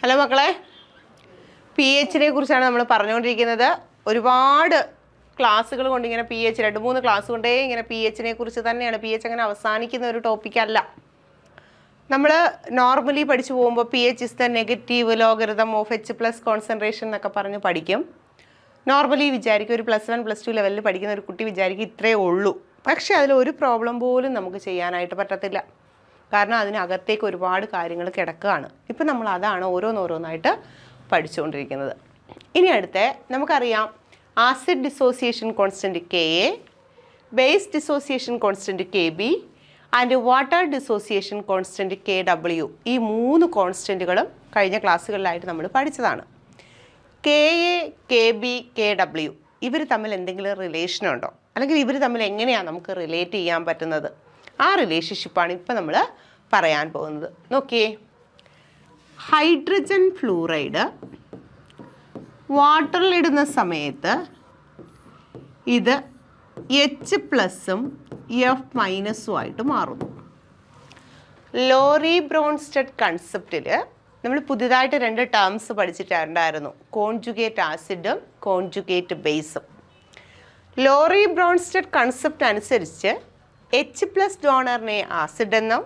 Hello മക്കളെ, P എച്ചിനെ കുറിച്ചാണ് നമ്മൾ പറഞ്ഞുകൊണ്ടിരിക്കുന്നത്. ഒരുപാട് ക്ലാസ്സുകൾ കൊണ്ട് ഇങ്ങനെ പി എച്ച് 2-3 ക്ലാസ് കൊണ്ടേ ഇങ്ങനെ പി എച്ചിനെ കുറിച്ച് തന്നെയാണ്. പി എച്ച് അങ്ങനെ അവസാനിക്കുന്ന ഒരു ടോപ്പിക്കല്ല. നമ്മൾ നോർമലി പഠിച്ചു പോകുമ്പോൾ P H is the negative logarithm of H plus concentration എന്നൊക്കെ പറഞ്ഞ് പഠിക്കും. നോർമലി വിചാരിക്കും ഒരു +1 +2 ലെവലിൽ പഠിക്കുന്ന ഒരു കുട്ടി വിചാരിക്കും ഇത്രയേ ഉള്ളൂ. പക്ഷേ അതിലൊരു പ്രോബ്ലം പോലും നമുക്ക് ചെയ്യാനായിട്ട് പറ്റത്തില്ല. കാരണം അതിനകത്തേക്ക് ഒരുപാട് കാര്യങ്ങൾ കിടക്കുകയാണ്. ഇപ്പം നമ്മൾ അതാണ് ഓരോന്നോരോന്നായിട്ട് പഠിച്ചുകൊണ്ടിരിക്കുന്നത്. ഇനി അടുത്ത നമുക്കറിയാം acid dissociation constant K A, base dissociation constant K B and water dissociation constant K W. ഈ 3 കോൺസ്റ്റൻറ്റുകളും കഴിഞ്ഞ ക്ലാസ്സുകളിലായിട്ട് നമ്മൾ പഠിച്ചതാണ്. K A, K B, K W ഇവർ തമ്മിൽ എന്തെങ്കിലും റിലേഷനുണ്ടോ, അല്ലെങ്കിൽ ഇവർ തമ്മിൽ എങ്ങനെയാണ് നമുക്ക് റിലേറ്റ് ചെയ്യാൻ പറ്റുന്നത്? ആ റിലേഷൻഷിപ്പാണ് ഇപ്പം നമ്മൾ പറയാൻ പോകുന്നത്. നോക്കിയേ, ഹൈഡ്രജൻ ഫ്ലൂറൈഡ് വാട്ടറിലിടുന്ന സമയത്ത് ഇത് H+ഉം F- ആയിട്ട് മാറുന്നു. ലോറി ബ്രോൺസ്റ്റഡ് കൺസെപ്റ്റിൽ നമ്മൾ പുതിയതായിട്ട് 2 ടേംസ് പഠിച്ചിട്ടുണ്ടായിരുന്നു, കോൺജുഗേറ്റ് ആസിഡും കോൺജുഗേറ്റ് ബേസും. ലോറി ബ്രോൺസ്റ്റഡ് കൺസെപ്റ്റ് അനുസരിച്ച് H+ ഡോണറിനെ ആസിഡ് എന്നും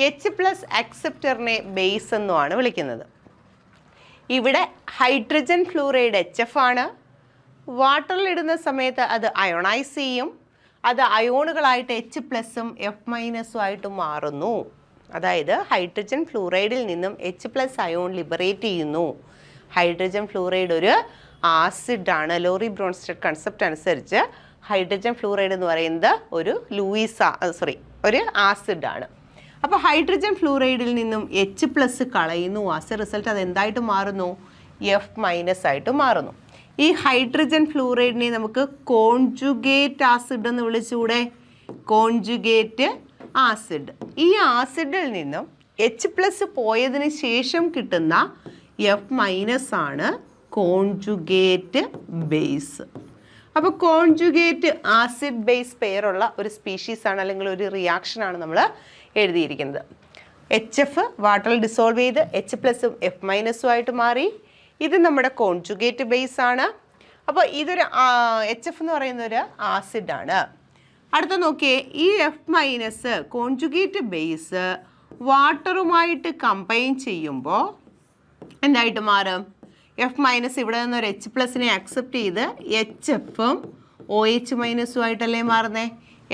H+ അക്സെപ്റ്ററിനെ ബേസ് എന്നുമാണ് വിളിക്കുന്നത്. ഇവിടെ ഹൈഡ്രജൻ ഫ്ലൂറൈഡ് HF ആണ്. വാട്ടറിലിടുന്ന സമയത്ത് അത് അയോണൈസ് ചെയ്യും. അത് അയോണുകളായിട്ട് H+ഉം F- ആയിട്ട് മാറുന്നു. അതായത് ഹൈഡ്രജൻ ഫ്ലൂറൈഡിൽ നിന്നും H+ അയോൺ ലിബറേറ്റ് ചെയ്യുന്നു. ഹൈഡ്രജൻ ഫ്ലൂറൈഡ് ഒരു ആസിഡാണ്. ലോറി ബ്രോൺസ്റ്റഡ് കൺസെപ്റ്റ് അനുസരിച്ച് ഹൈഡ്രജൻ ഫ്ലൂറൈഡ് എന്ന് പറയുന്നത് ഒരു ആസിഡാണ്. അപ്പോൾ ഹൈഡ്രജൻ ഫ്ലൂറൈഡിൽ നിന്നും H+ കളയുന്നു. ആസ് എ റിസൾട്ട് അത് എന്തായിട്ട് മാറുന്നു? F- ആയിട്ട് മാറുന്നു. ഈ ഹൈഡ്രജൻ ഫ്ലൂറൈഡിനെ നമുക്ക് കോൺജുഗേറ്റ് ആസിഡ് എന്ന് വിളിച്ചുകൂടെ? Conjugate acid. ഈ ആസിഡിൽ നിന്നും H+ പോയതിന് ശേഷം കിട്ടുന്ന F- ആണ് കോൺജുഗേറ്റ് ബേസ്. അപ്പോൾ കോൺജുഗേറ്റ് ആസിഡ് ബേസ് പെയറുള്ള ഒരു സ്പീഷീസാണ്, അല്ലെങ്കിൽ ഒരു റിയാക്ഷനാണ് നമ്മൾ എഴുതിയിരിക്കുന്നത്. HF വാട്ടറിൽ ഡിസോൾവ് ചെയ്ത് H+ഉം F- ആയിട്ട് മാറി. ഇത് നമ്മുടെ കോൺജുഗേറ്റ് ബേസ് ആണ്. അപ്പോൾ ഇതൊരു HF എന്ന് പറയുന്ന ഒരു ആസിഡാണ്. അടുത്ത നോക്കിയേ, ഈ F- കോൺജുഗേറ്റ് ബേസ് വാട്ടറുമായിട്ട് കമ്പൈൻ ചെയ്യുമ്പോൾ എന്തായിട്ട് മാറും? F- ഇവിടെ നിന്നൊരു H+നെ അക്സെപ്റ്റ് ചെയ്ത് HFഉം OH- ആയിട്ടല്ലേ മാറുന്നത്?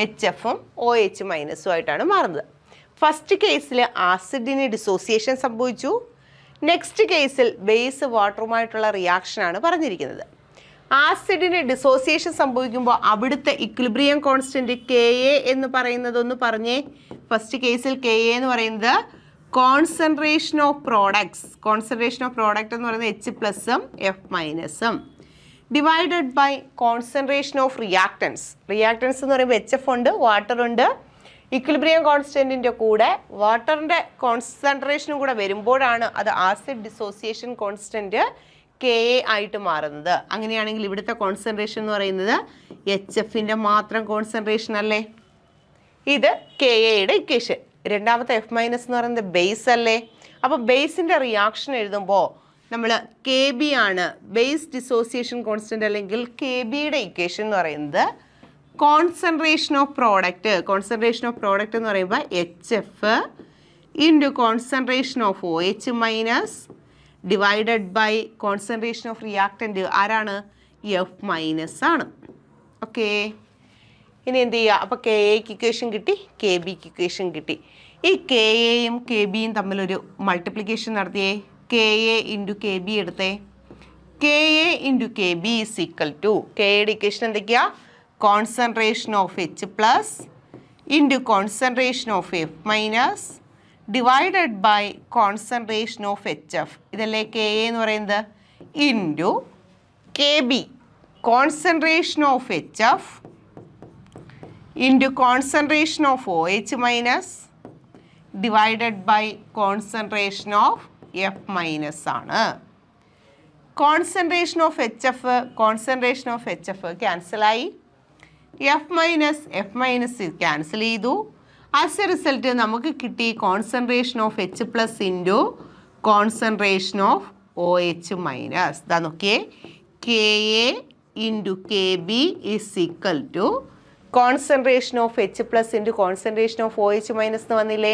HFഉം OH- ആയിട്ടാണ് മാറുന്നത്. ഫസ്റ്റ് കേസിൽ ആസിഡിന് ഡിസോസിയേഷൻ സംഭവിച്ചു. നെക്സ്റ്റ് കേസിൽ ബേസ് വാട്ടറുമായിട്ടുള്ള റിയാക്ഷനാണ് പറഞ്ഞിരിക്കുന്നത്. ആസിഡിന് ഡിസോസിയേഷൻ സംഭവിക്കുമ്പോൾ അവിടുത്തെ ഇക്വിലിബ്രിയം കോൺസ്റ്റൻറ്റ് കെ എ എന്ന് പറയുന്നത് ഒന്ന് പറഞ്ഞേ. ഫസ്റ്റ് കേസിൽ കെ എ എന്ന് പറയുന്നത് concentration of products. Concentration of product എന്ന് പറയുന്നത് H+ഉം F- divided by concentration of reactants. Reactants എന്ന് പറയുമ്പോൾ HF ഉണ്ട്, വാട്ടർ ഉണ്ട്. ഇക്വിലിബ്രിയം കോൺസ്റ്റൻറ്റിൻ്റെ കൂടെ വാട്ടറിൻ്റെ കോൺസെൻട്രേഷനും കൂടെ വരുമ്പോഴാണ് അത് acid dissociation constant K A ആയിട്ട് മാറുന്നത്. അങ്ങനെയാണെങ്കിൽ ഇവിടുത്തെ കോൺസെൻട്രേഷൻ എന്ന് പറയുന്നത് HFൻ്റെ മാത്രം കോൺസെൻട്രേഷൻ അല്ലേ? ഇത് കെ എയുടെ ഇക്വേഷൻ. രണ്ടാമത്തെ F- എന്ന് പറയുന്നത് ബേസ് അല്ലേ? അപ്പോൾ ബേസിൻ്റെ റിയാക്ഷൻ എഴുതുമ്പോൾ നമ്മൾ കെ ബി ആണ് ബേസ് ഡിസോസിയേഷൻ കോൺസ്റ്റൻറ്റ്, അല്ലെങ്കിൽ കെ ബിയുടെ ഇക്വേഷൻ എന്ന് പറയുന്നത് concentration of product. Concentration of product എന്ന് പറയുമ്പോൾ HF into concentration of OH- divided by concentration of reactant ആരാണ്? F- ആണ്. ഓക്കേ, ഇനി എന്ത് ചെയ്യുക? അപ്പോൾ കെ എക്ക് ഇക്വേഷൻ കിട്ടി, കെ ബിക്ക് ഇക്വേഷൻ കിട്ടി. ഈ കെ എയും കെ ബിയും തമ്മിലൊരു മൾട്ടിപ്ലിക്കേഷൻ നടത്തിയേ. K A into K B എടുത്തേ. K A into K B is equal to, കെയുടെ ഇക്വേഷൻ എന്തൊക്കെയാ? Concentration of H+ into concentration of F- divided by concentration of HF. ഇതല്ലേ കെ എ എന്ന് പറയുന്നത്? Into K B concentration of HF into concentration of OH- divided by concentration of F- ആണ്. Concentration of HF ക്യാൻസലായി. F- cancel ചെയ്തു. As a result നമുക്ക് കിട്ടി concentration of H+ into concentration of OH minus. ഇതാ നോക്കിയേ, KA into KB is equal to concentration of H+ into concentration of OH minus എന്ന് വന്നില്ലേ?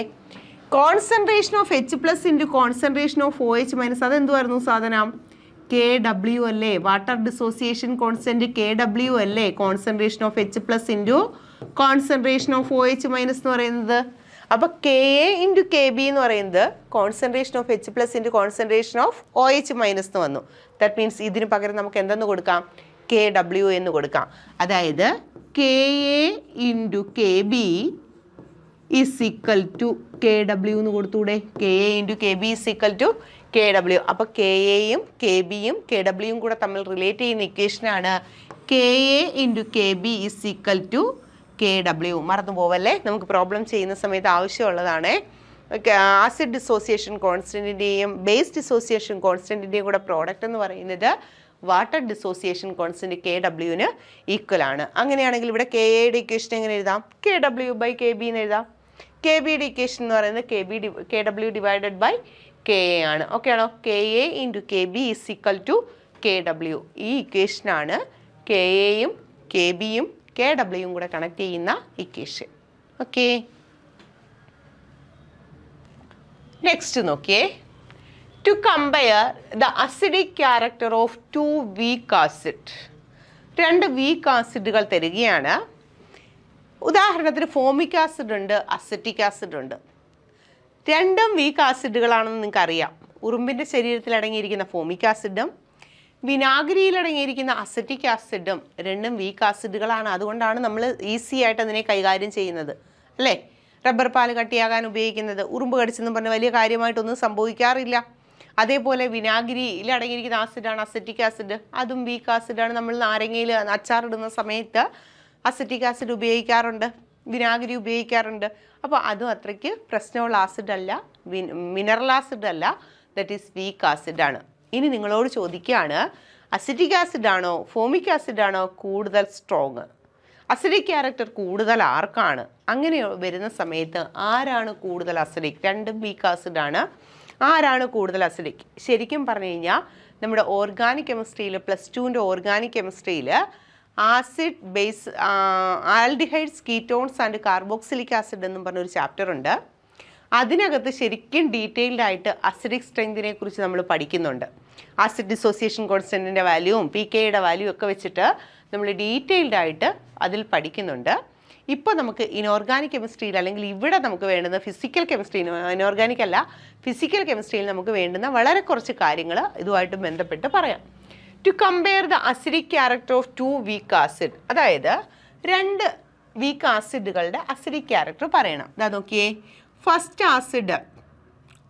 Concentration of H+ into concentration of OH minus അതെന്തുമായിരുന്നു സാധനം? KW അല്ലേ? Water dissociation constant KW അല്ലേ? Concentration of H+ into concentration of OH minus എന്ന് പറയുന്നത്. അപ്പോൾ KA into KB എന്ന് പറയുന്നത് concentration of H+ into concentration of OH minus എന്ന് വന്നു. ദാറ്റ് മീൻസ് ഇതിന് പകരം നമുക്ക് എന്തെന്ന് കൊടുക്കാം? KW എന്ന് കൊടുക്കാം. അതായത് KA into KB is equal to KW എന്ന് കൊടുത്തൂടെ? KA into KB is equal to KW. അപ്പോൾ KAയും KBയും KWയും കൂടെ തമ്മിൽ റിലേറ്റ് ചെയ്യുന്ന ഇക്വേഷനാണ് KA into KB is equal to KW. മറന്നു പോവല്ലേ, നമുക്ക് പ്രോബ്ലം ചെയ്യുന്ന സമയത്ത് ആവശ്യമുള്ളതാണ്. ആസിഡ് ഡിസോസിയേഷൻ കോൺസ്റ്റൻറ്റിൻ്റെയും ബേസ് ഡിസോസിയേഷൻ കോൺസ്റ്റൻറ്റിൻ്റെയും കൂടെ പ്രോഡക്റ്റ് എന്ന് പറയുന്നത് വാട്ടർ ഡിസോസിയേഷൻ കോൺസ്റ്റൻറ്റ് KWന് ഈക്വൽ ആണ്. അങ്ങനെയാണെങ്കിൽ ഇവിടെ KAയുടെ ഇക്വേഷൻ എങ്ങനെ എഴുതാം? KW/KB എന്ന് എഴുതാം. KBയുടെ ഇക്വേഷൻ എന്ന് പറയുന്നത് KW ഡിവൈഡഡ് ബൈ KA ആണ്. ഓക്കെ ആണോ? KA into KB is equal to KW. ഈ ഇക്വേഷനാണ് KAയും KBയും KWയും കൂടെ കണക്ട് ചെയ്യുന്ന ഇക്വേഷൻ. ഓക്കെ, നെക്സ്റ്റ് നോക്കിയേ. To compare the acidic character of 2 weak acid. 2 weak ആസിഡുകൾ തരികയാണ്. ഉദാഹരണത്തിന് ഫോമിക് ആസിഡ് ഉണ്ട്, അസറ്റിക് ആസിഡ് ഉണ്ട്. രണ്ടും വീക്ക് ആസിഡുകളാണെന്ന് നിങ്ങൾക്കറിയാം. ഉറുമ്പിൻ്റെ ശരീരത്തിൽ അടങ്ങിയിരിക്കുന്ന ഫോമിക് ആസിഡും വിനാഗിരിയിൽ അടങ്ങിയിരിക്കുന്ന അസറ്റിക് ആസിഡും രണ്ടും വീക്ക് ആസിഡുകളാണ്. അതുകൊണ്ടാണ് നമ്മൾ ഈസി ആയിട്ട് അതിനെ കൈകാര്യം ചെയ്യുന്നത് അല്ലേ? റബ്ബർ പാൽ കട്ടിയാകാൻ ഉപയോഗിക്കുന്നത്. ഉറുമ്പ് കടിച്ചെന്ന് പറഞ്ഞ് വലിയ കാര്യമായിട്ടൊന്നും സംഭവിക്കാറില്ല. അതേപോലെ വിനാഗിരിയിൽ അടങ്ങിയിരിക്കുന്ന ആസിഡാണ് അസറ്റിക് ആസിഡ്, അതും വീക്ക് ആസിഡാണ്. നമ്മൾ നാരങ്ങയിൽ അച്ചാറിടുന്ന സമയത്ത് അസറ്റിക് ആസിഡ് ഉപയോഗിക്കാറുണ്ട്, വിനാഗിരി ഉപയോഗിക്കാറുണ്ട്. അപ്പോൾ അതും അത്രയ്ക്ക് പ്രശ്നമുള്ള ആസിഡ് അല്ല, മിനറൽ ആസിഡ് അല്ല, ദറ്റ് ഈസ് വീക്ക് ആസിഡാണ്. ഇനി നിങ്ങളോട് ചോദിക്കുകയാണ്, അസിറ്റിക് ആസിഡാണോ ഫോമിക് ആസിഡാണോ കൂടുതൽ സ്ട്രോങ്? അസിഡിക് ക്യാരക്ടർ കൂടുതൽ ആർക്കാണ്? അങ്ങനെ വരുന്ന സമയത്ത് ആരാണ് കൂടുതൽ അസിഡിക്? രണ്ടും വീക്ക് ആസിഡാണ്. ആരാണ് കൂടുതൽ അസിഡിക്? ശരിക്കും പറഞ്ഞു കഴിഞ്ഞാൽ നമ്മുടെ ഓർഗാനിക് കെമിസ്ട്രിയിൽ +2ൻ്റെ ഓർഗാനിക് കെമിസ്ട്രിയിൽ acid base aldehydes ketones and carboxylic acid എന്നും പറഞ്ഞൊരു ചാപ്റ്റർ ഉണ്ട്. അതിനകത്ത് ശരിക്കും ഡീറ്റെയിൽഡ് ആയിട്ട് അസിഡിക് സ്ട്രെങ്തിനെ കുറിച്ച് നമ്മൾ പഠിക്കുന്നുണ്ട്. ആസിഡ് ഡിസോസിയേഷൻ കോൺസ്റ്റൻറ്റിൻ്റെ വാല്യൂവും PKയുടെ വാല്യൂ ഒക്കെ വെച്ചിട്ട് നമ്മൾ ഡീറ്റെയിൽഡ് ആയിട്ട് അതിൽ പഠിക്കുന്നുണ്ട്. ഇപ്പോൾ നമുക്ക് ഇനോർഗാനിക് കെമിസ്ട്രിയിൽ അല്ലെങ്കിൽ ഇവിടെ നമുക്ക് വേണ്ടുന്ന ഫിസിക്കൽ കെമിസ്ട്രി, ഇനോർഗാനിക് അല്ല ഫിസിക്കൽ കെമിസ്ട്രിയിൽ നമുക്ക് വേണ്ടുന്ന വളരെ കുറച്ച് കാര്യങ്ങൾ ഇതുമായിട്ട് ബന്ധപ്പെട്ട് പറയാം. To compare the acidic character of 2 weak acid, അതായത് 2 വീക്ക് ആസിഡുകളുടെ അസിഡിക് ക്യാരക്ടർ പറയണം. അതാ നോക്കിയേ, first acid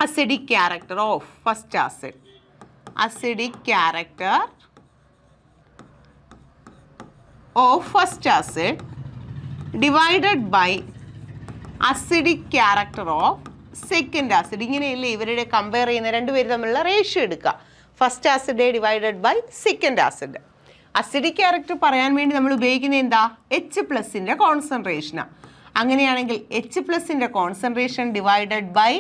acidic character of first acid, acidic character of first acid divided by acidic character of second acid. ഇങ്ങനെയല്ലേ ഇവരുടെ കമ്പയർ ചെയ്യുന്ന രണ്ടുപേരും തമ്മിലുള്ള റേഷ്യോ എടുക്കുക. First acid divided by second acid. Acidic character പറയാൻ വേണ്ടി നമ്മൾ ഉപയോഗിക്കുന്നത് എന്താ? H+ൻ്റെ കോൺസെൻട്രേഷനാണ്. അങ്ങനെയാണെങ്കിൽ H+ൻ്റെ കോൺസെൻട്രേഷൻ ഡിവൈഡഡ് ബൈ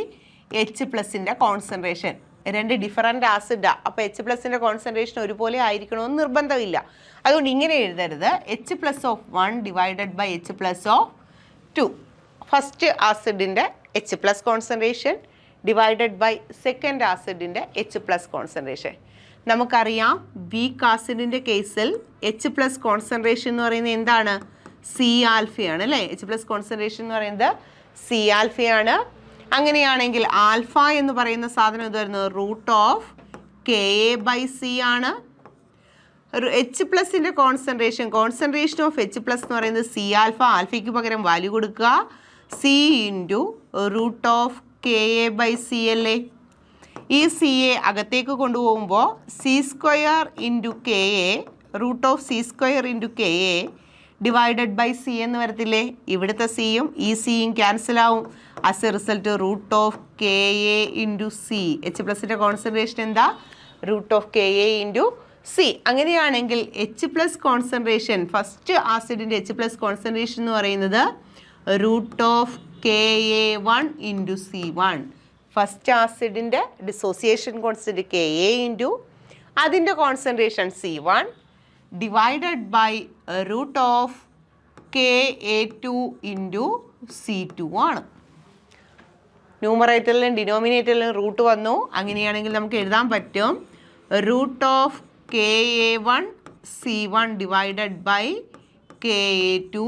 H+ൻ്റെ കോൺസെൻട്രേഷൻ. രണ്ട് ഡിഫറൻറ്റ് ആസിഡാണ്. അപ്പോൾ H+ൻ്റെ കോൺസെൻട്രേഷൻ ഒരുപോലെ ആയിരിക്കണമെന്ന് നിർബന്ധമില്ല. അതുകൊണ്ട് ഇങ്ങനെ എഴുതരുത്, H+(1) divided by H+(2). First ആസിഡിൻ്റെ H+ concentration divided by second ആസിഡിൻ്റെ H+ കോൺസെൻട്രേഷൻ. നമുക്കറിയാം വീക്ക് ആസിഡിൻ്റെ കേസിൽ H+ കോൺസെൻട്രേഷൻ എന്ന് പറയുന്നത് എന്താണ്? C-ആൽഫയാണ് അല്ലേ? H+ കോൺസെൻട്രേഷൻ എന്ന് പറയുന്നത് C-ആൽഫയാണ്. അങ്ങനെയാണെങ്കിൽ ആൽഫ എന്ന് പറയുന്ന സാധനം ഇതായിരുന്നു √KA/C ആണ്. H+ൻ്റെ കോൺസെൻട്രേഷൻ ഓഫ് H+ എന്ന് പറയുന്നത് C-ആൽഫ. ആൽഫയ്ക്ക് പകരം വാല്യൂ കൊടുക്കുക, C × √KA/C അല്ലേ? ഈ CA അകത്തേക്ക് കൊണ്ടുപോകുമ്പോൾ C² × KA √C² × KA divided by C എന്ന് വരത്തില്ലേ? ഇവിടുത്തെ സിയും ഈ സിയും ക്യാൻസൽ ആവും. As a result √KA × C. H+ൻ്റെ കോൺസെൻട്രേഷൻ എന്താ? √KA × C. അങ്ങനെയാണെങ്കിൽ H+ കോൺസെൻട്രേഷൻ, ഫസ്റ്റ് ആസിഡിൻ്റെ H+ കോൺസെൻട്രേഷൻ എന്ന് പറയുന്നത് √KA1 × C1. ഫസ്റ്റ് ആസിഡിൻ്റെ ഡിസോസിയേഷൻ കോൺസ്റ്റൻറ്റ് Ka ഇൻറ്റു അതിൻ്റെ concentration C1 divided by root of Ka2 into C2 ആണ്. ന്യൂമറേറ്ററിലും ഡിനോമിനേറ്ററിലും റൂട്ട് വന്നു. അങ്ങനെയാണെങ്കിൽ നമുക്ക് എഴുതാൻ പറ്റും root of Ka1 C1 divided by Ka2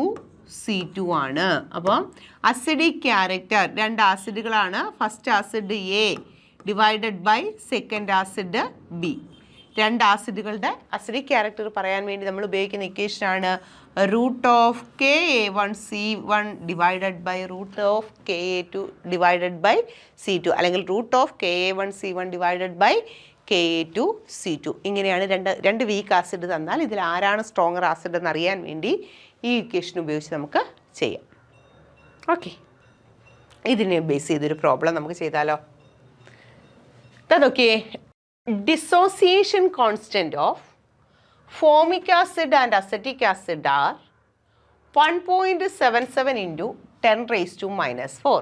C2 ആണ്. അപ്പം അസിഡിക് ക്യാരക്ടർ രണ്ട് ആസിഡുകളാണ്. First acid A divided by second acid B. രണ്ട് ആസിഡുകളുടെ അസിഡിക് ക്യാരക്ടർ പറയാൻ വേണ്ടി നമ്മൾ ഉപയോഗിക്കുന്ന ഇക്വേഷനാണ് root of Ka1 C1 divided by root of Ka2 divided by C2 അല്ലെങ്കിൽ root of Ka1 C1 divided by Ka2 C2. ഇങ്ങനെയാണ് രണ്ട് വീക്ക് ആസിഡ് തന്നാൽ ഇതിൽ ആരാണ് സ്ട്രോങ്ങർ ആസിഡ് എന്ന് അറിയാൻ വേണ്ടി ഈ ഇക്വേഷൻ ഉപയോഗിച്ച് നമുക്ക് ചെയ്യാം. ഓക്കെ, ഇതിനെ ബേസ് ചെയ്തൊരു പ്രോബ്ലം നമുക്ക് ചെയ്താലോ? നോക്കിയേ, dissociation constant of formic acid and acetic acid are 1.77 into 10 raised to minus 4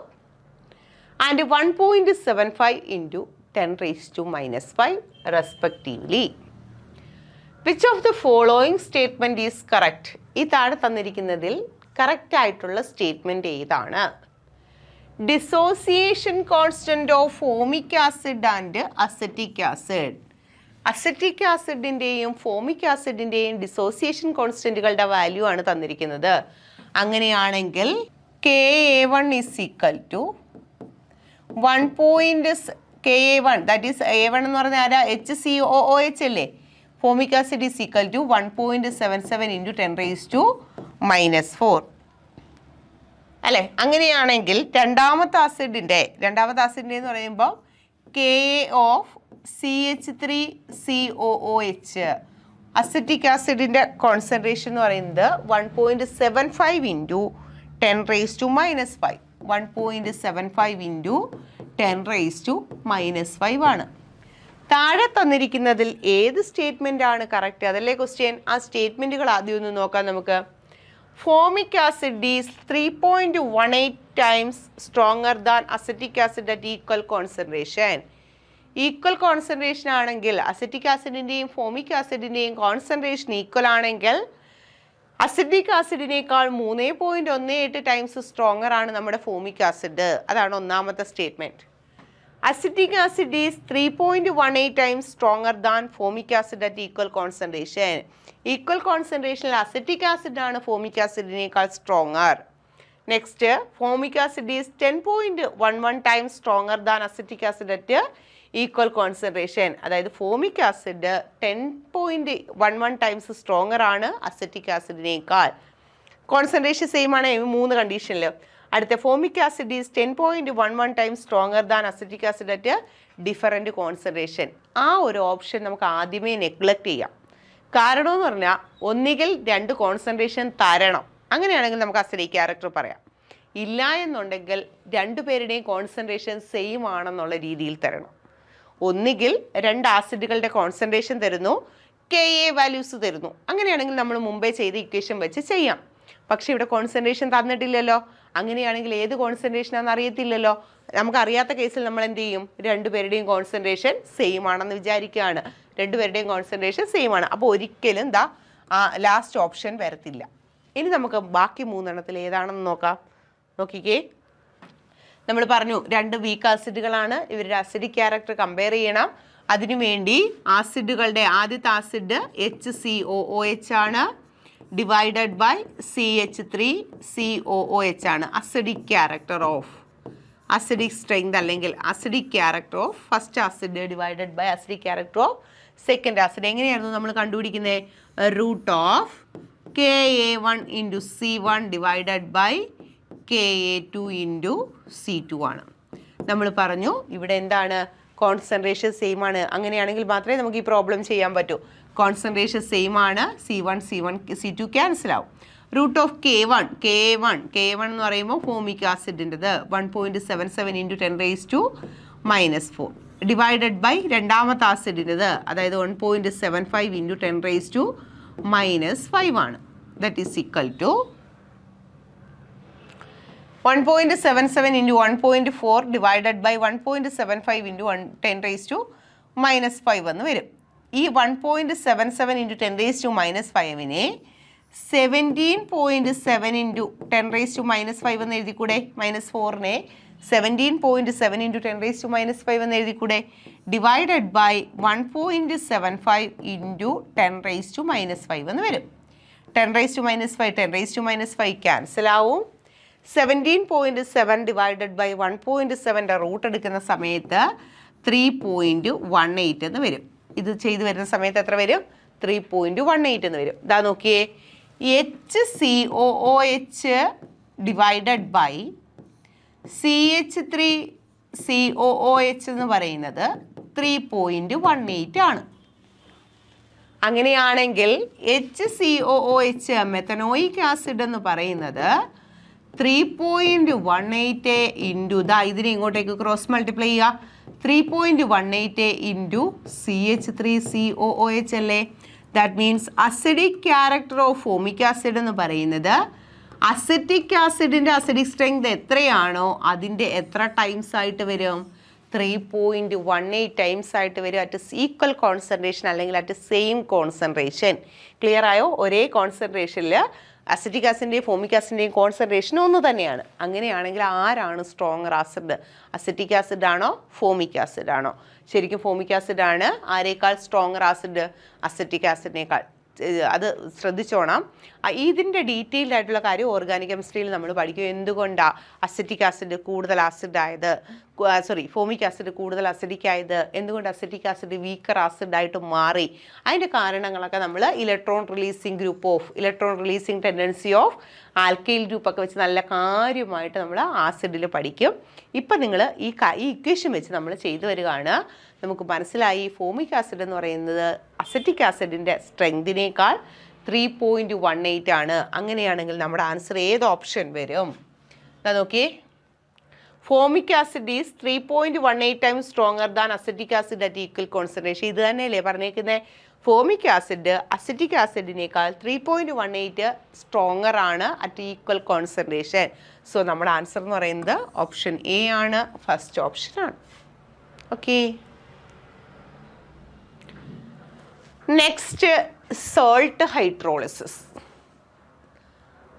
and 1.75 into 10 raised to minus 5 respectively. Which of the following statement is correct? ഇതാണ് തന്നിരിക്കുന്നതിൽ കറക്റ്റ് ആയിട്ടുള്ള സ്റ്റേറ്റ്മെൻറ്റ് ഏതാണ്? Dissociation constant of formic acid and acetic acid. Acetic ആസിഡിൻ്റെയും formic ആസിഡിൻ്റെയും dissociation കോൺസ്റ്റൻറ്റുകളുടെ value ആണ് തന്നിരിക്കുന്നത്. അങ്ങനെയാണെങ്കിൽ Ka1 is equal to 1. Ka1 that is A1 എന്ന് പറഞ്ഞാൽ ആരാ? HCOOH അല്ലേ? Formic acid is equal to 1.77 into 10 raised to minus 4 അല്ലേ? അങ്ങനെയാണെങ്കിൽ രണ്ടാമത്തെ ആസിഡിൻ്റെ എന്ന് പറയുമ്പോൾ Ka of CH3COOH അസറ്റിക് ആസിഡിൻ്റെ കോൺസെൻട്രേഷൻ എന്ന് പറയുന്നത് 1.75 into 10 raise to minus 5. 1.75 into 10 raise to minus 5 ആണ്. താഴെ തന്നിരിക്കുന്നതിൽ ഏത് സ്റ്റേറ്റ്മെൻ്റ് ആണ് കറക്റ്റ്? അതല്ലേ ക്വസ്റ്റ്യൻ. ആ സ്റ്റേറ്റ്മെൻറ്റുകൾ ആദ്യം ഒന്ന് നോക്കാം നമുക്ക്. Formic acid is 3.18 times stronger than acetic acid at equal concentration. Equal concentration ആണെങ്കിൽ അസറ്റിക് ആസിഡിൻ്റെയും ഫോമിക് ആസിഡിൻ്റെയും കോൺസെൻട്രേഷൻ ഈക്വൽ ആണെങ്കിൽ അസിഡിക് ആസിഡിനേക്കാൾ 3.18 ടൈംസ് സ്ട്രോങ്ങർ ആണ് നമ്മുടെ ഫോമിക് ആസിഡ്. അതാണ് ഒന്നാമത്തെ statement. Acidic acid is 3.18 times stronger than formic acid at equal concentration. Equal കോൺസെൻട്രേഷനിൽ അസിഡിക് ആസിഡ് ആണ് ഫോമിക് ആസിഡിനേക്കാൾ stronger. Next, formic acid is 10.11 times stronger than acidic acid at equal concentration. അതായത് formic acid 10.11 times stronger ആണ് acetic ആസിഡിനേക്കാൾ. Concentration same ആണ് 3 കണ്ടീഷനിൽ. അടുത്ത formic acid is 10.11 times stronger than acetic acid at different concentration. ആ ഒരു option നമുക്ക് ആദ്യമേ neglect ചെയ്യാം. കാരണം എന്ന് പറഞ്ഞാൽ ഒന്നുകിൽ 2 കോൺസെൻട്രേഷൻ തരണം, അങ്ങനെയാണെങ്കിൽ നമുക്ക് അസിഡിക് ക്യാരക്ടർ പറയാം. ഇല്ല എന്നുണ്ടെങ്കിൽ 2 പേരുടെയും കോൺസെൻട്രേഷൻ സെയിം ആണെന്നുള്ള രീതിയിൽ തരണം. ഒന്നുകിൽ 2 ആസിഡുകളുടെ കോൺസെൻട്രേഷൻ തരുന്നു, Ka വാല്യൂസ് തരുന്നു, അങ്ങനെയാണെങ്കിൽ നമ്മൾ മുമ്പേ ചെയ്ത ഇക്വേഷൻ വെച്ച് ചെയ്യാം. പക്ഷേ ഇവിടെ കോൺസെൻട്രേഷൻ തന്നിട്ടില്ലല്ലോ. അങ്ങനെയാണെങ്കിൽ ഏത് കോൺസെൻട്രേഷനാണെന്ന് അറിയത്തില്ലല്ലോ. നമുക്കറിയാത്ത കേസിൽ നമ്മൾ എന്ത് ചെയ്യും? 2 പേരുടെയും കോൺസെൻട്രേഷൻ സെയിം ആണെന്ന് വിചാരിക്കുകയാണ്. 2 പേരുടെയും കോൺസെൻട്രേഷൻ സെയിം ആണ്. അപ്പോൾ ഒരിക്കലും ലാസ്റ്റ് ഓപ്ഷൻ വരത്തില്ല. ഇനി നമുക്ക് ബാക്കി 3 എണ്ണത്തിൽ ഏതാണെന്ന് നോക്കാം. നോക്കിക്കേ, നമ്മൾ പറഞ്ഞു 2 വീക്ക് ആസിഡുകളാണ്. ഇവരുടെ അസിഡിക് ക്യാരക്ടർ കമ്പയർ ചെയ്യണം. അതിനുവേണ്ടി ആസിഡുകളുടെ ആദ്യത്തെ ആസിഡ് HCOOH ആണ്, ഡിവൈഡഡ് ബൈ CH3COOH ആണ്. Acidic character of acidic strength അല്ലെങ്കിൽ acidic character of first acid divided by acidic character of second acid. എങ്ങനെയായിരുന്നു നമ്മൾ കണ്ടുപിടിക്കുന്നത്? Root of Ka1 into C1 divided by Ka2 into C2 ആണ്. നമ്മൾ പറഞ്ഞു ഇവിടെ എന്താണ്? കോൺസെൻട്രേഷൻ സെയിം ആണ്. അങ്ങനെയാണെങ്കിൽ മാത്രമേ നമുക്ക് ഈ പ്രോബ്ലം ചെയ്യാൻ പറ്റൂ. കോൺസെൻട്രേഷൻ സെയിം ആണ്. C1 C2 ക്യാൻസൽ ആവും. റൂട്ട് ഓഫ് K1 എന്ന് പറയുമ്പോൾ ഫോമിക് ആസിഡിൻ്റെത് 1.77 into 10 raise to minus 4 divided by രണ്ടാമത്തെ ആസിഡിൻ്റെത്, അതായത് 1.75 ഇൻറ്റു 10 റേസ് ടു മൈനസ് 5 ആണ്. That is equal to 1.77 into 1.4 divided by 1.75 into 10 raised to minus 5 എന്ന് വരും. ഈ 1.77 into 10 raised to minus 5-നെ 17.7 into 10 raised to minus 5 എന്ന് എഴുതിക്കൂടെ? മൈനസ് 4-നെ 17.7 into 10 raised to minus 5 എന്ന് എഴുതിക്കൂടെ? Divided by 1.75 into 10 raised to minus 5 എന്ന് വരും. 10 raised to minus 5, 10 raised to minus 5 cancel ആവും. 17.7 ഡിവൈഡഡ് ബൈ 1.7 റൂട്ട് എടുക്കുന്ന സമയത്ത് 3.18 എന്ന് വരും. ഇത് ചെയ്ത് വരുന്ന സമയത്ത് എത്ര വരും? 3.18 എന്ന് വരും. ഇതാ നോക്കിയേ, HCOOH ഡിവൈഡഡ് ബൈ CH3COOH എന്ന് പറയുന്നത് 3.18 ആണ്. അങ്ങനെയാണെങ്കിൽ HCOOH മെത്തനോയിക് ആസിഡ് എന്ന് പറയുന്നത് 3.18 ഇൻറ്റു ഇതിനെ ഇങ്ങോട്ടേക്ക് ക്രോസ് മൾട്ടിപ്ലൈ ചെയ്യുക. 3.18 ഇൻറ്റു CH3COOH അല്ലേ? That means acidic character of formic acid എന്ന് പറയുന്നത് അസിറ്റിക് ആസിഡിൻ്റെ അസിഡിക് സ്ട്രെങ്ത് എത്രയാണോ അതിൻ്റെ എത്ര ടൈംസ് ആയിട്ട് വരും? 3.18 ടൈംസ് ആയിട്ട് വരും അറ്റ് ഈക്വൽ കോൺസെൻട്രേഷൻ അല്ലെങ്കിൽ അറ്റ് സെയിം കോൺസെൻട്രേഷൻ. ക്ലിയർ ആയോ? ഒരേ കോൺസെൻട്രേഷനിൽ അസിറ്റിക് ആസിഡിൻ്റെയും ഫോമിക് ആസിഡിൻ്റെയും കോൺസെൻട്രേഷൻ ഒന്ന് തന്നെയാണ്. അങ്ങനെയാണെങ്കിൽ ആരാണ് സ്ട്രോങ്ങർ ആസിഡ്? അസിറ്റിക് ആസിഡ് ആണോ ഫോമിക് ആസിഡ് ആണോ? ശരിക്കും ഫോമിക് ആസിഡ് ആണ് ആരേക്കാൾ സ്ട്രോങ്ങർ ആസിഡ്? അസിറ്റിക് ആസിഡിനേക്കാൾ. അത് ശ്രദ്ധിച്ചോണം. ഇതിൻ്റെ ഡീറ്റെയിൽഡ് ആയിട്ടുള്ള കാര്യം ഓർഗാനിക് കെമിസ്ട്രിയിൽ നമ്മൾ പഠിക്കും. എന്തുകൊണ്ടാണ് അസിറ്റിക് ആസിഡ് കൂടുതൽ ആസിഡ് ആയത്, ഫോമിക് ആസിഡ് കൂടുതൽ അസിഡിക് ആയത്, എന്തുകൊണ്ട് അസിറ്റിക് ആസിഡ് വീക്കർ ആസിഡായിട്ട് മാറി, അതിൻ്റെ കാരണങ്ങളൊക്കെ നമ്മൾ electron releasing tendency of alkyl ഗ്രൂപ്പൊക്കെ വെച്ച് നല്ല കാര്യമായിട്ട് നമ്മൾ ആസിഡിൽ പഠിക്കും. ഇപ്പം നിങ്ങൾ ഈ ഇക്വേഷൻ വെച്ച് നമ്മൾ ചെയ്തു വരികയാണ്. നമുക്ക് മനസ്സിലായി ഫോമിക് ആസിഡ് എന്ന് പറയുന്നത് അസിറ്റിക് ആസിഡിൻ്റെ സ്ട്രെങ്തിനേക്കാൾ 3.18 ആണ്. അങ്ങനെയാണെങ്കിൽ നമ്മുടെ ആൻസർ ഏത് ഓപ്ഷൻ വരും? നോക്കിയേ, formic acid is 3.18 times stronger than acetic acid at equal concentration. ഇത് തന്നെയല്ലേ പറഞ്ഞേക്കുന്നത്? ഫോമിക് ആസിഡ് അസിറ്റിക് ആസിഡിനേക്കാൾ 3.18 സ്ട്രോങ്ങർ ആണ് അറ്റ് ഈക്വൽ കോൺസെൻട്രേഷൻ. സോ നമ്മുടെ ആൻസർ എന്ന് പറയുന്നത് ഓപ്ഷൻ എ ആണ്, ഫസ്റ്റ് ഓപ്ഷനാണ്. Okay, next salt hydrolysis.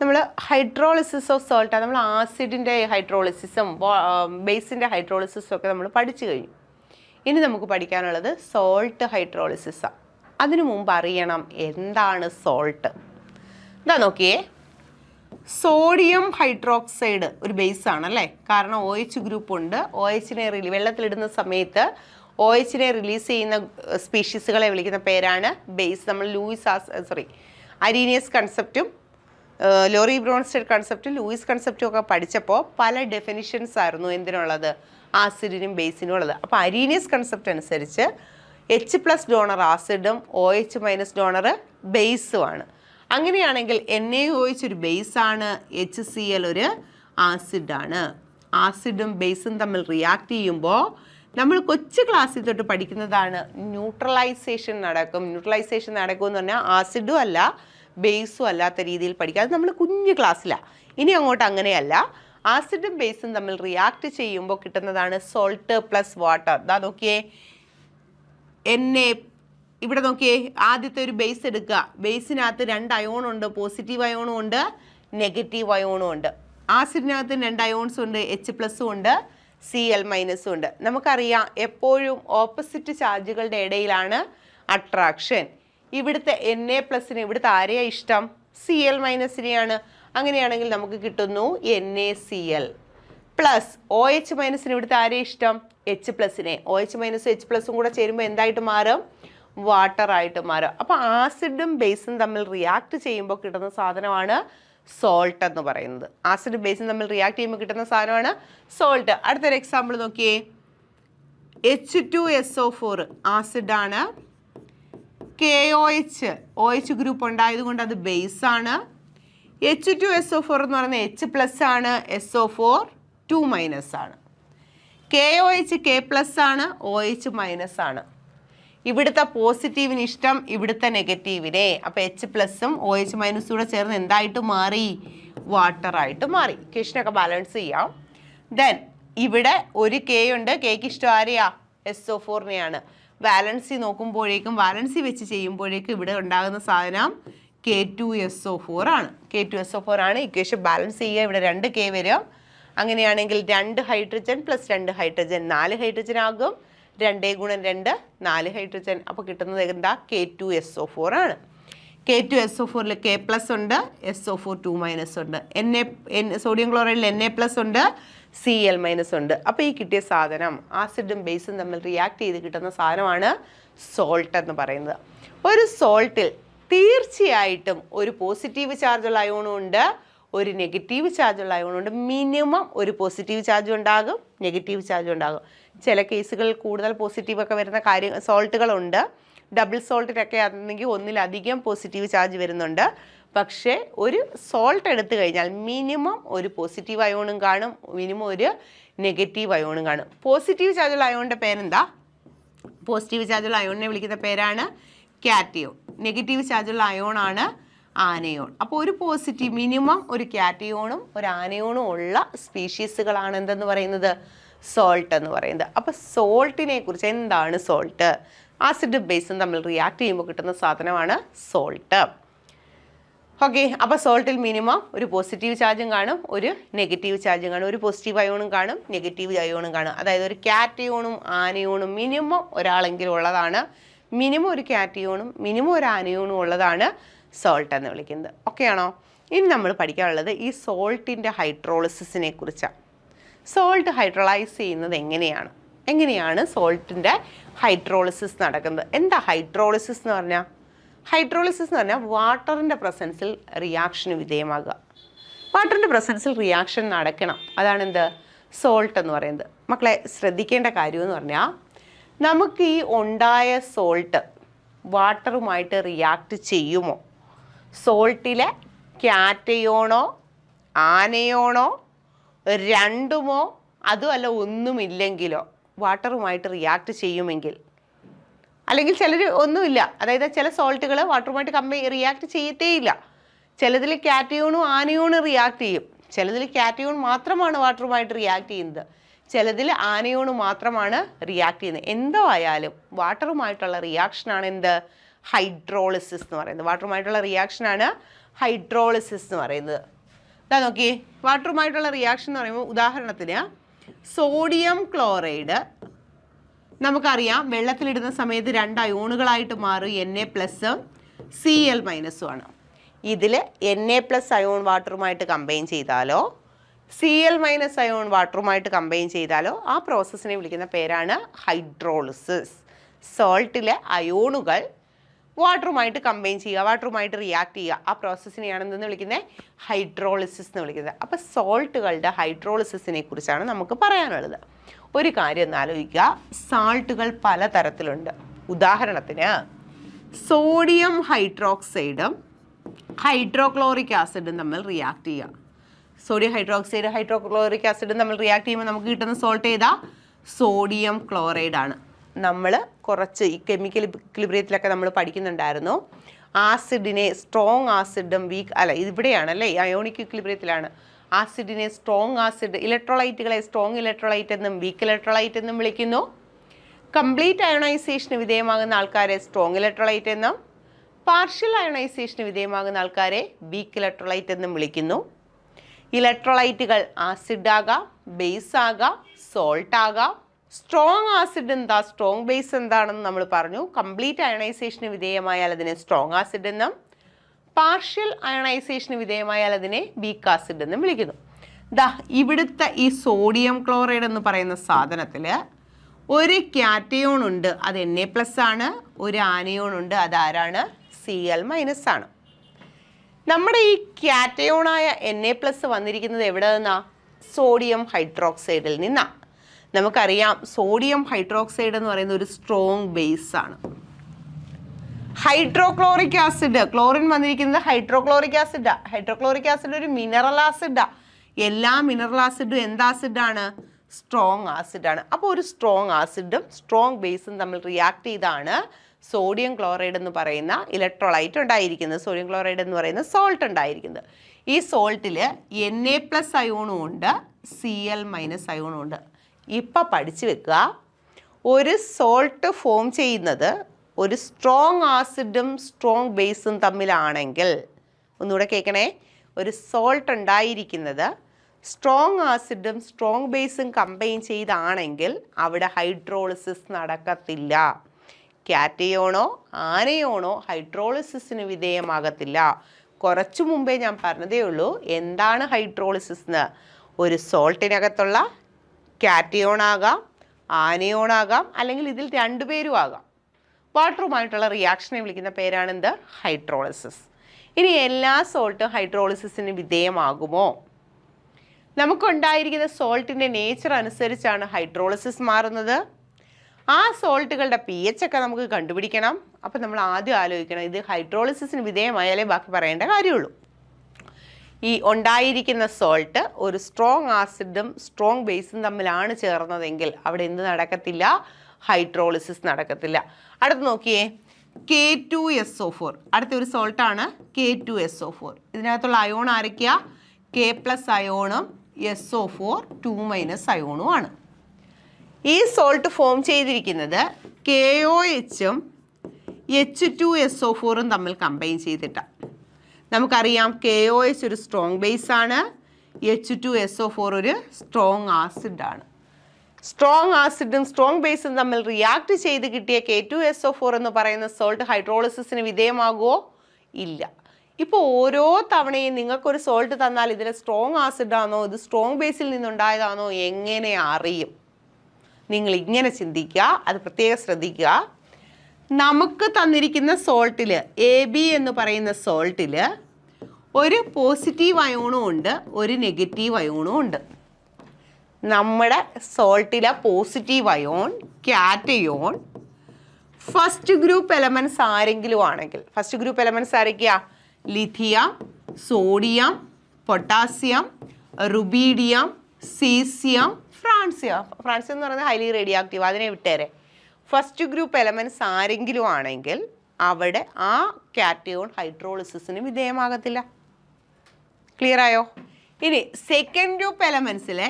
നമ്മൾ ഹൈഡ്രോളിസിസ് ഓഫ് സോൾട്ടാണ്. നമ്മൾ ആസിഡിൻ്റെ ഹൈഡ്രോളിസിസും ബേസിൻ്റെ ഹൈഡ്രോളിസിസും ഒക്കെ നമ്മൾ പഠിച്ചു കഴിഞ്ഞു. ഇനി നമുക്ക് പഠിക്കാനുള്ളത് സോൾട്ട് ഹൈഡ്രോളിസിസാണ്. അതിനു മുമ്പ് അറിയണം എന്താണ് സോൾട്ട്. ഇതാ നോക്കിയേ, സോഡിയം ഹൈഡ്രോക്സൈഡ് ഒരു ബേസാണ് അല്ലേ? കാരണം OH ഗ്രൂപ്പ് ഉണ്ട്. OHനെ വെള്ളത്തിലിടുന്ന സമയത്ത് OHനെ റിലീസ് ചെയ്യുന്ന സ്പീഷീസുകളെ വിളിക്കുന്ന പേരാണ് ബേസ്. നമ്മൾ അരീനിയസ് കൺസെപ്റ്റും ലോറി ബ്രോൺസ്റ്റഡ് കൺസെപ്റ്റും ലൂയിസ് കൺസെപ്റ്റും ഒക്കെ പഠിച്ചപ്പോൾ പല ഡെഫിനിഷൻസ് ആയിരുന്നു എന്തിനുള്ളത്? ആസിഡിനും ബേസിനും ഉള്ളത്. അപ്പോൾ അരീനിയസ് കൺസെപ്റ്റ് അനുസരിച്ച് H+ ഡോണർ ആസിഡും OH- ഡോണർ ബേസുമാണ്. അങ്ങനെയാണെങ്കിൽ NaOH ഒരു ബേസാണ്, HCl ഒരു ആസിഡാണ്. ആസിഡും ബേസും തമ്മിൽ റിയാക്ട് ചെയ്യുമ്പോൾ നമ്മൾ കൊച്ചു ക്ലാസ്സിൽ തൊട്ട് പഠിക്കുന്നതാണ് ന്യൂട്രലൈസേഷൻ നടക്കും. ന്യൂട്രലൈസേഷൻ നടക്കുമെന്ന് പറഞ്ഞാൽ ആസിഡും അല്ല ബേസും അല്ലാത്ത രീതിയിൽ പഠിക്കുക. അത് നമ്മൾ കുഞ്ഞു ക്ലാസ്സിലാണ്. ഇനി അങ്ങോട്ട് അങ്ങനെയല്ല. ആസിഡും ബേസും തമ്മിൽ റിയാക്ട് ചെയ്യുമ്പോൾ കിട്ടുന്നതാണ് സോൾട്ട് പ്ലസ് വാട്ടർ. ഇതാ നോക്കിയേ, ഇവിടെ നോക്കിയേ, ആദ്യത്തെ ഒരു ബേസ് എടുക്കുക. ബേസിനകത്ത് 2 അയോൺ ഉണ്ട്, പോസിറ്റീവ് അയോണും ഉണ്ട്, നെഗറ്റീവ് അയോണും ഉണ്ട്. ആസിഡിനകത്ത് 2 അയോൺസും ഉണ്ട്, H+ ഉണ്ട്, Cl- ഉണ്ട്. നമുക്കറിയാം എപ്പോഴും ഓപ്പോസിറ്റ് ചാർജുകളുടെ ഇടയിലാണ് അട്രാക്ഷൻ. ഇവിടുത്തെ Na+ന് ഇവിടുത്തെ ആരെയാ ഇഷ്ടം? Cl-നെയാണ്. അങ്ങനെയാണെങ്കിൽ നമുക്ക് കിട്ടുന്നു NaCl പ്ലസ് OH- ഇവിടുത്തെ ആരെയാ ഇഷ്ടം? H+നെ. OH- H+ കൂടെ ചേരുമ്പോൾ എന്തായിട്ട് മാറും? വാട്ടർ ആയിട്ട് മാറും. അപ്പോൾ ആസിഡും ബേസും തമ്മിൽ റിയാക്ട് ചെയ്യുമ്പോൾ കിട്ടുന്ന സാധനമാണ് സോൾട്ട് എന്ന് പറയുന്നത്. ആസിഡ് ബേസും തമ്മിൽ റിയാക്ട് ചെയ്യുമ്പോൾ കിട്ടുന്ന സാധനമാണ് സോൾട്ട്. അടുത്തൊരു എക്സാമ്പിൾ നോക്കിയേ, H2SO4 ആസിഡാണ്. KOH OH ഗ്രൂപ്പ് ഉണ്ടായതുകൊണ്ട് അത് ബേസാണ്. H2SO4 എന്ന് പറയുന്നത് H+ ആണ്, SO4 2- ആണ്. KOH K+ ആണ്, OH- ആണ്. ഇവിടുത്തെ പോസിറ്റീവിന് ഇഷ്ടം ഇവിടുത്തെ നെഗറ്റീവിനെ. അപ്പോൾ H+ഉം OH- കൂടെ ചേർന്ന് എന്തായിട്ട് മാറി? വാട്ടറായിട്ട് മാറി. ഇക്വേഷനൊക്കെ ബാലൻസ് ചെയ്യാം. ദെൻ ഇവിടെ ഒരു കെ ഉണ്ട്. കെക്ക് ഇഷ്ടം ആരെയാ? SO4നെയാണ്. വാലൻസി നോക്കുമ്പോഴേക്കും വാലൻസി വെച്ച് ചെയ്യുമ്പോഴേക്കും ഇവിടെ ഉണ്ടാകുന്ന സാധനം K2SO4 ആണ്. K2SO4 ആണ്. ഇക്വേഷൻ ബാലൻസ് ചെയ്യുക. ഇവിടെ 2K വരും. അങ്ങനെയാണെങ്കിൽ 2 ഹൈഡ്രജൻ പ്ലസ് 2 ഹൈഡ്രജൻ 4 ഹൈഡ്രജൻ ആകും. 2 ഗുണം 2 4 ഹൈഡ്രജൻ. അപ്പോൾ കിട്ടുന്നത് എന്താ? K2SO4 ആണ്. K2SO4ൽ K പ്ലസ് ഉണ്ട്, SO4 2- ഉണ്ട്. സോഡിയം ക്ലോറൈഡിൽ Na+ ഉണ്ട്, Cl- ഉണ്ട്. അപ്പോൾ ഈ കിട്ടിയ സാധനം ആസിഡും ബേസും തമ്മിൽ റിയാക്ട് ചെയ്ത് കിട്ടുന്ന സാധനമാണ് സോൾട്ട് എന്ന് പറയുന്നത്. ഒരു സോൾട്ടിൽ തീർച്ചയായിട്ടും ഒരു പോസിറ്റീവ് ചാർജുള്ള അയോണും ഉണ്ട്, ഒരു നെഗറ്റീവ് ചാർജുള്ള അയോണുണ്ട്. മിനിമം ഒരു പോസിറ്റീവ് ചാർജ് ഉണ്ടാകും, നെഗറ്റീവ് ചാർജ് ഉണ്ടാകും. ചില കേസുകളിൽ കൂടുതൽ പോസിറ്റീവൊക്കെ വരുന്ന സോൾട്ടുകളുണ്ട്. ഡബിൾ സോൾട്ടിനൊക്കെ ആണെങ്കിൽ ഒന്നിലധികം പോസിറ്റീവ് ചാർജ് വരുന്നുണ്ട്. പക്ഷേ ഒരു സോൾട്ട് എടുത്തു കഴിഞ്ഞാൽ മിനിമം ഒരു പോസിറ്റീവ് അയോണും കാണും, മിനിമം ഒരു നെഗറ്റീവ് അയോണും കാണും. പോസിറ്റീവ് ചാർജുള്ള അയോണിൻ്റെ പേരെന്താ? പോസിറ്റീവ് ചാർജുള്ള അയോണിനെ വിളിക്കുന്ന പേരാണ് കാറ്റയോൺ. നെഗറ്റീവ് ചാർജുള്ള അയോണാണ് ആനയോൺ. അപ്പോൾ ഒരു പോസിറ്റീവ് മിനിമം ഒരു കാറ്റയോണും ഒരു ആനയോണും ഉള്ള സ്പീഷീസുകളാണ് എന്തെന്ന് പറയുന്നത്? സോൾട്ട് എന്ന് പറയുന്നത്. അപ്പോൾ സോൾട്ടിനെ കുറിച്ച് എന്താണ് സോൾട്ട്? ആസിഡും ബേസും തമ്മിൽ റിയാക്ട് ചെയ്യുമ്പോൾ കിട്ടുന്ന സാധനമാണ് സോൾട്ട്. ഓക്കെ, അപ്പോൾ സോൾട്ടിൽ മിനിമം ഒരു പോസിറ്റീവ് ചാർജും കാണും, ഒരു നെഗറ്റീവ് ചാർജും കാണും, ഒരു പോസിറ്റീവ് അയോണും കാണും, നെഗറ്റീവ് അയോണും കാണും. അതായത് ഒരു കാറ്റയോണും ആനയോണും മിനിമം ഒരാളെങ്കിലും ഉള്ളതാണ്. മിനിമം ഒരു കാറ്റയോണും മിനിമം ഒരു ആനയോണും ഉള്ളതാണ് സോൾട്ട് എന്ന് വിളിക്കുന്നത്. ഓക്കെ ആണോ? ഇനി നമ്മൾ പഠിക്കാനുള്ളത് ഈ സോൾട്ടിൻ്റെ ഹൈഡ്രോളിസിസിനെ കുറിച്ചാണ്. സോൾട്ട് ഹൈഡ്രോളൈസ് ചെയ്യുന്നത് എങ്ങനെയാണ് സോൾട്ടിൻ്റെ ഹൈഡ്രോളിസിസ് നടക്കുന്നത്? എന്താ ഹൈഡ്രോളിസിസ് എന്ന് പറഞ്ഞാൽ? ഹൈഡ്രോളിസിസ് എന്ന് പറഞ്ഞാൽ വാട്ടറിൻ്റെ പ്രസൻസിൽ റിയാക്ഷന് വിധേയമാകുക. വാട്ടറിൻ്റെ പ്രസൻസിൽ റിയാക്ഷൻ നടക്കണം. അതാണ് എന്ത്? സോൾട്ട് എന്ന് പറയുന്നത്. മക്കളെ ശ്രദ്ധിക്കേണ്ട കാര്യമെന്ന് പറഞ്ഞാൽ നമുക്ക് ഈ ഉണ്ടായ സോൾട്ട് വാട്ടറുമായിട്ട് റിയാക്ട് ചെയ്യുമോ? സോൾട്ടിലെ കാറ്റയോണോ ആനയോണോ രണ്ടുമോ അതുമല്ല ഒന്നുമില്ലെങ്കിലോ വാട്ടറുമായിട്ട് റിയാക്ട് ചെയ്യുമെങ്കിൽ, അല്ലെങ്കിൽ ചിലർ ഒന്നുമില്ല, അതായത് ചില സോൾട്ടുകൾ വാട്ടറുമായിട്ട് റിയാക്ട് ചെയ്യത്തേയില്ല. ചിലതിൽ കാറ്റയോണും ആനയോണും റിയാക്ട് ചെയ്യും, ചിലതിൽ കാറ്റയോൺ മാത്രമാണ് വാട്ടറുമായിട്ട് റിയാക്ട് ചെയ്യുന്നത്, ചിലതിൽ ആനയോണ് മാത്രമാണ് റിയാക്ട് ചെയ്യുന്നത്. എന്തോ ആയാലും വാട്ടറുമായിട്ടുള്ള റിയാക്ഷനാണ് എന്ത്? ഹൈഡ്രോളിസിസ് എന്ന് പറയുന്നത്. വാട്ടറുമായിട്ടുള്ള റിയാക്ഷനാണ് ഹൈഡ്രോളിസിസ് എന്ന് പറയുന്നത്. ഇതാ നോക്കിയേ, വാട്ടറുമായിട്ടുള്ള റിയാക്ഷൻ എന്ന് പറയുമ്പോൾ ഉദാഹരണത്തിന് സോഡിയം ക്ലോറൈഡ് നമുക്കറിയാം വെള്ളത്തിലിടുന്ന സമയത്ത് 2 അയോണുകളായിട്ട് മാറും, Na+ഉം Cl- ആണ്. ഇതിൽ Na+ അയോൺ വാട്ടറുമായിട്ട് കമ്പൈൻ ചെയ്താലോ Cl- അയോൺ വാട്ടറുമായിട്ട് കമ്പൈൻ ചെയ്താലോ ആ പ്രോസസ്സിനെ വിളിക്കുന്ന പേരാണ് ഹൈഡ്രോളിസിസ്. സോൾട്ടിലെ അയോണുകൾ വാട്ടറുമായിട്ട് കമ്പൈൻ ചെയ്യുക, വാട്ടറുമായിട്ട് റിയാക്ട് ചെയ്യുക, ആ പ്രോസസ്സിനെയാണ് എന്തെന്ന് വിളിക്കുന്നത്? ഹൈഡ്രോളിസിസ് എന്ന് വിളിക്കുന്നത്. അപ്പോൾ സോൾട്ടുകളുടെ ഹൈഡ്രോളിസിസിനെ കുറിച്ചാണ് നമുക്ക് പറയാനുള്ളത്. ഒരു കാര്യം ഒന്ന് ആലോചിക്കുക, സാൾട്ടുകൾ പലതരത്തിലുണ്ട്. ഉദാഹരണത്തിന് സോഡിയം ഹൈഡ്രോക്സൈഡും ഹൈഡ്രോക്ലോറിക് ആസിഡും തമ്മിൽ റിയാക്ട് ചെയ്യുക. സോഡിയം ഹൈഡ്രോക്സൈഡ് ഹൈഡ്രോക്ലോറിക് ആസിഡും തമ്മിൽ റിയാക്ട് ചെയ്യുമ്പോൾ നമുക്ക് കിട്ടുന്ന സോൾട്ട് ഏതാ? സോഡിയം ക്ലോറൈഡാണ്. നമ്മൾ കുറച്ച് ഈ കെമിക്കൽ ഇക്വിലിബ്രിയത്തിലൊക്കെ നമ്മൾ പഠിക്കുന്നുണ്ടായിരുന്നു. ആസിഡിനെ സ്ട്രോങ് ആസിഡും ഇവിടെയാണല്ലേ അയോണിക് ഇക്വിലിബ്രിയത്തിലാണ്. ആസിഡിനെ സ്ട്രോങ് ആസിഡ്, ഇലക്ട്രോലൈറ്റുകളെ സ്ട്രോങ് ഇലക്ട്രോലൈറ്റ് എന്നും വീക്ക് ഇലക്ട്രോലൈറ്റ് എന്നും വിളിക്കുന്നു. കംപ്ലീറ്റ് അയണൈസേഷന് വിധേയമാകുന്ന ആൾക്കാരെ സ്ട്രോങ് ഇലക്ട്രോലൈറ്റ് എന്നും പാർഷ്യൽ അയണൈസേഷന് വിധേയമാകുന്ന ആൾക്കാരെ വീക്ക് ഇലക്ട്രോലൈറ്റ് എന്നും വിളിക്കുന്നു. ഇലക്ട്രോലൈറ്റുകൾ ആസിഡ് ആകാം, ബേസ് ആകാം, സോൾട്ട് ആകാം. സ്ട്രോങ് ആസിഡ് എന്താ, സ്ട്രോങ് ബേസ് എന്താണെന്ന് നമ്മൾ പറഞ്ഞു. കംപ്ലീറ്റ് അയണൈസേഷന് വിധേയമായാൽ അതിനെ സ്ട്രോങ് ആസിഡ് എന്നും പാർഷ്യൽ അയണൈസേഷന് വിധേയമായാൽ അതിനെ വീക്ക് ആസിഡ് എന്നും വിളിക്കുന്നു. ഇവിടുത്തെ ഈ സോഡിയം ക്ലോറൈഡ് എന്ന് പറയുന്ന സാധനത്തിൽ ഒരു കാറ്റയോൺ ഉണ്ട്, അത് Na+ ആണ്. ഒരു ആനയോൺ ഉണ്ട്, അതാരാണ്? Cl- ആണ്. നമ്മുടെ ഈ കാറ്റയോണായ Na+ വന്നിരിക്കുന്നത് എവിടെ നിന്നാണ്? സോഡിയം ഹൈഡ്രോക്സൈഡിൽ നിന്നാണ്. നമുക്കറിയാം സോഡിയം ഹൈഡ്രോക്സൈഡ് എന്ന് പറയുന്നത് ഒരു സ്ട്രോങ് ബേസ് ആണ്. ഹൈഡ്രോക്ലോറിക് ആസിഡ്, ക്ലോറിൻ വന്നിരിക്കുന്നത് ഹൈഡ്രോക്ലോറിക് ആസിഡാണ്. ഹൈഡ്രോക്ലോറിക് ആസിഡ് ഒരു മിനറൽ ആസിഡാണ്. എല്ലാ മിനറൽ ആസിഡും എന്താ ആസിഡാണ്? സ്ട്രോങ് ആസിഡാണ്. അപ്പോൾ ഒരു സ്ട്രോങ് ആസിഡും സ്ട്രോങ് ബേസും തമ്മിൽ റിയാക്ട് ചെയ്താണ് സോഡിയം ക്ലോറൈഡ് എന്ന് പറയുന്ന ഇലക്ട്രോലൈറ്റ് ഉണ്ടായിരിക്കുന്നത്, സോഡിയം ക്ലോറൈഡ് എന്ന് പറയുന്ന സോൾട്ട് ഉണ്ടായിരിക്കുന്നത്. ഈ സോൾട്ടിൽ Na+ അയോണും ഉണ്ട്, Cl- അയോണും ഉണ്ട്. ഇപ്പം പഠിച്ചു വെക്കുക, ഒരു സോൾട്ട് ഫോം ചെയ്യുന്നത് ഒരു സ്ട്രോങ് ആസിഡും സ്ട്രോങ് ബേസും തമ്മിലാണെങ്കിൽ, ഒന്നുകൂടെ കേൾക്കണേ, ഒരു സോൾട്ട് ഉണ്ടായിരിക്കുന്നത് സ്ട്രോങ് ആസിഡും സ്ട്രോങ് ബേസും കമ്പൈൻ ചെയ്താണെങ്കിൽ അവിടെ ഹൈഡ്രോളിസിസ് നടക്കത്തില്ല. കാറ്റയോണോ ആനയോണോ ഹൈഡ്രോളിസിസിന് വിധേയമാകത്തില്ല. കുറച്ചു മുമ്പേ ഞാൻ പറഞ്ഞതേ ഉള്ളൂ എന്താണ് ഹൈഡ്രോളിസിസ് എന്ന്. ഒരു സോൾട്ടിനകത്തുള്ള കാറ്റയോൺ ആകാം, ആനയോൺ ആകാം, അല്ലെങ്കിൽ ഇതിൽ രണ്ടുപേരും ആകാം. വാട്ടറുമായിട്ടുള്ള റിയാക്ഷനെ വിളിക്കുന്ന പേരാണെന്ത്? ഹൈഡ്രോളിസിസ്. ഇനി എല്ലാ സോൾട്ടും ഹൈഡ്രോളിസിസിന് വിധേയമാകുമോ? നമുക്കുണ്ടായിരിക്കുന്ന സോൾട്ടിൻ്റെ നേച്ചർ അനുസരിച്ചാണ് ഹൈഡ്രോളിസിസ് മാറുന്നത്. ആ സോൾട്ടുകളുടെ pH ഒക്കെ നമുക്ക് കണ്ടുപിടിക്കണം. അപ്പം നമ്മൾ ആദ്യം ആലോചിക്കണം, ഇത് ഹൈഡ്രോളിസിസിന് വിധേയമായാലേ ബാക്കി പറയേണ്ട കാര്യമുള്ളൂ. ഈ ഉണ്ടായിരിക്കുന്ന സോൾട്ട് ഒരു സ്ട്രോങ് ആസിഡും സ്ട്രോങ് ബേസും തമ്മിലാണ് ചേർന്നതെങ്കിൽ അവിടെ എന്ത് നടക്കത്തില്ല? ഹൈഡ്രോളിസിസ് നടക്കത്തില്ല. അടുത്ത് നോക്കിയേ, K2SO4 അടുത്ത ഒരു സോൾട്ടാണ് K2SO4. ഇതിനകത്തുള്ള അയോൺ ആരൊക്കെയാ? K+ അയോണും SO4 2- അയോണും ആണ്. ഈ സോൾട്ട് ഫോം ചെയ്തിരിക്കുന്നത് KOHും H2SO4ഉം തമ്മിൽ കമ്പൈൻ ചെയ്തിട്ടാണ്. നമുക്കറിയാം KOH ഒരു സ്ട്രോങ് ബേസ് ആണ്, H2SO4 ഒരു സ്ട്രോങ് ആസിഡാണ്. സ്ട്രോങ് ആസിഡും സ്ട്രോങ് ബേസും തമ്മിൽ റിയാക്ട് ചെയ്ത് കിട്ടിയ K2SO4 എന്ന് പറയുന്ന സോൾട്ട് ഹൈഡ്രോളിസിസിന് വിധേയമാകുമോ? ഇല്ല. ഇപ്പോൾ ഓരോ തവണയും നിങ്ങൾക്കൊരു സോൾട്ട് തന്നാൽ ഇതിൽ സ്ട്രോങ് ആസിഡാണോ ഇത് സ്ട്രോങ് ബേസിൽ നിന്നുണ്ടായതാണോ എങ്ങനെ അറിയും? നിങ്ങൾ ഇങ്ങനെ ചിന്തിക്കുക, അത് പ്രത്യേകം ശ്രദ്ധിക്കുക. നമുക്ക് തന്നിരിക്കുന്ന സോൾട്ടിൽ AB എന്ന് പറയുന്ന സോൾട്ടിൽ ഒരു പോസിറ്റീവ് അയോണും ഉണ്ട്, ഒരു നെഗറ്റീവ് അയോണും ഉണ്ട്. നമ്മുടെ സോൾട്ടിലെ positive ion, cation, first group elements ആരെങ്കിലും ആണെങ്കിൽ, ഫസ്റ്റ് ഗ്രൂപ്പ് എലമെൻറ്റ്സ് ആരൊക്കെയാ? Lithium, sodium, potassium, rubidium, caesium, francium. Francium എന്ന് പറയുന്നത് ഹൈലി റേഡിയോ ആക്റ്റീവ്, അതിനെ വിട്ടേരെ. ഫസ്റ്റ് ഗ്രൂപ്പ് എലമെൻറ്റ്സ് ആരെങ്കിലും ആണെങ്കിൽ അവിടെ ആ കാറ്റയോൺ ഹൈഡ്രോളിസിസിന് വിധേയമാകത്തില്ല. ക്ലിയർ ആയോ? ഇനി സെക്കൻഡ് ഗ്രൂപ്പ് എലമെൻറ്റ്സിലെ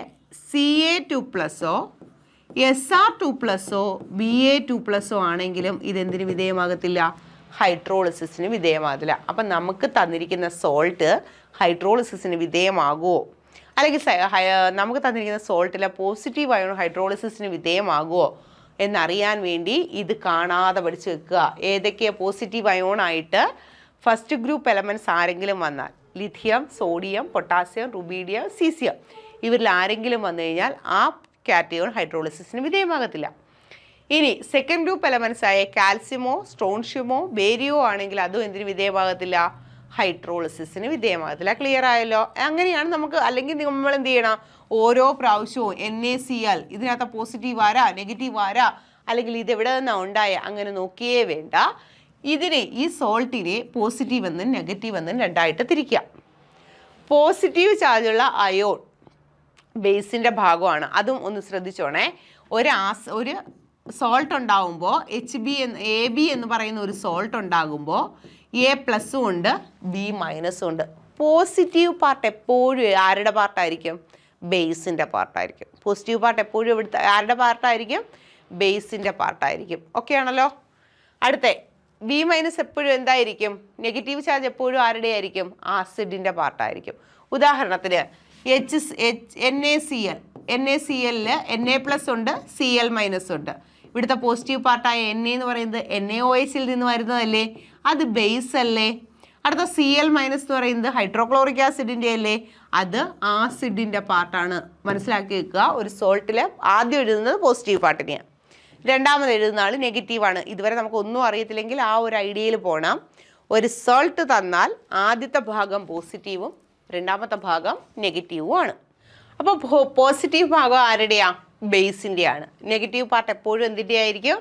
Ca2+ഓ Sr2+ഓ Ba2+ഓ ആണെങ്കിലും ഇതെന്തിന് വിധേയമാകത്തില്ല? ഹൈഡ്രോളിസിസിന് വിധേയമാകത്തില്ല. അപ്പം നമുക്ക് തന്നിരിക്കുന്ന സോൾട്ട് ഹൈഡ്രോളിസിസിന് വിധേയമാകുമോ? അല്ലെങ്കിൽ നമുക്ക് തന്നിരിക്കുന്ന സോൾട്ടിലെ പോസിറ്റീവ് അയോൺ ഹൈഡ്രോളിസിസിന് വിധേയമാകുമോ എന്നറിയാൻ വേണ്ടി ഇത് കാണാതെ പഠിച്ച് വെക്കുക. ഏതൊക്കെയാണ് പോസിറ്റീവ് അയോൺ ആയിട്ട് ഫസ്റ്റ് ഗ്രൂപ്പ് എലമെൻറ്റ്സ് ആരെങ്കിലും വന്നാൽ, lithium, sodium, potassium, rubidium, caesium, ഇവരിൽ ആരെങ്കിലും വന്നു കഴിഞ്ഞാൽ ആ കാറ്റയോൺ ഹൈഡ്രോളിസിസിന് വിധേയമാകത്തില്ല. ഇനി സെക്കൻഡ് ഗ്രൂപ്പ് എലമെൻറ്റ്സ് ആയ കാൽസ്യമോ സ്ട്രോൺഷ്യമോ ബേരിയോ ആണെങ്കിൽ അതും എന്തിന് വിധേയമാകത്തില്ല? ഹൈഡ്രോളിസിസിന് വിധേയമാകത്തില്ല. ക്ലിയർ ആയല്ലോ? അങ്ങനെയാണ് നമുക്ക്. അല്ലെങ്കിൽ നമ്മൾ എന്ത് ചെയ്യണം? ഓരോ പ്രാവശ്യവും NaCl ഇതിനകത്ത് പോസിറ്റീവ് ആരാ നെഗറ്റീവ് ആരാ, അല്ലെങ്കിൽ ഇത് എവിടെ നിന്നാണ് ഉണ്ടായ, അങ്ങനെ നോക്കിയേ വേണ്ട. ഇതിനെ, ഈ സോൾട്ടിനെ പോസിറ്റീവ് എന്നും നെഗറ്റീവ് എന്നും രണ്ടായിട്ട് തിരിക്കുക. പോസിറ്റീവ് ചാർജുള്ള അയോൺ ബേസിൻ്റെ ഭാഗമാണ്. അതും ഒന്ന് ശ്രദ്ധിച്ചോണേ. ഒരു സോൾട്ട് ഉണ്ടാകുമ്പോൾ AB എന്ന് പറയുന്ന ഒരു സോൾട്ട് ഉണ്ടാകുമ്പോൾ A+ ഉണ്ട്, B- ഉണ്ട്. പോസിറ്റീവ് പാർട്ട് എപ്പോഴും ആരുടെ പാർട്ടായിരിക്കും? ബേസിൻ്റെ പാർട്ടായിരിക്കും. പോസിറ്റീവ് പാർട്ട് എപ്പോഴും ഇവിടുത്തെ ആരുടെ പാർട്ടായിരിക്കും? ബേസിൻ്റെ പാർട്ടായിരിക്കും. ഓക്കെ ആണല്ലോ? അടുത്ത B- എപ്പോഴും എന്തായിരിക്കും? നെഗറ്റീവ് ചാർജ് എപ്പോഴും ആരുടെ ആയിരിക്കും? ആസിഡിൻ്റെ പാർട്ടായിരിക്കും. ഉദാഹരണത്തിന് NaCl Na+ ഉണ്ട്, Cl- ഉണ്ട്. ഇവിടുത്തെ പോസിറ്റീവ് പാർട്ടായ Na എന്ന് പറയുന്നത് NaOHൽ നിന്ന് വരുന്നതല്ലേ, അത് ബേസ് അല്ലേ. അടുത്ത Cl- എന്ന് പറയുന്നത് ഹൈഡ്രോക്ലോറിക് ആസിഡിൻ്റെ അല്ലേ, അത് ആസിഡിൻ്റെ പാർട്ടാണ്. മനസ്സിലാക്കി വെക്കുക. ഒരു സോൾട്ടിൽ ആദ്യം എഴുതുന്നത് പോസിറ്റീവ് പാർട്ടിനെയാണ്, രണ്ടാമത് എഴുതുന്ന ആൾ നെഗറ്റീവാണ്. ഇതുവരെ നമുക്കൊന്നും അറിയത്തില്ലെങ്കിൽ ആ ഒരു ഐഡിയയിൽ പോകണം. ഒരു സോൾട്ട് തന്നാൽ ആദ്യത്തെ ഭാഗം പോസിറ്റീവും രണ്ടാമത്തെ ഭാഗം നെഗറ്റീവും ആണ്. അപ്പോൾ പോസിറ്റീവ് ഭാഗം ആരുടെയാ? ബേസിൻ്റെയാണ്. നെഗറ്റീവ് പാർട്ട് എപ്പോഴും എന്തിൻ്റെ ആയിരിക്കും?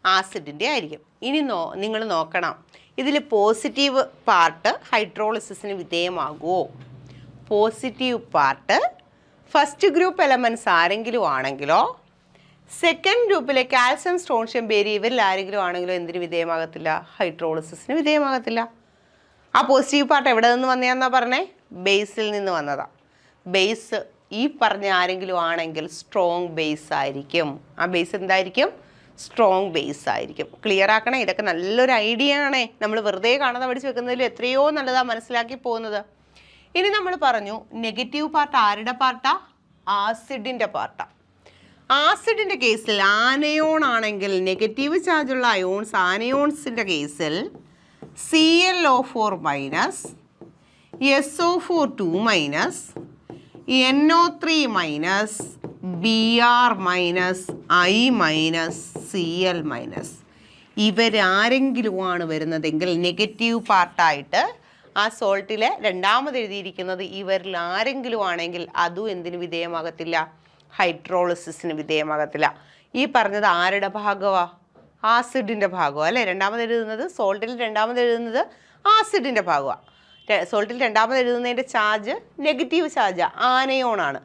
ആസിഡിൻ്റെ ആയിരിക്കും. ഇനി നിങ്ങൾ നോക്കണം, ഇതിൽ പോസിറ്റീവ് പാർട്ട് ഹൈഡ്രോളിസിസിന് വിധേയമാകുമോ? Positive part first group elements ആരെങ്കിലും ആണെങ്കിലോ സെക്കൻഡ് ഗ്രൂപ്പിലെ കാൽസ്യം സ്ട്രോൺഷ്യം ബേരിയം ഇവരിൽ ആരെങ്കിലും ആണെങ്കിലോ എന്തിന് വിധേയമാകത്തില്ല? ഹൈഡ്രോളിസിന് വിധേയമാകത്തില്ല. ആ പോസിറ്റീവ് പാർട്ട് എവിടെ നിന്ന് വന്നതാന്നാ പറഞ്ഞേ? ബേസിൽ നിന്ന് വന്നതാ. ബേസ് ഈ പറഞ്ഞ ആരെങ്കിലും ആണെങ്കിൽ സ്ട്രോങ് ബേസ് ആയിരിക്കും. ആ ബേസ് എന്തായിരിക്കും? സ്ട്രോങ് ബേസ് ആയിരിക്കും. ക്ലിയർ ആക്കണേ. ഇതൊക്കെ നല്ലൊരു ഐഡിയ ആണേ. നമ്മൾ വെറുതെ കാണാതെ പഠിച്ച് വെക്കുന്നതിൽ എത്രയോ നല്ലതാണ് മനസ്സിലാക്കി പോകുന്നത്. ഇനി നമ്മൾ പറഞ്ഞു നെഗറ്റീവ് പാർട്ട് ആരുടെ പാർട്ടാ? ആസിഡിൻ്റെ പാർട്ടാ. ആസിഡിൻ്റെ കേസിൽ ആനയോൺ ആണെങ്കിൽ നെഗറ്റീവ് ചാർജുള്ള അയോൺസ് ആനയോൺസിൻ്റെ കേസിൽ ClO4 minus SO4 2 minus NO3 minus Br minus I minus Cl minus ഇവരാരെങ്കിലുമാണ് വരുന്നതെങ്കിൽ നെഗറ്റീവ് പാർട്ടായിട്ട് ആ സോൾട്ടിലെ രണ്ടാമത് എഴുതിയിരിക്കുന്നത് ഇവരിൽ ആരെങ്കിലും ആണെങ്കിൽ അതും എന്തിന് വിധേയമാകത്തില്ല? ഹൈഡ്രോളിസിന് വിധേയമാകത്തില്ല. ഈ പറഞ്ഞത് ആരുടെ ഭാഗമാണ്? ആസിഡിൻ്റെ ഭാഗമാണ് അല്ലേ? രണ്ടാമത് എഴുതുന്നത് സോൾട്ടിൽ രണ്ടാമത് എഴുതുന്നത് ആസിഡിൻ്റെ ഭാഗമാണ്. സോൾട്ടിൽ രണ്ടാമത് എഴുതുന്നതിൻ്റെ ചാർജ് നെഗറ്റീവ് ചാർജ് ആനയോണാണ്.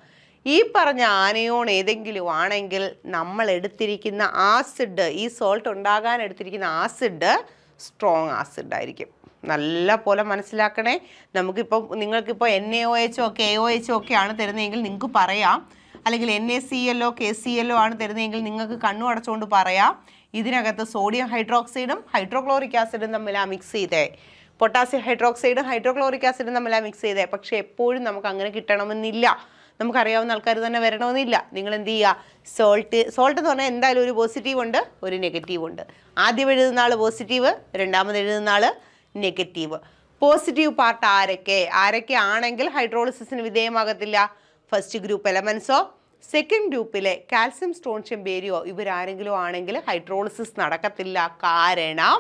ഈ പറഞ്ഞ ആനയോൺ ഏതെങ്കിലും ആണെങ്കിൽ നമ്മൾ എടുത്തിരിക്കുന്ന ആസിഡ്, ഈ സോൾട്ട് ഉണ്ടാകാൻ എടുത്തിരിക്കുന്ന ആസിഡ് സ്ട്രോങ് ആസിഡ് ആയിരിക്കും. നല്ല പോലെ മനസ്സിലാക്കണേ. നമുക്കിപ്പോൾ നിങ്ങൾക്കിപ്പോൾ NaOH KOH ഒക്കെയാണ് തരുന്നതെങ്കിൽ നിങ്ങൾക്ക് പറയാം, അല്ലെങ്കിൽ NaClO KClO ആണ് തരുന്നതെങ്കിൽ നിങ്ങൾക്ക് കണ്ണു അടച്ചുകൊണ്ട് പറയാം ഇതിനകത്ത് സോഡിയം ഹൈഡ്രോക്സൈഡും ഹൈഡ്രോക്ലോറിക് ആസിഡും തമ്മിലാണ് മിക്സ് ചെയ്തേ, പൊട്ടാസ്യം ഹൈഡ്രോക്സൈഡും ഹൈഡ്രോക്ലോറിക് ആസിഡും തമ്മിലാണ് മിക്സ് ചെയ്തേ. പക്ഷേ എപ്പോഴും നമുക്ക് അങ്ങനെ കിട്ടണമെന്നില്ല. നമുക്കറിയാവുന്ന ആൾക്കാർ തന്നെ വരണമെന്നില്ല. നിങ്ങൾ എന്ത് ചെയ്യുക? സോൾട്ട് എന്ന് പറഞ്ഞാൽ എന്തായാലും ഒരു പോസിറ്റീവ് ഉണ്ട്, ഒരു നെഗറ്റീവ് ഉണ്ട്. ആദ്യം എഴുതുന്ന ആൾ പോസിറ്റീവ്, രണ്ടാമത് എഴുതുന്ന ആൾ നെഗറ്റീവ്. പോസിറ്റീവ് പാർട്ട് ആരൊക്കെ ആണെങ്കിൽ ഹൈഡ്രോളിസിന് വിധേയമാകത്തില്ല? ഫസ്റ്റ് ഗ്രൂപ്പ് എലമെൻസോ സെക്കൻഡ് ഗ്രൂപ്പിലെ കാൽസ്യം സ്ട്രോൺഷ്യം ബേരിയോ ഇവരാരെങ്കിലും ആണെങ്കിൽ ഹൈഡ്രോളിസിസ് നടക്കത്തില്ല. കാരണം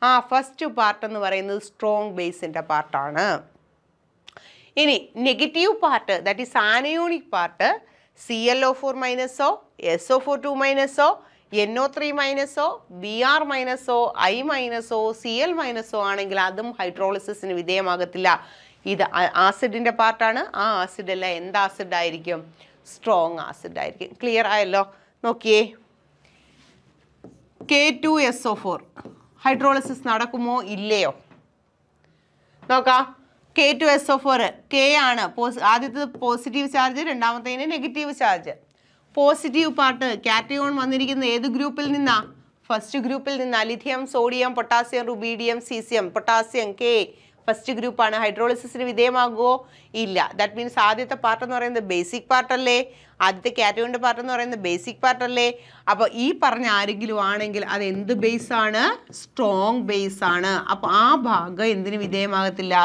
ആ ഫസ്റ്റ് പാർട്ട് എന്ന് പറയുന്നത് സ്ട്രോങ് ബേസിൻ്റെ പാർട്ടാണ്. ഇനി negative part, that is anionic part, ClO4 മൈനസോ SO4 2 മൈനസോ NO3 മൈനസോ Br മൈനസോ I മൈനസോ Cl മൈനസോ ആണെങ്കിൽ അതും ഹൈഡ്രോളിസിന് വിധേയമാകത്തില്ല. ഇത് ആസിഡിൻ്റെ പാർട്ടാണ്. ആ ആസിഡ് അല്ല എന്ത് ആസിഡ് ആയിരിക്കും? സ്ട്രോങ് ആസിഡ് ആയിരിക്കും. ക്ലിയർ ആയല്ലോ? നോക്കിയേ, K2SO4 ഹൈഡ്രോളിസിസ് നടക്കുമോ ഇല്ലയോ നോക്കാം. K2SO4 K ആണ്, ആദ്യത്തെ പോസിറ്റീവ് ചാർജ്, രണ്ടാമത്തേന് negative charge. Positive part cation വന്നിരിക്കുന്നത് ഏത് ഗ്രൂപ്പിൽ നിന്നാ? ഫസ്റ്റ് ഗ്രൂപ്പിൽ നിന്നാ. Lithium, sodium, potassium, rubidium, caesium, potassium K first ഗ്രൂപ്പാണ്. ഹൈഡ്രോളിസിന് വിധേയമാകുമോ? ഇല്ല. ദാറ്റ് മീൻസ് ആദ്യത്തെ പാർട്ട് എന്ന് പറയുന്നത് ബേസിക് പാർട്ടല്ലേ? ആദ്യത്തെ കാറ്റയോണിൻ്റെ പാർട്ട് എന്ന് പറയുന്നത് ബേസിക് പാർട്ടല്ലേ? അപ്പോൾ ഈ പറഞ്ഞ ആരെങ്കിലും ആണെങ്കിൽ അത് എന്ത് ബേസാണ്? സ്ട്രോങ് ബേസ് ആണ്. അപ്പോൾ ആ ഭാഗം എന്തിന് വിധേയമാകത്തില്ല?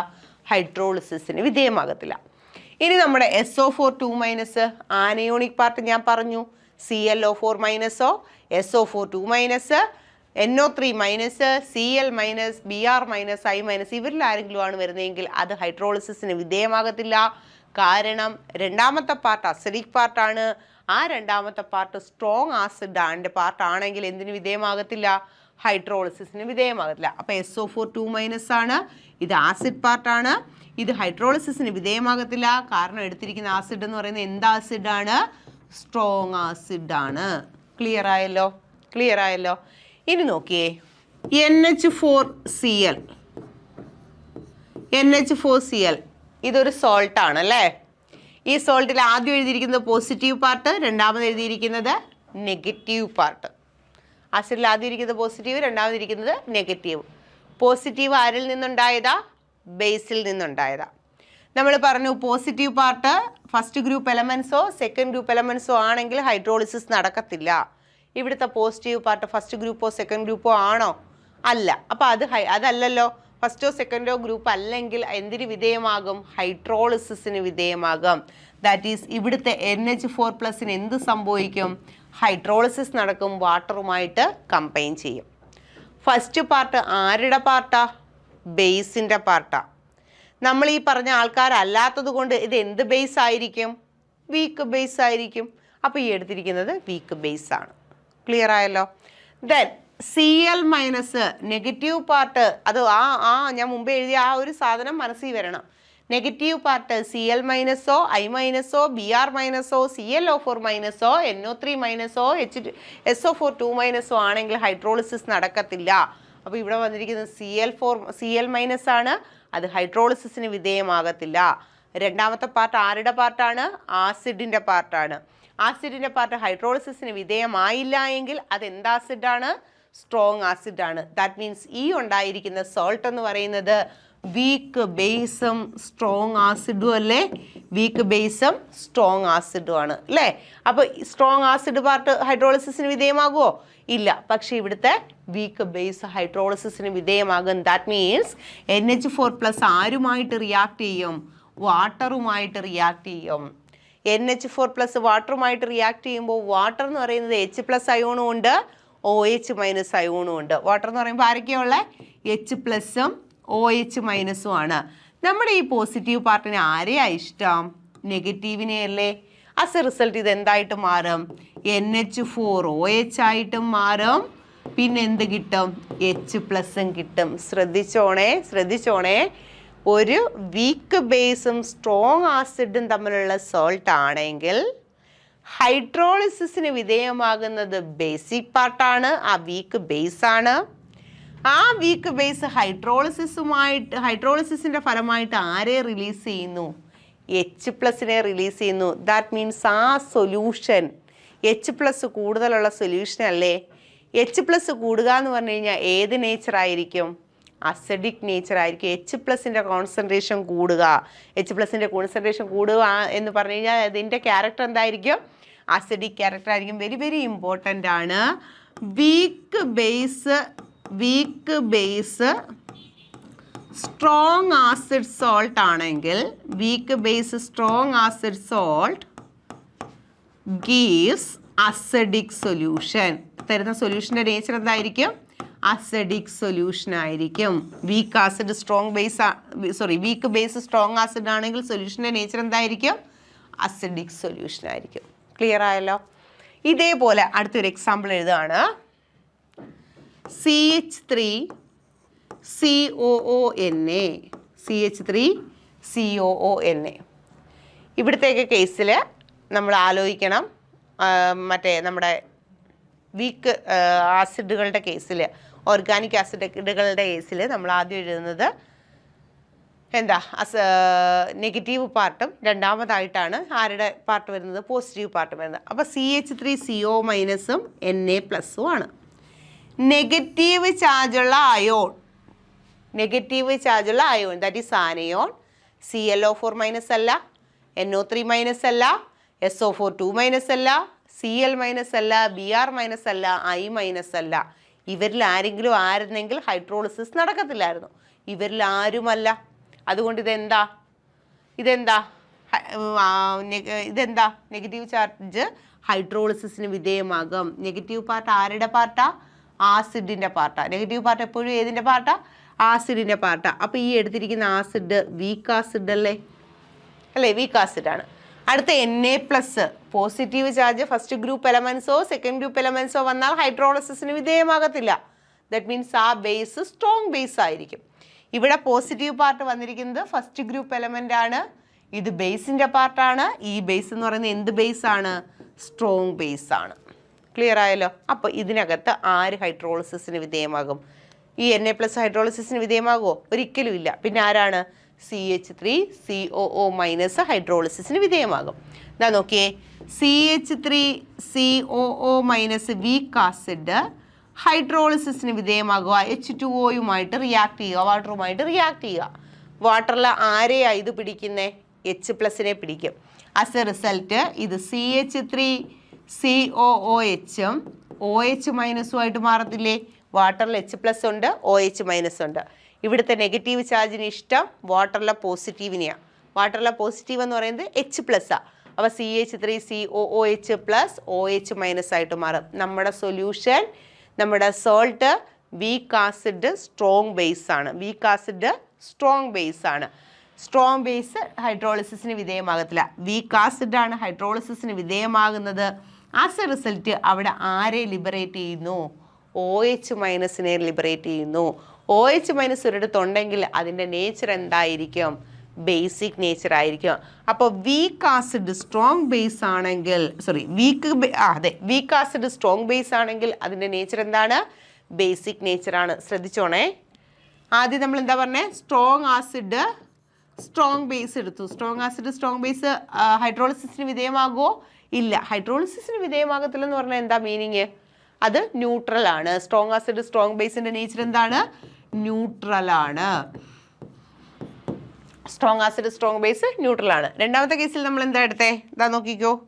ഹൈഡ്രോളിസിന് വിധേയമാകത്തില്ല. ഇനി നമ്മുടെ SO4 2 മൈനസ് ആനയോണിക് പാർട്ട് ഞാൻ പറഞ്ഞു. ClO4 മൈനസോ SO4 2 minus NO3 minus Cl minus Br minus I minus ഇവരിൽ ആരെങ്കിലും ആണ് വരുന്നതെങ്കിൽ അത് ഹൈഡ്രോളിസിന് വിധേയമാകത്തില്ല. കാരണം രണ്ടാമത്തെ പാർട്ട് അസിഡിക് പാർട്ടാണ്. ആ രണ്ടാമത്തെ പാർട്ട് സ്ട്രോങ് ആസിഡ് പാർട്ടാണെങ്കിൽ എന്തിന് വിധേയമാകത്തില്ല? ഹൈഡ്രോളിസിന് വിധേയമാകത്തില്ല. അപ്പോൾ SO4 2 മൈനസ് ആണ്, ഇത് ആസിഡ് പാർട്ടാണ്. ഇത് ഹൈഡ്രോളിസിന് വിധേയമാകത്തില്ല. കാരണം എടുത്തിരിക്കുന്ന ആസിഡ് എന്ന് പറയുന്നത് എന്ത് ആസിഡാണ്? സ്ട്രോങ് ആസിഡാണ്. ക്ലിയർ ആയല്ലോ? ക്ലിയർ ആയല്ലോ? ഇനി നോക്കിയേ, NH4Cl ഇതൊരു സോൾട്ടാണ് അല്ലേ? ഈ സോൾട്ടിൽ ആദ്യം എഴുതിയിരിക്കുന്നത് പോസിറ്റീവ് പാർട്ട്, രണ്ടാമത് എഴുതിയിരിക്കുന്നത് നെഗറ്റീവ് പാർട്ട്. ആസിഡിൽ ആദ്യം ഇരിക്കുന്നത് പോസിറ്റീവ്, രണ്ടാമത് ഇരിക്കുന്നത് നെഗറ്റീവ്. പോസിറ്റീവ് ആരിൽ നിന്നുണ്ടായതാ? ബേസിൽ നിന്നുണ്ടായതാ. നമ്മൾ പറഞ്ഞു പോസിറ്റീവ് പാർട്ട് ഫസ്റ്റ് ഗ്രൂപ്പ് എലമെൻസോ സെക്കൻഡ് ഗ്രൂപ്പ് എലമെൻസോ ആണെങ്കിൽ ഹൈഡ്രോളിസിസ് നടക്കത്തില്ല. ഇവിടുത്തെ പോസിറ്റീവ് പാർട്ട് ഫസ്റ്റ് ഗ്രൂപ്പോ സെക്കൻഡ് ഗ്രൂപ്പോ ആണോ? അല്ല. അപ്പോൾ അതല്ലല്ലോ. ഫസ്റ്റോ സെക്കൻഡോ ഗ്രൂപ്പ് അല്ലെങ്കിൽ എന്തിന് വിധേയമാകും? ഹൈഡ്രോളിസിന് വിധേയമാകും. ദാറ്റ് ഈസ് ഇവിടുത്തെ NH4+ എന്ത് സംഭവിക്കും? ഹൈഡ്രോളിസിസ് നടക്കും, വാട്ടറുമായിട്ട് കമ്പൈൻ ചെയ്യും. ഫസ്റ്റ് പാർട്ട് ആരുടെ പാർട്ടാ? ബേസിൻ്റെ പാർട്ടാ. നമ്മൾ ഈ പറഞ്ഞ ആൾക്കാരല്ലാത്തത് കൊണ്ട് ഇത് എന്ത് ബേസ് ആയിരിക്കും? വീക്ക് ബേസ് ആയിരിക്കും. അപ്പോൾ ഈ എടുത്തിരിക്കുന്നത് വീക്ക് ബേസ് ആണ്. ക്ലിയർ ആയല്ലോ? Then Cl minus negative part, അത് ഞാൻ മുമ്പേ എഴുതിയ ആ ഒരു സാധനം മനസ്സിൽ വരണം. Negative part Cl മൈനസോ I മൈനസോ Br മൈനസോ ClO4 മൈനസോ NO3 മൈനസോ SO4 2 മൈനസോ ആണെങ്കിൽ ഹൈഡ്രോളിസിസ് നടക്കത്തില്ല. അപ്പോൾ ഇവിടെ വന്നിരിക്കുന്നത് Cl മൈനസ് ആണ്, അത് ഹൈഡ്രോളിസിസിന് വിധേയമാകത്തില്ല. രണ്ടാമത്തെ പാർട്ട് ആരുടെ പാർട്ടാണ്? ആസിഡിൻ്റെ പാർട്ടാണ്. ആസിഡിൻ്റെ പാർട്ട് ഹൈഡ്രോളിസിസിന് വിധേയമായില്ല എങ്കിൽ അത് എന്ത് ആസിഡാണ്? സ്ട്രോങ് ആസിഡാണ്. ദാറ്റ് മീൻസ് ഈ ഉണ്ടായിരിക്കുന്ന സോൾട്ട് എന്ന് പറയുന്നത് വീക്ക് ബേസും സ്ട്രോങ് ആസിഡും അല്ലേ? വീക്ക് ബേസും സ്ട്രോങ് ആസിഡും ആണ് അല്ലേ? അപ്പോൾ സ്ട്രോങ് ആസിഡ് പാർട്ട് ഹൈഡ്രോളിസിസിന് വിധേയമാകുമോ? ഇല്ല. പക്ഷേ ഇവിടുത്തെ വീക്ക് ബേസ് ഹൈഡ്രോളിസിസിന് വിധേയമാകും. ദാറ്റ് മീൻസ് NH4+ ആരുമായിട്ട് റിയാക്ട് ചെയ്യും? വാട്ടറുമായിട്ട് റിയാക്ട് ചെയ്യും. NH4+ വാട്ടറുമായിട്ട് റിയാക്ട് ചെയ്യുമ്പോൾ വാട്ടർ എന്ന് പറയുന്നത് H+ അയോണും ഉണ്ട്, OH- അയോണും ഉണ്ട്. വാട്ടർ എന്ന് പറയുമ്പോൾ ആരൊക്കെയുള്ള? H+ഉം OH- ആണ്. നമ്മുടെ ഈ പോസിറ്റീവ് പാർട്ടിന് ആരെയാ ഇഷ്ടം? നെഗറ്റീവിനെ അല്ലേ? ആസ് എ റിസൾട്ട് ഇത് എന്തായിട്ട് മാറും? NH4OH ആയിട്ടും മാറും. പിന്നെ എന്ത് കിട്ടും? H+ കിട്ടും. ശ്രദ്ധിച്ചോണേ. ഒരു വീക്ക് ബേസും സ്ട്രോങ് ആസിഡും തമ്മിലുള്ള സോൾട്ട് ആണെങ്കിൽ ഹൈഡ്രോളിസിസിന് വിധേയമാകുന്നത് ബേസിക് പാർട്ടാണ്, ആ വീക്ക് ബേസ് ആണ്. ആ വീക്ക് ബേസ് ഹൈഡ്രോളിസിസിൻ്റെ ഫലമായിട്ട് ആരെ റിലീസ് ചെയ്യുന്നു? H+നെ റിലീസ് ചെയ്യുന്നു. ദാറ്റ് മീൻസ് ആ സൊല്യൂഷൻ H+ കൂടുതലുള്ള സൊല്യൂഷൻ അല്ലേ? H+ കൂടുക എന്ന് പറഞ്ഞു കഴിഞ്ഞാൽ ഏത് നേച്ചർ ആയിരിക്കും? അസിഡിക് നേച്ചർ ആയിരിക്കും. H+ൻ്റെ കോൺസെൻട്രേഷൻ കൂടുക. H+ൻ്റെ കോൺസെൻട്രേഷൻ കൂടുക എന്ന് പറഞ്ഞു കഴിഞ്ഞാൽ അതിൻ്റെ ക്യാരക്ടർ എന്തായിരിക്കും? അസിഡിക് ക്യാരക്ടർ ആയിരിക്കും. വെരി വെരി ഇമ്പോർട്ടൻ്റ് ആണ്. Weak base strong acid salt ആണെങ്കിൽ weak base strong acid salt gives acidic solution. തരുന്ന സൊല്യൂഷൻ്റെ നേച്ചർ എന്തായിരിക്കും? അസിഡിക് സൊല്യൂഷൻ ആയിരിക്കും. വീക്ക് ബേസ് സ്ട്രോങ് ആസിഡ് ആണെങ്കിൽ സൊല്യൂഷൻ്റെ നേച്ചർ എന്തായിരിക്കും? അസിഡിക് സൊല്യൂഷൻ ആയിരിക്കും. ക്ലിയർ ആയല്ലോ? ഇതേപോലെ അടുത്തൊരു എക്സാമ്പിൾ എഴുതുകയാണ്. CH3COONA. ഇവിടുത്തേക്ക് കേസിൽ നമ്മൾ ആലോചിക്കണം, മറ്റേ നമ്മുടെ വീക്ക് ആസിഡുകളുടെ കേസിൽ, ഓർഗാനിക് ആസിഡുകളുടെ കേസിൽ നമ്മൾ ആദ്യം എഴുതുന്നത് എന്താ? നെഗറ്റീവ് പാർട്ടും രണ്ടാമതായിട്ടാണ് ആരുടെ പാർട്ട് വരുന്നത്? പോസിറ്റീവ് പാർട്ട് വരുന്നത്. അപ്പോൾ CH3CO- Na+ഉം ആണ്. നെഗറ്റീവ് ചാർജുള്ള ion that is anion ClO4- അല്ല, NO3- അല്ല, SO4 2- അല്ല, Cl- അല്ല, Br- അല്ല, I- അല്ല. ഇവരിൽ ആയിരുന്നെങ്കിൽ ഹൈഡ്രോളിസിസ് നടക്കത്തില്ലായിരുന്നു. ഇവരിൽ ആരുമല്ല. അതുകൊണ്ട് ഇതെന്താ? നെഗറ്റീവ് ചാർജ് ഹൈഡ്രോളിസിസിന് വിധേയമാകും. നെഗറ്റീവ് പാർട്ട് ആരുടെ പാർട്ടാ? ആസിഡിൻ്റെ പാർട്ടാ. നെഗറ്റീവ് പാർട്ട് എപ്പോഴും ഏതിൻ്റെ പാർട്ടാ? ആസിഡിൻ്റെ പാർട്ടാ. അപ്പോൾ ഈ എടുത്തിരിക്കുന്ന ആസിഡ് വീക്ക് ആസിഡ് അല്ലേ? വീക്ക് ആസിഡാണ്. അടുത്ത Na+, positive charge first group എലമെൻസോ സെക്കൻഡ് ഗ്രൂപ്പ് എലമെൻസോ വന്നാൽ ഹൈഡ്രോളിസിസിന് വിധേയമാകത്തില്ല. ദാറ്റ് മീൻസ് ആ ബേസ് സ്ട്രോങ് ബേസ് ആയിരിക്കും. ഇവിടെ പോസിറ്റീവ് പാർട്ട് വന്നിരിക്കുന്നത് ഫസ്റ്റ് ഗ്രൂപ്പ് എലമെൻ്റ് ആണ്. ഇത് ബേസിൻ്റെ പാർട്ടാണ്. ഈ ബേസ് എന്ന് പറയുന്നത് എന്ത് ബേസ് ആണ്? സ്ട്രോങ് ബേസ് ആണ്. ക്ലിയർ ആയല്ലോ? അപ്പോൾ ഇതിനകത്ത് ആര് ഹൈഡ്രോളിസിസിന് വിധേയമാകും? ഈ Na+ ഹൈഡ്രോളിസിസിന് വിധേയമാകുമോ? ഒരിക്കലും ഇല്ല. പിന്നെ ആരാണ്? CH3COO- ഹൈഡ്രോളിസിസിന് വിധേയമാകും. എന്താ നോക്കിയേ, CH3COO- വീക്ക് ആസിഡ് ഹൈഡ്രോളിസിസിന് വിധേയമാകുക. H2O റിയാക്ട് ചെയ്യുക, വാട്ടറുമായിട്ട് റിയാക്ട് ചെയ്യുക. വാട്ടറിൽ ആരെയാ ഇത് പിടിക്കുന്നത്? H+നെ പിടിക്കും. ആസ് എ റിസൾട്ട് ഇത് CH3COOHഉം OH- മാറത്തില്ലേ? വാട്ടറിൽ H+ ഉണ്ട്, OH- ഉണ്ട്. ഇവിടുത്തെ നെഗറ്റീവ് ചാർജിന് ഇഷ്ടം വാട്ടറിലെ പോസിറ്റീവിനെയാണ്. വാട്ടറിലെ പോസിറ്റീവ് എന്ന് പറയുന്നത് H+. അപ്പോൾ CH3COOH+ OH- ആയിട്ട് മാറും. നമ്മുടെ സൊല്യൂഷൻ, നമ്മുടെ salt weak acid strong base ആണ്. സ്ട്രോങ് ബേസ് ഹൈഡ്രോളിസിസിന് വിധേയമാകത്തില്ല. വീക്ക് ആസിഡ് ആണ് ഹൈഡ്രോളിസിസിന് വിധേയമാകുന്നത്. ആസ് എ റിസൾട്ട് അവിടെ ആരെ ലിബറേറ്റ് ചെയ്യുന്നു? OH- ലിബറേറ്റ് ചെയ്യുന്നു. OH- ഒരിടത്തുണ്ടെങ്കിൽ അതിൻ്റെ നേച്ചർ എന്തായിരിക്കും? ബേസിക് നേച്ചർ ആയിരിക്കും. അപ്പോൾ വീക്ക് ആസിഡ് സ്ട്രോങ് ബേസ് ആണെങ്കിൽ വീക്ക് ആസിഡ് സ്ട്രോങ് ബേസ് ആണെങ്കിൽ അതിൻ്റെ നേച്ചർ എന്താണ്? ബേസിക് നേച്ചറാണ്. ശ്രദ്ധിച്ചോണേ. ആദ്യം നമ്മൾ എന്താ പറഞ്ഞേ? സ്ട്രോങ് ആസിഡ് സ്ട്രോങ് ബേസ് എടുത്തു. സ്ട്രോങ് ആസിഡ് സ്ട്രോങ് ബേസ് ഹൈഡ്രോളിസിസിന് വിധേയമാകുമോ? ഇല്ല, ഹൈഡ്രോളിസിസിന് വിധേയമാകത്തില്ലെന്ന് പറഞ്ഞാൽ എന്താ മീനിങ്? അത് ന്യൂട്രൽ ആണ്. സ്ട്രോങ് ആസിഡ് സ്ട്രോങ് ബേസിന്റെ നേച്ചർ എന്താണ്? ന്യൂട്രൽ ആണ്. Strong acid strong base neutral ആണ്. രണ്ടാമത്തെ കേസിൽ നമ്മൾ എന്താ എടുത്തേ? ഇതാ നോക്കിക്കോ.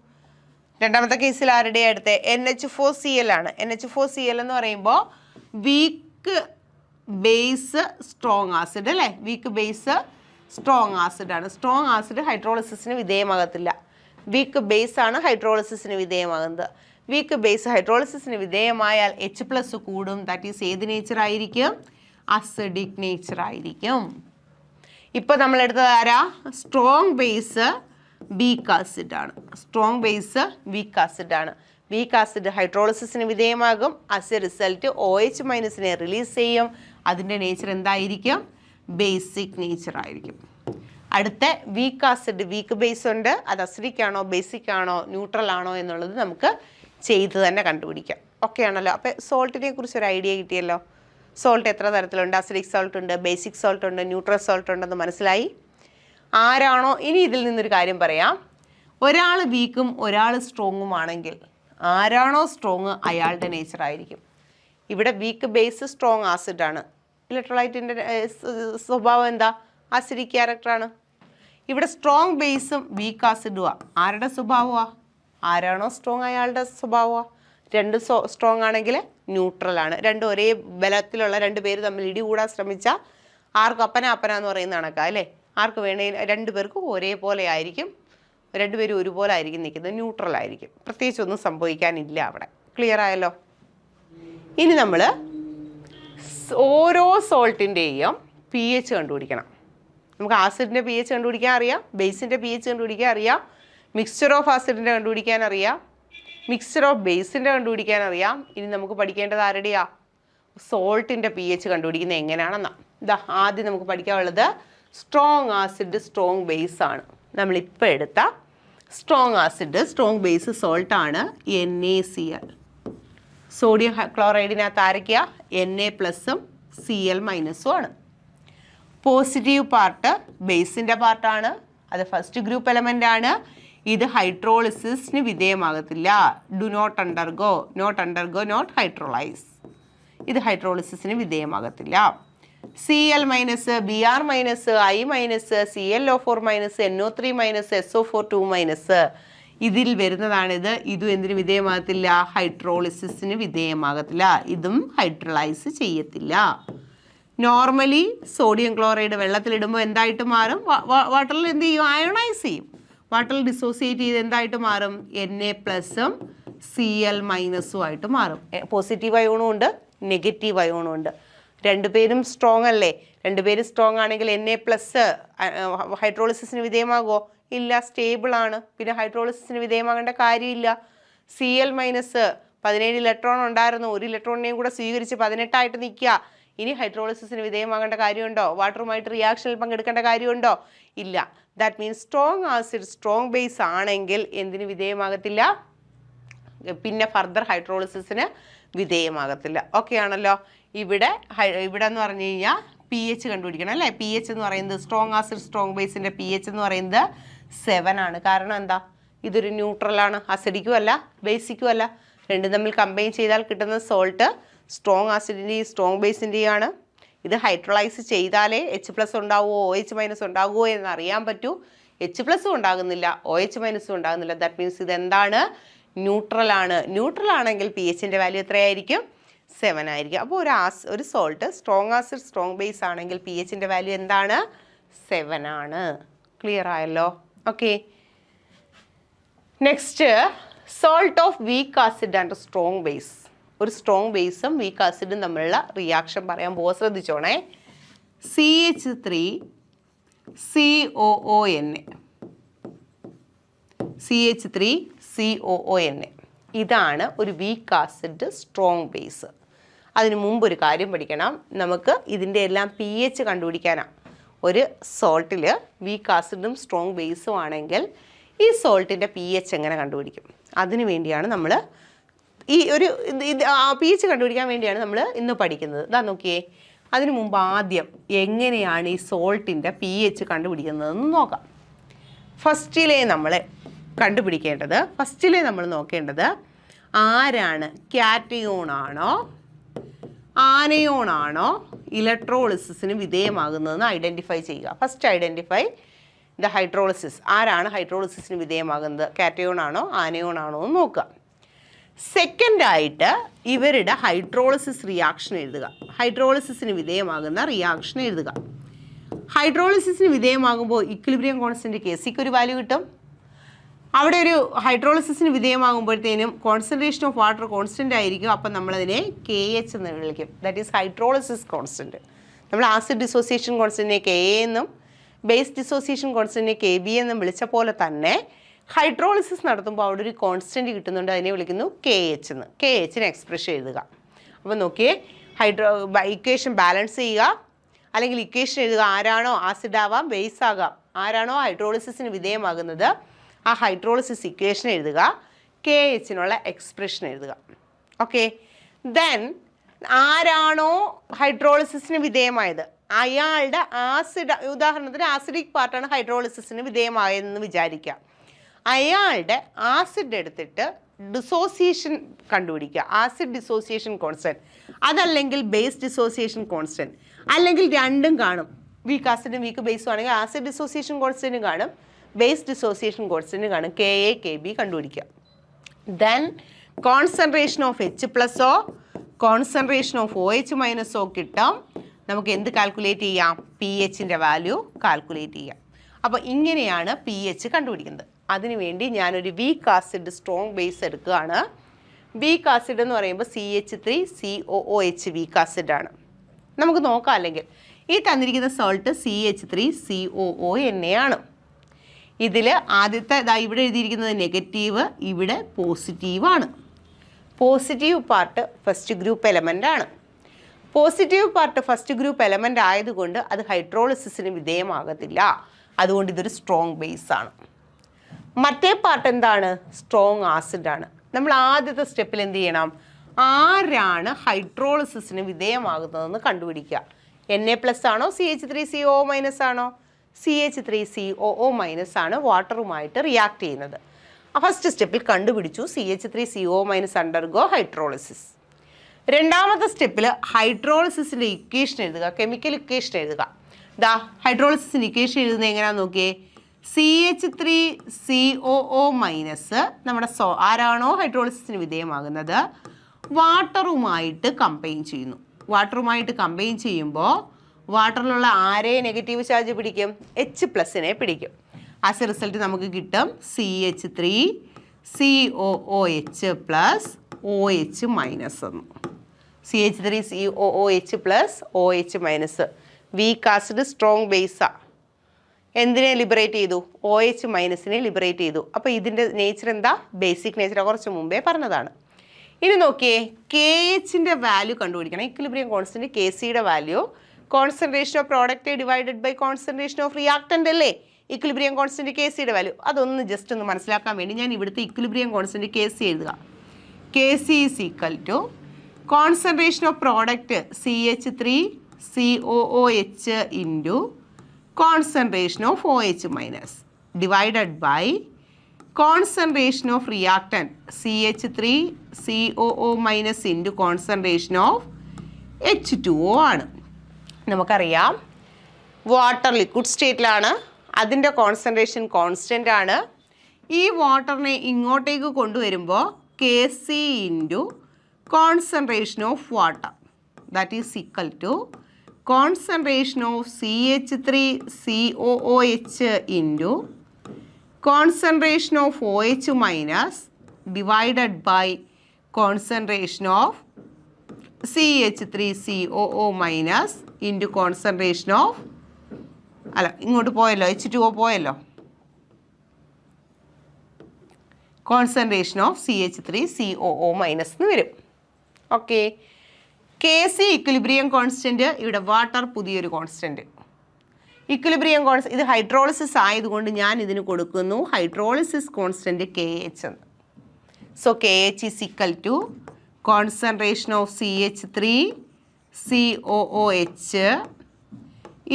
രണ്ടാമത്തെ കേസിൽ ആരുടെയാ എടുത്തേ? NH4Cl ആണ്. NH4Cl എന്ന് പറയുമ്പോൾ വീക്ക് ബേസ് സ്ട്രോങ് ആസിഡ് അല്ലേ? വീക്ക് ബേസ് സ്ട്രോങ് ആസിഡ് ആണ്. സ്ട്രോങ് ആസിഡ് ഹൈഡ്രോളിസിസിന് വിധേയമാകത്തില്ല. വീക്ക് ബേസ് ആണ് ഹൈഡ്രോളിസിസിന് വിധേയമാകുന്നത്. വീക്ക് ബേസ് ഹൈഡ്രോളിസിസിന് വിധേയമായാൽ H+ കൂടും. ദാറ്റ് ഈസ് ഏത് നേച്ചർ ആയിരിക്കും? അസിഡിക് നേച്ചർ ആയിരിക്കും. ഇപ്പോൾ നമ്മൾ എടുത്തത് ആരാ? സ്ട്രോങ് ബേസ് വീക്ക് ആസിഡ് ആണ്. സ്ട്രോങ് ബേസ് വീക്ക് ആസിഡ് ആണ്. വീക്ക് ആസിഡ് ഹൈഡ്രോളിസിസിന് വിധേയമാകും. As a result OH- release ചെയ്യും. അതിൻ്റെ നേച്ചർ എന്തായിരിക്കും? ബേസിക് നേച്ചർ ആയിരിക്കും. അടുത്ത വീക്ക് ആസിഡ് വീക്ക് ബേസ് ഉണ്ട്. അത് അസിഡിക് ആണോ ബേസിക് ആണോ ന്യൂട്രൽ ആണോ എന്നുള്ളത് നമുക്ക് ചെയ്ത് തന്നെ കണ്ടുപിടിക്കാം. ഓക്കെ ആണല്ലോ. അപ്പോൾ സോൾട്ടിനെ കുറിച്ച് ഒരു ഐഡിയ കിട്ടിയല്ലോ. സോൾട്ട് എത്ര തരത്തിലുണ്ട്? അസിഡിക് സോൾട്ട് ഉണ്ട്, ബേസിക് സോൾട്ട് ഉണ്ട്, ന്യൂട്രൽ സോൾട്ട് ഉണ്ടെന്ന് മനസ്സിലായി. ആരാണോ ഇനി ഇതിൽ നിന്നൊരു കാര്യം പറയാം. ഒരാൾ വീക്കും ഒരാൾ സ്ട്രോങ്ങും ആണെങ്കിൽ ആരാണോ സ്ട്രോങ് അയാളുടെ നേച്ചർ ആയിരിക്കും. ഇവിടെ വീക്ക് ബേസ് സ്ട്രോങ് ആസിഡാണ്. ഇലക്ട്രോലൈറ്റിൻ്റെ സ്വഭാവം എന്താ? അസിഡിക് ക്യാരക്ടറാണ്. ഇവിടെ സ്ട്രോങ് ബേസും വീക്ക് ആസിഡുമാണ്. ആരുടെ സ്വഭാവമാണ്? ആരാണോ സ്ട്രോങ് അയാളുടെ സ്വഭാവമാണ്. രണ്ടും സ്ട്രോങ് ആണെങ്കിൽ ന്യൂട്രലാണ്. രണ്ടും ഒരേ ബലത്തിലുള്ള രണ്ട് പേര് തമ്മിൽ ഇടികൂടാൻ ശ്രമിച്ചാൽ ആർക്ക് അപ്പന എന്ന് പറയുന്ന കണക്കാ അല്ലേ? ആർക്ക് വേണമെങ്കിൽ രണ്ടു പേർക്കും ഒരേപോലെ ആയിരിക്കും. രണ്ടുപേരും ഒരുപോലെ ആയിരിക്കും നിൽക്കുന്നത്. ന്യൂട്രൽ ആയിരിക്കും. പ്രത്യേകിച്ചൊന്നും സംഭവിക്കാനില്ല അവിടെ. ക്ലിയർ ആയല്ലോ? ഇനി നമ്മൾ ഓരോ സോൾട്ടിൻ്റെയും pH കണ്ടുപിടിക്കണം. നമുക്ക് ആസിഡിൻ്റെ pH കണ്ടുപിടിക്കാൻ അറിയാം, ബേസിൻ്റെ pH കണ്ടുപിടിക്കാൻ അറിയാം, മിക്സ്ചർ ഓഫ് ആസിഡിൻ്റെ കണ്ടുപിടിക്കാൻ അറിയാം, മിക്സ്ചർ ഓഫ് ബേസിൻ്റെ കണ്ടുപിടിക്കാൻ അറിയാം. ഇനി നമുക്ക് പഠിക്കേണ്ടത് ആരുടെയാ? സോൾട്ടിൻ്റെ pH കണ്ടുപിടിക്കുന്നത് എങ്ങനെയാണെന്നാണ്. ഇതാ ആദ്യം നമുക്ക് പഠിക്കാനുള്ളത് സ്ട്രോങ് ആസിഡ് സ്ട്രോങ് ബേസ് ആണ്. നമ്മളിപ്പോൾ എടുത്ത സ്ട്രോങ് ആസിഡ് സ്ട്രോങ് ബേസ് സോൾട്ടാണ് NaCl. സോഡിയം ക്ലോറൈഡിനകത്ത് ആരൊക്കെയാ? Na+ഉം Cl- ആണ്. പോസിറ്റീവ് പാർട്ട് ബേസിൻ്റെ പാർട്ടാണ്. അത് ഫസ്റ്റ് ഗ്രൂപ്പ് എലമെൻ്റ് ആണ്. ഇത് ഹൈഡ്രോളിസിസിന് വിധേയമാകത്തില്ല. Do not undergo not hydrolyse. ഇത് ഹൈഡ്രോളിസിസിന് വിധേയമാകത്തില്ല. Cl-, Br-, I-, ClO4-, NO3-, SO4 ഇതിൽ വരുന്നതാണിത്. ഇതും എന്തിന് വിധേയമാകത്തില്ല? ഹൈഡ്രോളിസിസിന് വിധേയമാകത്തില്ല. ഇതും ഹൈഡ്രോളൈസ് ചെയ്യത്തില്ല. നോർമലി സോഡിയം ക്ലോറൈഡ് വെള്ളത്തിലിടുമ്പോൾ എന്തായിട്ട് മാറും? വാട്ടറിൽ എന്ത് ചെയ്യും? അയോണൈസ് ചെയ്യും. വാട്ടറിൽ ഡിസോസിയേറ്റ് ചെയ്ത് എന്തായിട്ട് മാറും? Na+ഉം Cl- ആയിട്ട് മാറും. പോസിറ്റീവ് അയോണും ഉണ്ട്, നെഗറ്റീവ് അയോണും ഉണ്ട്. രണ്ടുപേരും സ്ട്രോങ് അല്ലേ? രണ്ടുപേരും സ്ട്രോങ് ആണെങ്കിൽ Na+ ഹൈഡ്രോളിസിസിന് വിധേയമാകുമോ? ഇല്ല, സ്റ്റേബിളാണ്. പിന്നെ ഹൈഡ്രോളിസിസിന് വിധേയമാകേണ്ട കാര്യമില്ല. Cl- 17 ഇലക്ട്രോൺ ഉണ്ടായിരുന്നു. ഒരു ഇലക്ട്രോണിനെയും കൂടെ സ്വീകരിച്ച് 18 നിൽക്കുക. ഇനി ഹൈഡ്രോളിസിസിന് വിധേയമാകേണ്ട കാര്യമുണ്ടോ? വാട്ടറുമായിട്ട് റിയാക്ഷനിൽ പങ്കെടുക്കേണ്ട കാര്യമുണ്ടോ? ഇല്ല. That means strong acid strong base ആണെങ്കിൽ എന്തിന് വിധേയമാകത്തില്ല? പിന്നെ ഫർദർ ഹൈഡ്രോളിസിസിന് വിധേയമാകത്തില്ല. ഓക്കെ ആണല്ലോ? ഇവിടെ എന്ന് പറഞ്ഞു കഴിഞ്ഞാൽ pH കണ്ടുപിടിക്കണം അല്ലേ? pH എന്ന് പറയുന്നത് സ്ട്രോങ് ആസിഡ് സ്ട്രോങ് ബേസിൻ്റെ pH എന്ന് പറയുന്നത് 7 ആണ്. കാരണം എന്താ? ഇതൊരു ന്യൂട്രലാണ്. അസിഡിക്കും അല്ല ബേസിക്കും അല്ല. രണ്ടും തമ്മിൽ കമ്പൈൻ ചെയ്താൽ കിട്ടുന്ന സോൾട്ട് സ്ട്രോങ് ആസിഡിൻ്റെയും സ്ട്രോങ് ബേസിൻ്റെയും ആണ്. ഇത് ഹൈഡ്രോളൈസ് ചെയ്താലേ H+ ഉണ്ടാവുമോ OH- ഉണ്ടാകുമോ എന്ന് അറിയാൻ പറ്റൂ. H+ ഉണ്ടാകുന്നില്ല, OH- ഉണ്ടാകുന്നില്ല. ദാറ്റ് മീൻസ് ഇതെന്താണ്? ന്യൂട്രലാണ്. ന്യൂട്രൽ ആണെങ്കിൽ pHൻ്റെ വാല്യൂ എത്രയായിരിക്കും? 7 ആയിരിക്കും. അപ്പോൾ ഒരു salt strong acid strong base ആണെങ്കിൽ pHൻ്റെ വാല്യൂ എന്താണ്? 7 ആണ്. ക്ലിയർ ആയല്ലോ? Okay. Next salt of weak acid and strong base. ഒരു സ്ട്രോങ് ബേസും വീക്ക് ആസിഡും തമ്മിലുള്ള റിയാക്ഷൻ പറയാൻ പോകാൻ ശ്രദ്ധിച്ചോണേ. CH3COONA CH3COONA ഇതാണ് ഒരു വീക്ക് ആസിഡ് സ്ട്രോങ് ബേസ്. അതിന് മുമ്പ് ഒരു കാര്യം പഠിക്കണം. നമുക്ക് ഇതിൻ്റെ എല്ലാം pH കണ്ടുപിടിക്കാനാണ്. ഒരു സോൾട്ടിൽ വീക്ക് ആസിഡും സ്ട്രോങ് ബേസും ആണെങ്കിൽ ഈ സോൾട്ടിൻ്റെ pH എങ്ങനെ കണ്ടുപിടിക്കും? അതിനു വേണ്ടിയാണ് നമ്മൾ ഈ ഒരു pH കണ്ടുപിടിക്കാൻ വേണ്ടിയാണ് നമ്മൾ ഇന്ന് പഠിക്കുന്നത്. ഇതാ നോക്കിയേ, അതിനു മുമ്പ് ആദ്യം എങ്ങനെയാണ് ഈ സോൾട്ടിൻ്റെ pH കണ്ടുപിടിക്കുന്നതെന്ന് നോക്കാം. ഫസ്റ്റിലെ നമ്മൾ നോക്കേണ്ടത് ആരാണ്, കാറ്റയോൺ ആണോ ആനയോൺ ആണോ ഇലക്ട്രോളിസിന് വിധേയമാകുന്നതെന്ന് ഐഡൻറ്റിഫൈ ചെയ്യുക. First identify the hydrolysis. ആരാണ് ഹൈഡ്രോളിസിന് വിധേയമാകുന്നത്, കാറ്റയോൺ ആണോ ആനയോൺ ആണോ എന്ന് നോക്കുക. സെക്കൻഡായിട്ട് ഇവരുടെ ഹൈഡ്രോളിസിസ് റിയാക്ഷൻ എഴുതുക. ഹൈഡ്രോളിസിന് വിധേയമാകുന്ന റിയാക്ഷൻ എഴുതുക. ഹൈഡ്രോളിസിന് വിധേയമാകുമ്പോൾ ഇക്വിലിബ്രിയം കോൺസ്റ്റൻറ്റ് Kcക്ക് ഒരു വാല്യൂ കിട്ടും. അവിടെ ഒരു ഹൈഡ്രോളിസിന് വിധേയമാകുമ്പോഴത്തേനും കോൺസെൻട്രേഷൻ ഓഫ് വാട്ടർ കോൺസ്റ്റൻ്റ് ആയിരിക്കും. അപ്പം നമ്മളതിനെ KH എന്ന് വിളിക്കും. That is hydrolysis constant. നമ്മൾ ആസിഡ് ഡിസോസിയേഷൻ കോൺസ്റ്റൻറ്റിനെ Ka എന്നും ബേസ് ഡിസോസിയേഷൻ കോൺസ്റ്റൻറ്റിനെ Kb എന്നും വിളിച്ച പോലെ തന്നെ ഹൈഡ്രോളിസിസ് നടത്തുമ്പോൾ അവിടെ ഒരു കോൺസ്റ്റൻറ്റ് കിട്ടുന്നുണ്ട്, അതിനെ വിളിക്കുന്നു KH എന്ന്. KHന് എക്സ്പ്രഷൻ എഴുതുക. അപ്പോൾ നോക്കിയേ, ഇക്വേഷൻ ബാലൻസ് ചെയ്യുക, അല്ലെങ്കിൽ ഇക്വേഷൻ എഴുതുക. ആരാണോ ആസിഡ് ആവാം, ബേസ് ആകാം, ആരാണോ ഹൈഡ്രോളിസിന് വിധേയമാകുന്നത് ആ ഹൈഡ്രോളിസിസ് ഇക്വേഷൻ എഴുതുക, KHനുള്ള എക്സ്പ്രഷൻ എഴുതുക. ഓക്കെ, ദെൻ ആരാണോ ഹൈഡ്രോളിസിന് വിധേയമായത് അയാളുടെ ആസിഡ്, ഉദാഹരണത്തിന് ആസിഡിക് പാർട്ടാണ് ഹൈഡ്രോളിസിന് വിധേയമായതെന്ന് വിചാരിക്കുക. അയാളുടെ ആസിഡ് എടുത്തിട്ട് ഡിസോസിയേഷൻ കണ്ടുപിടിക്കുക, ആസിഡ് ഡിസോസിയേഷൻ കോൺസ്റ്റൻറ്റ്, അതല്ലെങ്കിൽ ബേസ് ഡിസോസിയേഷൻ കോൺസ്റ്റൻറ്റ്, അല്ലെങ്കിൽ രണ്ടും കാണും. വീക്ക് ആസിഡും വീക്ക് ബേസും ആണെങ്കിൽ ആസിഡ് ഡിസോസിയേഷൻ കോൺസ്റ്റൻറ്റും കാണും, ബേസ് ഡിസോസിയേഷൻ കോൺസ്റ്റൻറ്റും കാണും. Ka Kb കണ്ടുപിടിക്കുക. Then concentration of H+O concentration of OH- കിട്ടാം. നമുക്ക് എന്ത് കാൽക്കുലേറ്റ് ചെയ്യാം, pHൻ്റെ വാല്യൂ കാൽക്കുലേറ്റ് ചെയ്യാം. അപ്പോൾ ഇങ്ങനെയാണ് pH കണ്ടുപിടിക്കുന്നത്. അതിനുവേണ്ടി ഞാനൊരു വീക്ക് ആസിഡ് സ്ട്രോങ് ബേസ് എടുക്കുകയാണ്. വീക്ക് ആസിഡ് എന്ന് പറയുമ്പോൾ CH3COOH വീക്ക് ആസിഡാണ്. നമുക്ക് നോക്കാം, അല്ലെങ്കിൽ ഈ തന്നിരിക്കുന്ന സോൾട്ട് CH3COO ആണ്. ഇതിൽ ആദ്യത്തെ ഇവിടെ എഴുതിയിരിക്കുന്നത് നെഗറ്റീവ്, ഇവിടെ പോസിറ്റീവാണ്. Positive part first group element ആണ്. Positive part first group element ആയതുകൊണ്ട് അത് ഹൈഡ്രോളിസിന് വിധേയമാകത്തില്ല. അതുകൊണ്ട് ഇതൊരു സ്ട്രോങ് ബേസ് ആണ്. മറ്റേ പാർട്ട് എന്താണ്, സ്ട്രോങ് ആസിഡാണ്. നമ്മൾ ആദ്യത്തെ സ്റ്റെപ്പിൽ എന്ത് ചെയ്യണം, ആരാണ് ഹൈഡ്രോളിസിന് വിധേയമാകുന്നതെന്ന് കണ്ടുപിടിക്കുക. Na+ ആണോ CH3COO- ആണോ? CH3COO- ആണ് വാട്ടറുമായിട്ട് റിയാക്ട് ചെയ്യുന്നത്. ഫസ്റ്റ് സ്റ്റെപ്പിൽ കണ്ടുപിടിച്ചു CH3COO- അണ്ടർഗോ ഹൈഡ്രോളിസിസ്. രണ്ടാമത്തെ സ്റ്റെപ്പിൽ ഹൈഡ്രോളിസിൻ്റെ ഇക്വേഷൻ എഴുതുക, കെമിക്കൽ ഇക്വേഷൻ എഴുതുക. ദാ ഹൈഡ്രോളിസിൻ്റെ ഇക്വേഷൻ എഴുതുന്നത് എങ്ങനെയാണെന്ന് നോക്കിയേ. CH3COO- നമ്മുടെ ആരാണോ ഹൈഡ്രോളിസിന് വിധേയമാകുന്നത് വാട്ടറുമായിട്ട് കമ്പൈൻ ചെയ്യുന്നു. വാട്ടറുമായിട്ട് കമ്പൈൻ ചെയ്യുമ്പോൾ വാട്ടറിലുള്ള ആരെ നെഗറ്റീവ് ചാർജ് പിടിക്കും, H+നെ പിടിക്കും. ആസ് എ റിസൾട്ട് നമുക്ക് കിട്ടും CH3COOH പ്ലസ് OH- എന്ന്. CH3COOH plus OH-. Weak acid strong ബേസാ. എന്തിനെ ലിബറേറ്റ് ചെയ്തു, OH- ലിബറേറ്റ് ചെയ്തു. അപ്പോൾ ഇതിൻ്റെ നേച്ചർ എന്താ, ബേസിക് നേച്ചർ കുറച്ച് മുമ്പേ പറഞ്ഞതാണ്. ഇനി നോക്കിയേ, KHൻ്റെ വാല്യൂ കണ്ടുപിടിക്കണം. ഇക്വിലിബ്രിയം കോൺസ്റ്റൻറ്റ് Kcയുടെ value concentration of product divided by concentration of reactant അല്ലേ ഇക്വിലിബ്രിയം കോൺസ്റ്റൻറ്റ് Kcയുടെ വാല്യൂ. അതൊന്ന് ജസ്റ്റ് ഒന്ന് മനസ്സിലാക്കാൻ വേണ്ടി ഞാൻ ഇവിടുത്തെ ഇക്വിലിബ്രിയം കോൺസ്റ്റൻറ്റ് Kc എഴുതുക. Kc is equal to concentration of product CH3COOH into concentration of OH- divided by concentration of reactant CH3COO- into concentration of H2O ആണ്. നമുക്കറിയാം വാട്ടർ ലിക്വിഡ് സ്റ്റേറ്റിലാണ്, അതിൻ്റെ കോൺസെൻട്രേഷൻ കോൺസ്റ്റൻ്റ് ആണ്. ഈ വാട്ടറിനെ ഇങ്ങോട്ടേക്ക് കൊണ്ടുവരുമ്പോൾ Kc into concentration of water that is equal to concentration of CH3COOH into concentration of OH- divided by concentration of CH3COO- into concentration of ഇങ്ങോട്ട് പോയല്ലോ, H2O പോയല്ലോ, concentration of CH3COO- എന്ന് വരും. ഓക്കെ, Kc ഇക്വിലിബ്രിയം കോൺസ്റ്റൻറ്റ്, ഇവിടെ വാട്ടർ പുതിയൊരു constant. Equilibrium constant, ഇത് hydrolysis ആയതുകൊണ്ട് ഞാൻ ഇതിന് കൊടുക്കുന്നു ഹൈഡ്രോളിസിസ് കോൺസ്റ്റന്റ് KH എന്ന്. So KH is equal to concentration of CH3 COOH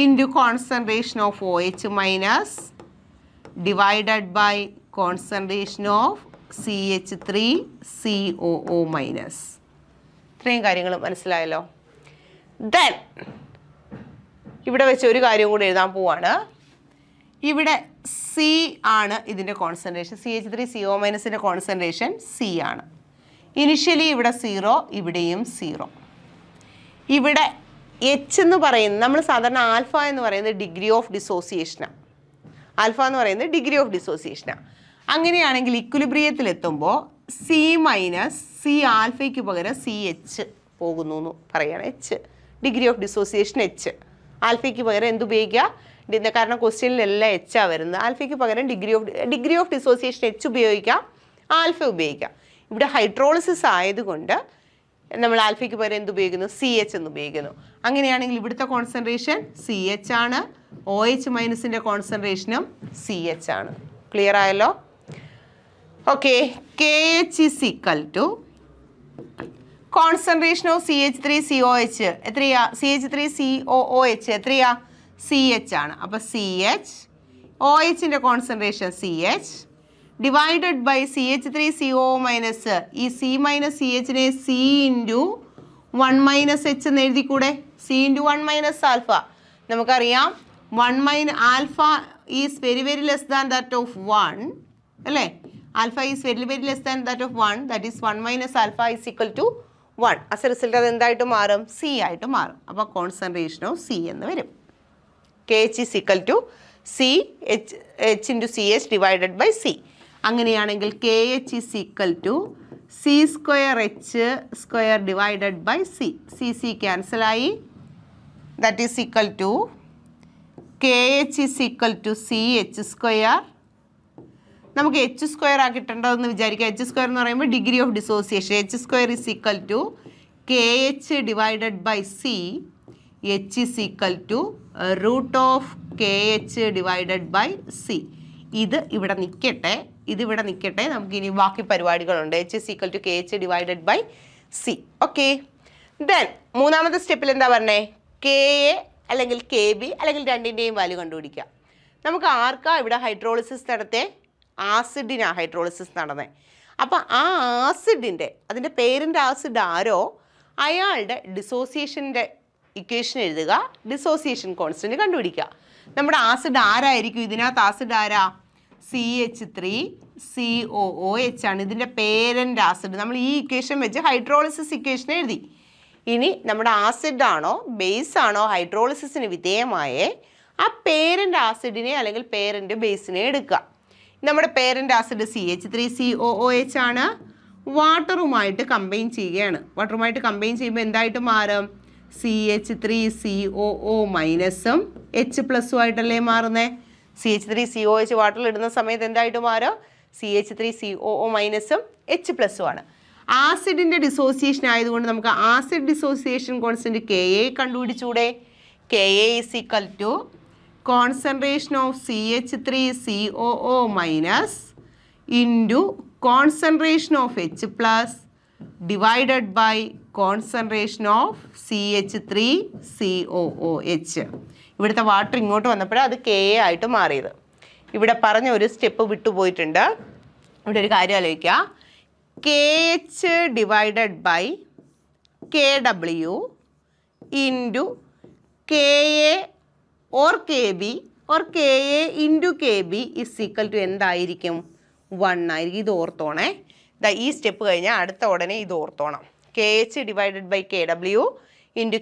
into concentration of OH minus divided by concentration of CH3 COO minus. ഇത്രയും കാര്യങ്ങൾ മനസ്സിലായല്ലോ. ദെൻ ഇവിടെ വെച്ച് ഒരു കാര്യം കൂടി എഴുതാൻ പോവാണ്. ഇവിടെ C ആണ് ഇതിൻ്റെ കോൺസെൻട്രേഷൻ, CH3 CO മൈനസിൻ്റെ കോൺസെൻട്രേഷൻ C ആണ്. ഇനിഷ്യലി ഇവിടെ 0, ഇവിടെയും 0. ഇവിടെ H എന്ന് പറയുന്നത്, നമ്മൾ സാധാരണ ആൽഫ എന്ന് പറയുന്നത് ഡിഗ്രി ഓഫ് ഡിസോസിയേഷനാണ്. ആൽഫ എന്ന് പറയുന്നത് ഡിഗ്രി ഓഫ് ഡിസോസിയേഷനാണ്. അങ്ങനെയാണെങ്കിൽ ഇക്വിലിബ്രിയത്തിലെത്തുമ്പോൾ C മൈനസ് C ആൽഫയ്ക്ക് പകരം CH പോകുന്നു എന്ന് പറയുകയാണ്. H degree of dissociation H. ആൽഫയ്ക്ക് പകരം എന്തുപയോഗിക്കുക? കാരണം ക്വസ്റ്റ്യനിലെല്ലാം H ആണ് വരുന്നത്. ആൽഫയ്ക്ക് പകരം ഡിഗ്രി ഓഫ് ഡിസോസിയേഷൻ H ഉപയോഗിക്കാം, ആൽഫ ഉപയോഗിക്കാം. ഇവിടെ ഹൈഡ്രോളിസിസ് ആയതുകൊണ്ട് നമ്മൾ ആൽഫയ്ക്ക് പകരം എന്തുപയോഗിക്കുന്നു? CH എന്ന് ഉപയോഗിക്കുന്നു. അങ്ങനെയാണെങ്കിൽ ഇവിടുത്തെ കോൺസെൻട്രേഷൻ CH ആണ്, OH മൈനസിൻ്റെ കോൺസെൻട്രേഷനും CH ആണ്. ക്ലിയർ ആയല്ലോ? Okay, KH is equal to concentration of CH3 COH എത്രയാ? CH3 COOH എത്രയാ? CH ആണ്. അപ്പോൾ CH, OHൻ്റെ concentration CH divided by CH3 CO minus ഈ C മൈനസ് CHനെ C ഇൻറ്റു 1 മൈനസ് H എന്ന് എഴുതിക്കൂടെ? C into 1 minus alpha. നമുക്കറിയാം 1 alpha is very very less than that of 1 അല്ലേ? Alpha is very very less than that of 1, that is 1 minus alpha is equal to 1. As a result അത് എന്തായിട്ട് മാറും? C ആയിട്ട് മാറും. അപ്പോൾ concentration of C എന്ന് വരും. KH is equal to H into CH divided by C. അങ്ങനെയാണെങ്കിൽ KH is equal to C square H square divided by C. C ക്യാൻസലായി. That is equal to KH is equal to CH square. നമുക്ക് H square ആക്കിയിട്ടുണ്ടോയെന്ന് വിചാരിക്കുക. H square എന്ന് പറയുമ്പോൾ degree of dissociation. H square is equal to KH divided by C. H is equal to root of KH divided by C. ഇത് ഇവിടെ നിൽക്കട്ടെ, ഇതിവിടെ നിൽക്കട്ടെ. നമുക്കിനി ബാക്കി പരിപാടികളുണ്ട്. H is equal to KH divided by C. Okay, then മൂന്നാമത്തെ സ്റ്റെപ്പിൽ എന്താ പറഞ്ഞേ? KA അല്ലെങ്കിൽ KB അല്ലെങ്കിൽ രണ്ടിൻ്റെയും വാല്യൂ കണ്ടുപിടിക്കുക. നമുക്ക് ആർക്കാ ഇവിടെ ഹൈഡ്രോളിസിസ് നടത്തേ? ആസിഡിനാണ് ഹൈഡ്രോളിസിസ് നടന്നത്. അപ്പോൾ ആ ആസിഡിൻ്റെ, അതിൻ്റെ പേരിൻ്റെ ആസിഡ് ആരോ അയാളുടെ ഡിസോസിയേഷൻ്റെ ഇക്വേഷൻ എഴുതുക, ഡിസോസിയേഷൻ കോൺസ്റ്റൻറ്റ് കണ്ടുപിടിക്കുക. നമ്മുടെ ആസിഡ് ആരായിരിക്കും? ഇതിനകത്ത് ആസിഡ് ആരാ? CH3 COOH ആണ് ഇതിൻ്റെ പേരൻ്റ് ആസിഡ്. നമ്മൾ ഈ ഇക്വേഷൻ വെച്ച് ഹൈഡ്രോളിസിസ് ഇക്വേഷൻ എഴുതി. ഇനി നമ്മുടെ ആസിഡ് ആണോ ബേസ് ആണോ ഹൈഡ്രോളിസിസിന് വിധേയമായേ ആ പേരൻ്റ് ആസിഡിനെ അല്ലെങ്കിൽ പേരൻ്റ് ബേസിനെ എടുക്കുക. നമ്മുടെ പേരൻ്റ് ആസിഡ് CH3 COOH ആണ്. വാട്ടറുമായിട്ട് കമ്പൈൻ ചെയ്യുകയാണ്. വാട്ടറുമായിട്ട് കമ്പൈൻ ചെയ്യുമ്പോൾ എന്തായിട്ട് മാറും? CH3 COO മൈനസും H പ്ലസും ആയിട്ടല്ലേ മാറുന്നേ? CH3 COH വാട്ടറിൽ ഇടുന്ന സമയത്ത് എന്തായിട്ട് മാറും? CH3 COO മൈനസും H പ്ലസും ആണ്. ആസിഡിൻ്റെ ഡിസോസിയേഷൻ ആയതുകൊണ്ട് നമുക്ക് ആസിഡ് ഡിസോസിയേഷൻ കോൺസ്റ്റൻറ്റ് KA കണ്ടുപിടിച്ചൂടെ? KA is equal to concentration of CH3 COO minus into concentration of H plus divided by concentration of CH3 COOH. ഇവിടുത്തെ വാട്ടർ ഇങ്ങോട്ട് വന്നപ്പോഴാണ് അത് KA ആയിട്ട് മാറിയത്. ഇവിടെ പറഞ്ഞ ഒരു സ്റ്റെപ്പ് വിട്ടുപോയിട്ടുണ്ട്. ഇവിടെ ഒരു കാര്യം ആലോചിക്കുക. KH divided by KW into KA or KB or KA into KB is equal to എന്തായിരിക്കും? 1 ആയിരിക്കും. ഇത് ഓർത്തോണേ. ഈ സ്റ്റെപ്പ് കഴിഞ്ഞാൽ അടുത്ത ഉടനെ ഇത് ഓർത്തോണം. KH divided by KW into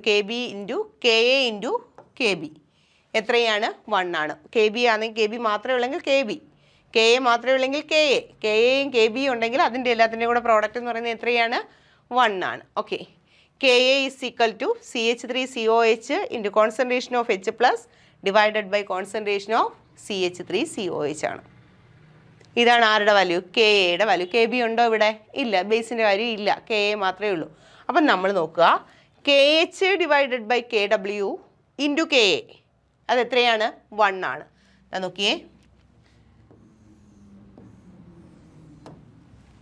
KB into KA into KB എത്രയാണ്? 1 ആണ്. KB ആണെങ്കിൽ KB മാത്രമേ ഉള്ളെങ്കിൽ KB, KA മാത്രമേ ഉള്ളെങ്കിൽ KA, KAയും KBയും ഉണ്ടെങ്കിൽ അതിൻ്റെ എല്ലാത്തിൻ്റെയും കൂടെ പ്രോഡക്റ്റ് എന്ന് പറയുന്നത് എത്രയാണ്? 1 ആണ്. Okay, KA is equal to CH3 COH into concentration of H plus divided by concentration of CH3 COH ആണ്. ഇതാണ് ആരുടെ വാല്യൂ? KAയുടെ വാല്യൂ. KB ഉണ്ടോ ഇവിടെ? ഇല്ല. ബേസിൻ്റെ വാല്യൂ ഇല്ല. KA മാത്രമേ ഉള്ളൂ. അപ്പം നമ്മൾ നോക്കുക, KH divided by KW into KA അത് എത്രയാണ്? 1 ആണ്. നോക്കിയേ,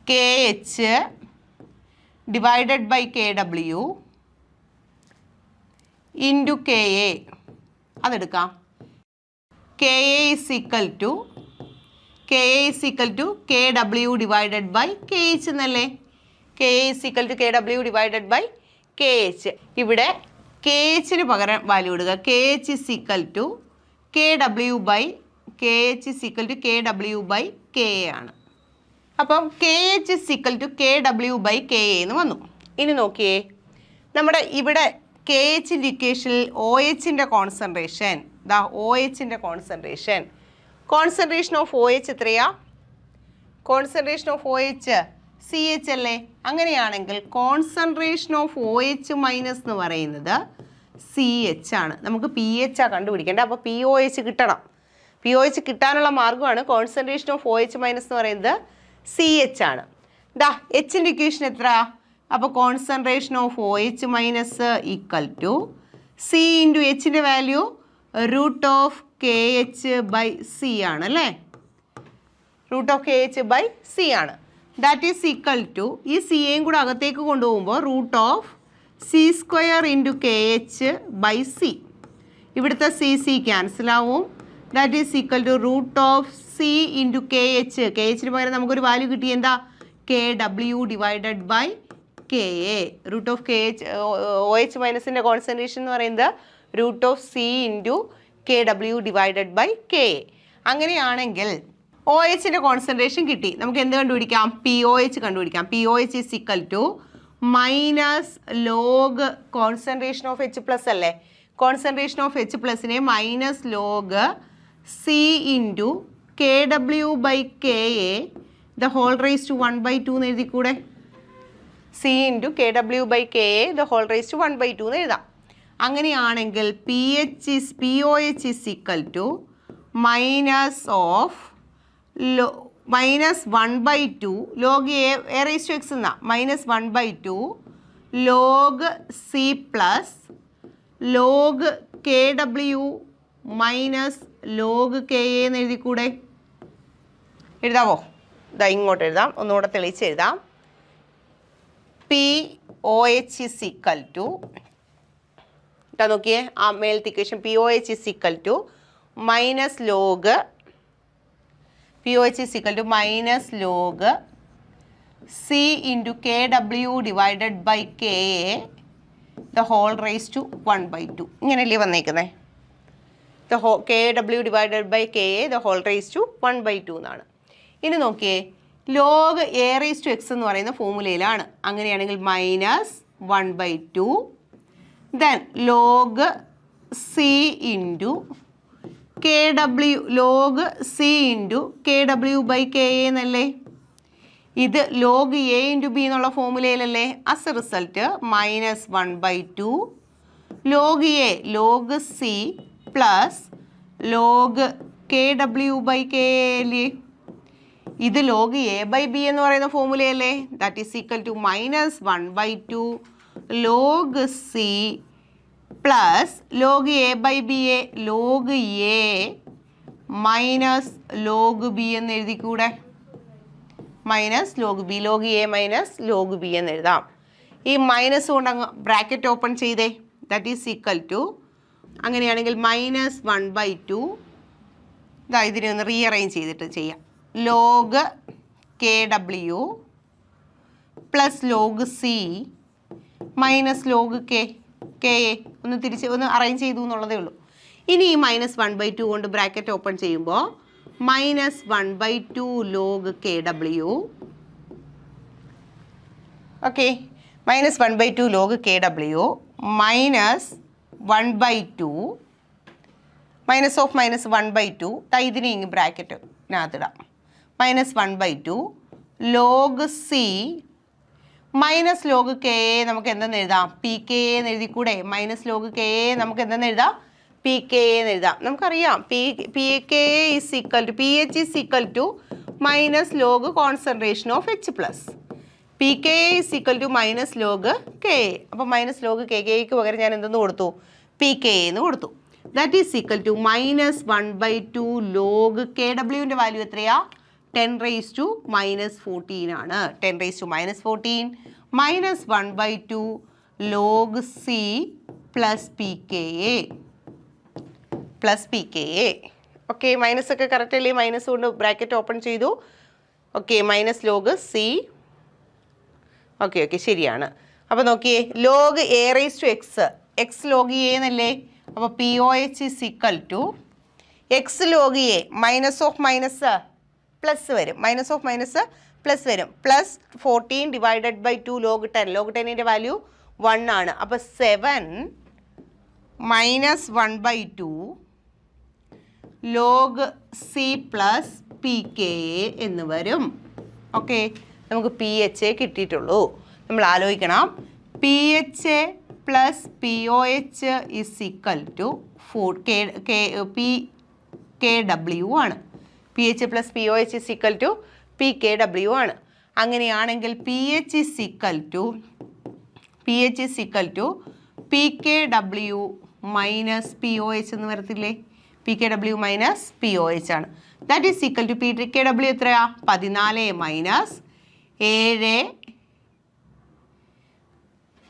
KH divided by KW into KA. അതെടുക്കാം. KA is equal to KW divided by KH എന്നല്ലേ? KA is equal to KW divided by KH. ഇവിടെ KHന് പകരം വാല്യൂ ഇടുക. KH is equal to KW by KA ആണ്. അപ്പം KH is equal to KW by KA എന്ന് വന്നു. ഇനി നോക്കിയേ, നമ്മുടെ ഇവിടെ KHൻ്റെ ഇക്വേഷനിൽ OHൻ്റെ കോൺസെൻട്രേഷൻ, OHൻ്റെ കോൺസെൻട്രേഷൻ ഓഫ് OH എത്രയാ? കോൺസെൻട്രേഷൻ ഓഫ് OH CH അല്ലേ? അങ്ങനെയാണെങ്കിൽ കോൺസെൻട്രേഷൻ ഓഫ് OH മൈനസ് എന്ന് പറയുന്നത് CH ആണ്. നമുക്ക് PH കണ്ടുപിടിക്കേണ്ടത്. അപ്പോൾ POH കിട്ടണം. POH കിട്ടാനുള്ള മാർഗ്ഗമാണ് കോൺസെൻട്രേഷൻ ഓഫ് OH മൈനസ് എന്ന് പറയുന്നത് CH ആണ്. Hൻ്റെ ഇക്വേഷൻ എത്ര? അപ്പോൾ concentration of OH minus equal to C into Hൻ്റെ value root of KH by C ആണ് അല്ലേ? Root of KH by C ആണ്. ദാറ്റ് ഈസ് ഈക്വൽ ടു, ഈ സിയെയും കൂടെ അകത്തേക്ക് കൊണ്ടുപോകുമ്പോൾ root of C² into KH by C. ഇവിടുത്തെ C ക്യാൻസൽ ആവും. That is equal to root of C into KH. KHന് പകരം നമുക്കൊരു വാല്യൂ കിട്ടി, എന്താ? KW divided by KA. Root of KH OH മൈനസിൻ്റെ concentration എന്ന് പറയുന്നത് root of C into KW divided by KA. അങ്ങനെയാണെങ്കിൽ OHൻ്റെ കോൺസെൻട്രേഷൻ കിട്ടി. നമുക്ക് എന്ത് കണ്ടുപിടിക്കാം? POH കണ്ടുപിടിക്കാം. POH is equal to minus log concentration of H plus അല്ലേ? കോൺസെൻട്രേഷൻ ഓഫ് H പ്ലസിനെ minus log C into KW by KA the whole raise to 1/2 എന്ന് എഴുതിക്കൂടെ? C into KW by KA the whole raise to 1/2 എന്ന് എഴുതാം. അങ്ങനെയാണെങ്കിൽ POH is equal to minus of -1/2 log A raise to x എന്നാ, -1/2 log C plus log KW minus log KA എന്ന് എഴുതിക്കൂടെ? എഴുതാവോ? ഇങ്ങോട്ട് എഴുതാം, ഒന്നുകൂടെ തെളിയിച്ച് എഴുതാം. POH ഈസ് ഈക്വൽ ടു, നോക്കിയേ ആ മേലത്തെ equation, POH is equal to minus log POH is equal to minus log C into KW divided by KA the whole raise to 1/2. ഇങ്ങനെയല്ലേ വന്നേക്കുന്നത്? KW divided by KA the whole raise to 1/2 എന്നാണ്. ഇനി നോക്കിയേ, log A raise to X എന്ന് പറയുന്ന ഫോമുലയിലാണ്. അങ്ങനെയാണെങ്കിൽ -1/2 then log C into KW log C into KW by KA എന്നല്ലേ? ഇത് ലോഗ് A ഇൻറ്റു B എന്നുള്ള ഫോമുലയിലല്ലേ? As a result -1/2 log A log C plus log KW by KA അല്ലേ? ഇത് log A by B എന്ന് പറയുന്ന ഫോമുലയല്ലേ? That is equal to -1/2 log C plus log A by B a log A minus log B എന്ന് എഴുതിക്കൂടെ? Minus log B, log A minus log B എന്ന് എഴുതാം. ഈ മൈനസ് കൊണ്ട് അങ്ങ് ബ്രാക്കറ്റ് ഓപ്പൺ ചെയ്തേ. ദാറ്റ് ഈസ് ഈക്വൽ ടു, അങ്ങനെയാണെങ്കിൽ -1/2 ഇതിനെ ഒന്ന് റീഅറേഞ്ച് ചെയ്തിട്ട് ചെയ്യാം. Log KW plus log C minus log KA ഒന്ന് അറേഞ്ച് ചെയ്തു എന്നുള്ളതേ ഉള്ളൂ. ഇനി ഈ -1/2 കൊണ്ട് ബ്രാക്കറ്റ് ഓപ്പൺ ചെയ്യുമ്പോൾ -1/2 log KW, okay, -1/2 log KW minus 1/2 minus of -1/2 ഇതിനെ ഇങ്ങ് ബ്രാക്കറ്റിനകത്തിടാം. -1/2 log C minus log KA നമുക്ക് എന്തെന്ന് എഴുതാം? PKA എന്ന് എഴുതിക്കൂടെ? മൈനസ് ലോഗ് KA നമുക്ക് എന്തെന്ന് എഴുതാം? PKA എന്ന് എഴുതാം. നമുക്കറിയാം PKA is equal to PH is equal to minus log concentration of H plus PKA is equal to minus log KA. അപ്പോൾ മൈനസ് ലോഗ് KKയ്ക്ക് പകരം ഞാൻ എന്തെന്ന് കൊടുത്തു? PKA എന്ന് കൊടുത്തു. That is equal to -1/2 log KW ൻ്റെ വാല്യൂ എത്രയാ? 10⁻⁻14 ആണ്. 10⁻⁻14 -1/2 log C plus PKA. Okay, minus ഒക്കെ കറക്റ്റ് അല്ലേ? മൈനസ് കൊണ്ട് ബ്രാക്കറ്റ് ഓപ്പൺ ചെയ്തു. Okay, minus log C. Okay ശരിയാണ്. അപ്പോൾ നോക്കിയേ, log A⁻x X log A എന്നല്ലേ? അപ്പോൾ POH is equal to X log A minus of minus plus വരും, മൈനസ് ഓഫ് മൈനസ് പ്ലസ് വരും, plus 14 divided by 2 log 10. Log 10ൻ്റെ value 1 ആണ്. അപ്പോൾ 7 -1/2 ലോഗ് C പ്ലസ് PKA എന്ന് വരും. ഓക്കെ, നമുക്ക് PHA കിട്ടിയിട്ടുള്ളൂ. നമ്മൾ ആലോചിക്കണം, PHA plus POH is equal to PKW ആണ്. PH plus POH is equal to PKW ആണ്. അങ്ങനെയാണെങ്കിൽ PH is equal to PKW minus POH എന്ന് വരത്തില്ലേ? PKW മൈനസ് POH ആണ്. That is equal to PKW എത്രയാ? 14 മൈനസ് 7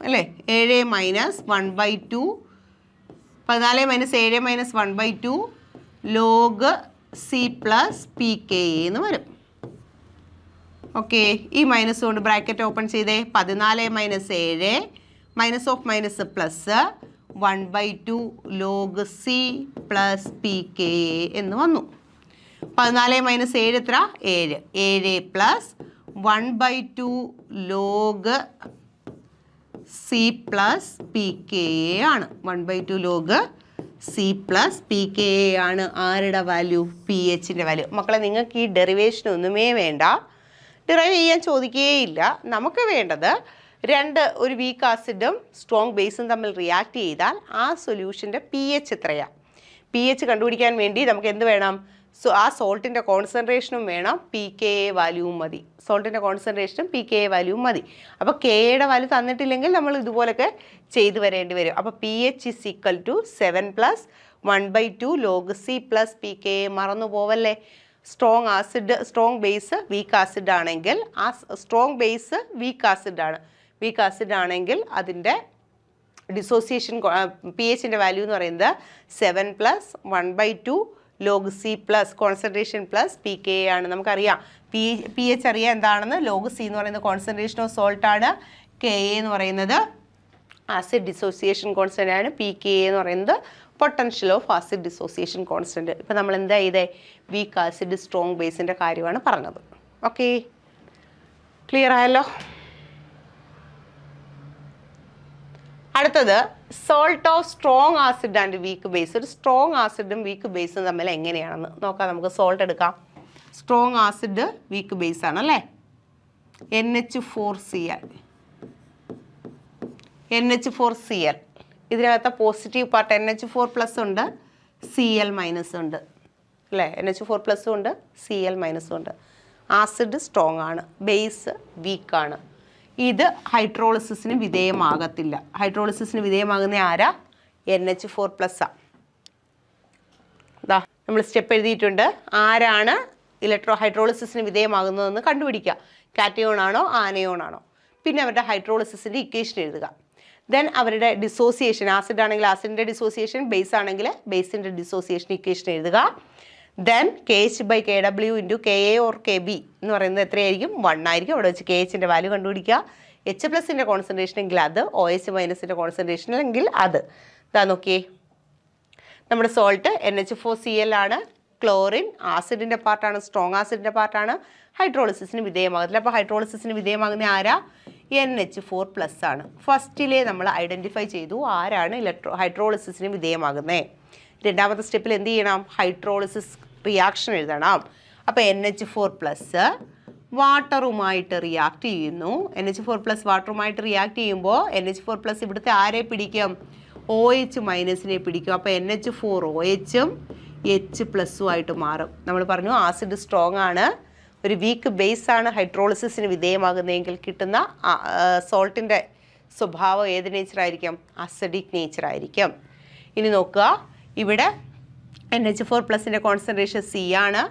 അല്ലേ? 7 minus 1/2, 14 minus 7 minus 1/2 log C plus PKA എന്ന് വരും. ഓക്കെ, ഈ മൈനസ് കൊണ്ട് ബ്രാക്കറ്റ് ഓപ്പൺ ചെയ്തേ. 14 minus 7 minus of minus plus 1/2 log C plus PKA എന്ന് വന്നു. 14 മൈനസ് 7 എത്ര? 7 plus 1/2 log C plus PKA ആണ്. 1/2 ലോഗ് C പ്ലസ് PKA ആണ്. ആരുടെ വാല്യൂ? PHൻ്റെ വാല്യൂ. മക്കളെ, നിങ്ങൾക്ക് ഈ ഡെറിവേഷൻ ഒന്നുമേ വേണ്ട, ഡിറൈവ് ചെയ്യാൻ ചോദിക്കുകയില്ല. നമുക്ക് വേണ്ടത് ഒരു വീക്ക് ആസിഡും സ്ട്രോങ് ബേസും തമ്മിൽ റിയാക്ട് ചെയ്താൽ ആ സൊല്യൂഷൻ്റെ PH എത്രയാണ്? PH കണ്ടുപിടിക്കാൻ വേണ്ടി നമുക്ക് എന്ത് വേണം? ആ സോൾട്ടിൻ്റെ കോൺസെൻട്രേഷനും വേണം, PKA വാല്യൂവും മതി. സോൾട്ടിൻ്റെ കോൺസെൻട്രേഷനും PKA വാല്യൂവും മതി. അപ്പോൾ KAയുടെ വാല്യൂ തന്നിട്ടില്ലെങ്കിൽ നമ്മൾ ഇതുപോലൊക്കെ ചെയ്തു വരേണ്ടി വരും. അപ്പോൾ PH is equal to 7 plus 1/2 log C plus PKA. മറന്നു പോവല്ലേ? സ്ട്രോങ് ബേസ് വീക്ക് ആസിഡ് ആണെങ്കിൽ ആ സ്ട്രോങ് ബേസ് വീക്ക് ആസിഡ് ആണെങ്കിൽ അതിൻ്റെ ഡിസോസിയേഷൻ PHൻ്റെ വാല്യൂ എന്ന് പറയുന്നത് 7 plus 1/2 log C plus concentration plus PKA ആണ്. നമുക്കറിയാം PH അറിയാം എന്താണെന്ന്. ലോഗ് C എന്ന് പറയുന്നത് കോൺസെൻട്രേഷൻ ഓഫ് സോൾട്ട് ആണ്. KA എന്ന് പറയുന്നത് ആസിഡ് ഡിസോസിയേഷൻ കോൺസ്റ്റൻ്റ് ആണ്. PKA എന്ന് പറയുന്നത് potential of acid dissociation constant. ഇപ്പം നമ്മൾ എന്താ ചെയ്തേ? വീക്ക് ആസിഡ് സ്ട്രോങ് ബേസിൻ്റെ കാര്യമാണ് പറഞ്ഞത്. ഓക്കെ, ക്ലിയർ ആയല്ലോ? അടുത്തത് salt of strong acid and weak base. ഒരു സ്ട്രോങ് ആസിഡും വീക്ക് ബേസും തമ്മിൽ എങ്ങനെയാണെന്ന് നോക്കാം. നമുക്ക് സോൾട്ട് എടുക്കാം. സ്ട്രോങ് ആസിഡ് വീക്ക് ബേസ് ആണല്ലേ? NH4Cl. ഇതിനകത്ത് പോസിറ്റീവ് പാർട്ട് NH4 പ്ലസ് ഉണ്ട്, Cl മൈനസ് ഉണ്ട് അല്ലേ? NH4 പ്ലസും ഉണ്ട്, Cl മൈനസും ഉണ്ട്. ആസിഡ് സ്ട്രോങ് ആണ്, ബേസ് വീക്കാണ്. ഇത് ഹൈഡ്രോളിസിന് വിധേയമാകത്തില്ല. ഹൈഡ്രോളിസിന് വിധേയമാകുന്ന ആരാ? NH4 പ്ലസ്സാണ്. ഇതാ നമ്മൾ സ്റ്റെപ്പ് എഴുതിയിട്ടുണ്ട്. ആരാണ് ഹൈഡ്രോളിസിന് വിധേയമാകുന്നതെന്ന് കണ്ടുപിടിക്കുക. കാറ്റയോൺ ആണോ ആനയോൺ ആണോ? പിന്നെ അവരുടെ ഹൈഡ്രോളിസിൻ്റെ ഇക്വേഷൻ എഴുതുക. ദെൻ അവരുടെ ഡിസോസിയേഷൻ, ആസിഡ് ആണെങ്കിൽ ആസിഡിൻ്റെ ഡിസോസിയേഷൻ, ബേസ് ആണെങ്കിൽ ബേസിൻ്റെ ഡിസോസിയേഷൻ ഇക്വേഷൻ എഴുതുക. Then KH/KW into KA or KB എന്ന് പറയുന്നത് എത്രയായിരിക്കും? 1 ആയിരിക്കും. അവിടെ വെച്ച് KHൻ്റെ വാല്യൂ കണ്ടുപിടിക്കുക. H+ൻ്റെ കോൺസെൻട്രേഷൻ എങ്കിൽ അത്, OH മൈനസിൻ്റെ കോൺസെൻട്രേഷൻ എങ്കിൽ അത്. ഇതാ നോക്കിയേ, നമ്മുടെ സോൾട്ട് NH4Cl ആണ്. ക്ലോറിൻ ആസിഡിൻ്റെ പാർട്ടാണ്, സ്ട്രോങ് ആസിഡിൻ്റെ പാർട്ടാണ്. ഹൈഡ്രോളിസിന് വിധേയമാകത്തില്ല. അപ്പോൾ ഹൈഡ്രോളിസിന് വിധേയമാകുന്ന ആരാ? NH4 പ്ലസ് ആണ്. ഫസ്റ്റിലെ നമ്മൾ ഐഡൻറ്റിഫൈ ചെയ്തു ആരാണ് ഹൈഡ്രോളിസിന് വിധേയമാകുന്നത്. രണ്ടാമത്തെ സ്റ്റെപ്പിൽ എന്ത് ചെയ്യണം? ഹൈഡ്രോളിസിസ് റിയാക്ഷൻ എഴുതണം. അപ്പോൾ NH4 പ്ലസ് വാട്ടറുമായിട്ട് റിയാക്ട് ചെയ്യുന്നു. NH4 പ്ലസ് വാട്ടറുമായിട്ട് റിയാക്ട് ചെയ്യുമ്പോൾ NH4 പ്ലസ് ഇവിടുത്തെ ആരെ പിടിക്കും? OH മൈനസിനെ പിടിക്കും. അപ്പോൾ NH4OHും H+ഉം ആയിട്ട് മാറും. നമ്മൾ പറഞ്ഞു ആസിഡ് സ്ട്രോങ് ആണ്, ഒരു വീക്ക് ബേസ് ആണ്. ഹൈഡ്രോളിസിന് വിധേയമാകുന്നതെങ്കിൽ കിട്ടുന്ന സോൾട്ടിൻ്റെ സ്വഭാവം ഏത് നേച്ചറായിരിക്കും? അസിഡിക് നേച്ചറായിരിക്കും. ഇനി നോക്കുക, ഇവിടെ NH4 പ്ലസിൻ്റെ കോൺസെൻട്രേഷൻ C ആണ്.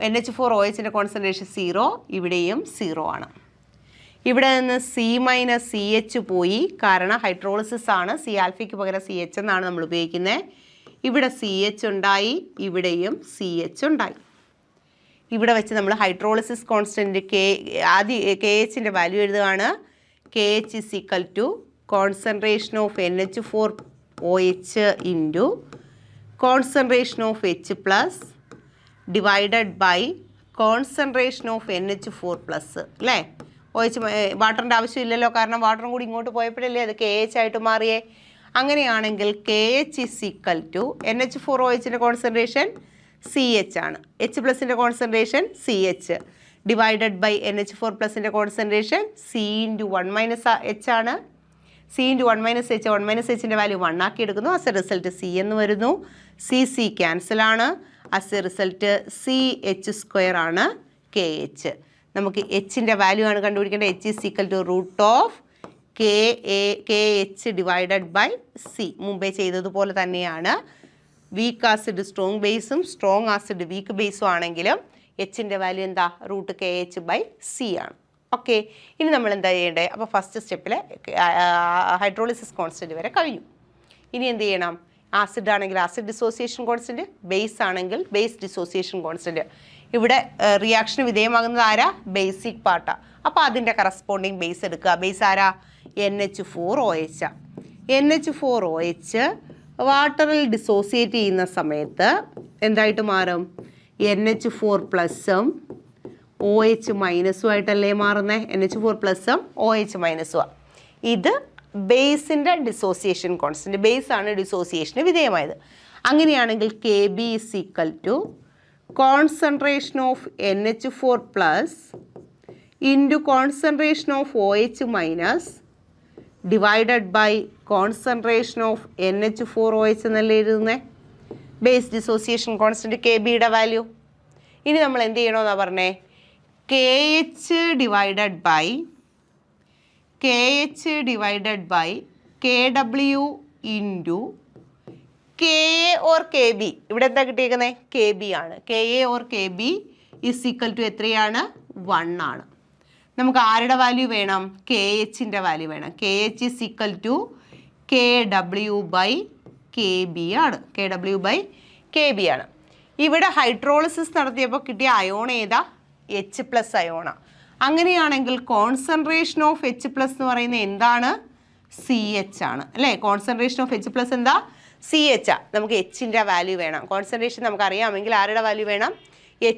NH4OHൻ്റെ കോൺസെൻട്രേഷൻ 0, ഇവിടെയും 0 ആണ്. ഇവിടെ നിന്ന് C-CH പോയി, കാരണം ഹൈഡ്രോളിസിസ് ആണ്. C ആൽഫയ്ക്ക് പകരം CH എന്നാണ് നമ്മൾ ഉപയോഗിക്കുന്നത്. ഇവിടെ CH ഉണ്ടായി, ഇവിടെയും CH ഉണ്ടായി. ഇവിടെ വെച്ച് നമ്മൾ ഹൈഡ്രോളിസിസ് കോൺസ്റ്റൻറ്റ് KHൻ്റെ വാല്യൂ എഴുതുകയാണ്. KH is equal to concentration of NH4OH into concentration of H plus divided by concentration of NH4 plus. അല്ലേ? OH വാട്ടറിൻ്റെ ആവശ്യമില്ലല്ലോ, കാരണം വാട്ടറും കൂടി ഇങ്ങോട്ട് പോയപ്പോഴല്ലേ അത് KH ആയിട്ട് മാറിയേ. അങ്ങനെയാണെങ്കിൽ KH is equal to NH4OHൻ്റെ കോൺസെൻട്രേഷൻ CH ആണ്, H പ്ലസിൻ്റെ concentration CH divided by NH4 പ്ലസിൻ്റെ concentration C into 1 minus H ആണ്. C into 1 minus H, 1 minus Hൻ്റെ value 1 ആക്കി എടുക്കുന്നു. ആസ് എ റിസൾട്ട് C എന്ന് വരുന്നു. C ക്യാൻസലാണ്. ആസ് എ റിസൾട്ട് CH² ആണ് KH. നമുക്ക് Hൻ്റെ വാല്യൂ ആണ് കണ്ടുപിടിക്കേണ്ടത്. H is equal to root of KH divided by C. മുമ്പേ ചെയ്തതുപോലെ തന്നെയാണ്. വീക്ക് ആസിഡ് സ്ട്രോങ് ബേസും സ്ട്രോങ് ആസിഡ് വീക്ക് ബേസും ആണെങ്കിലും Hൻ്റെ വാല്യൂ എന്താ? റൂട്ട് KH/C ആണ്. ഓക്കെ, ഇനി നമ്മൾ എന്താ ചെയ്യേണ്ടത്? അപ്പോൾ ഫസ്റ്റ് സ്റ്റെപ്പിൽ ഹൈഡ്രോളിസിസ് കോൺസ്റ്റൻറ്റ് വരെ കഴിഞ്ഞു. ഇനി എന്ത് ചെയ്യണം? ആസിഡ് ആണെങ്കിൽ ആസിഡ് ഡിസോസിയേഷൻ കോൺസ്റ്റൻറ്റ്, ബേസ് ആണെങ്കിൽ ബേസ് ഡിസോസിയേഷൻ കോൺസ്റ്റൻറ്റ്. ഇവിടെ റിയാക്ഷന് വിധേയമാകുന്നത് ആരാ? ബേസിക് പാർട്ടാണ്. അപ്പോൾ അതിൻ്റെ കറസ്പോണ്ടിങ് ബേസ് എടുക്കുക. ബേസ് ആരാ? NH4OH. NH4OH വാട്ടറിൽ ഡിസോസിയേറ്റ് ചെയ്യുന്ന സമയത്ത് എന്തായിട്ട് മാറും? NH4 പ്ലസും OH മൈനസും ആയിട്ടല്ലേ മാറുന്നത്? NH4 പ്ലസും OH മൈനസും. ഇത് ബേസിൻ്റെ ഡിസോസിയേഷൻ കോൺസ്റ്റൻറ്റ്. ബേസ് ആണ് ഡിസോസിയേഷന് വിധേയമായത്. അങ്ങനെയാണെങ്കിൽ KB is equal to concentration of NH4 plus into concentration of OH minus divided by concentration of NH4OH എന്നല്ലേ എഴുതുന്നത്? ബേസ് ഡിസോസിയേഷൻ കോൺസ്റ്റൻറ്റ് KBയുടെ വാല്യൂ. ഇനി നമ്മൾ എന്ത് ചെയ്യണമെന്നാണ് പറഞ്ഞേ? KH divided by KW into KA or KB. ഇവിടെ എന്താ കിട്ടിയിരിക്കുന്നത്? KB ആണ്. KA or KB is equal to എത്രയാണ്? 1 ആണ്. നമുക്ക് ആരുടെ വാല്യൂ വേണം? KHൻ്റെ വാല്യൂ വേണം. KH is equal to KW by KB ആണ്. KW ബൈ KB ആണ്. ഇവിടെ ഹൈഡ്രോളിസിസ് നടത്തിയപ്പോൾ കിട്ടിയ അയോൺ ഏതാ? H+ അയോണാണ്. അങ്ങനെയാണെങ്കിൽ കോൺസെൻട്രേഷൻ ഓഫ് H+ എന്ന് പറയുന്നത് എന്താണ്? CH ആണ് അല്ലേ? കോൺസെൻട്രേഷൻ ഓഫ് H+ എന്താ? CH ആ. നമുക്ക് Hൻ്റെ വാല്യൂ വേണം. കോൺസെൻട്രേഷൻ നമുക്ക് അറിയാമെങ്കിൽ ആരുടെ വാല്യൂ വേണം?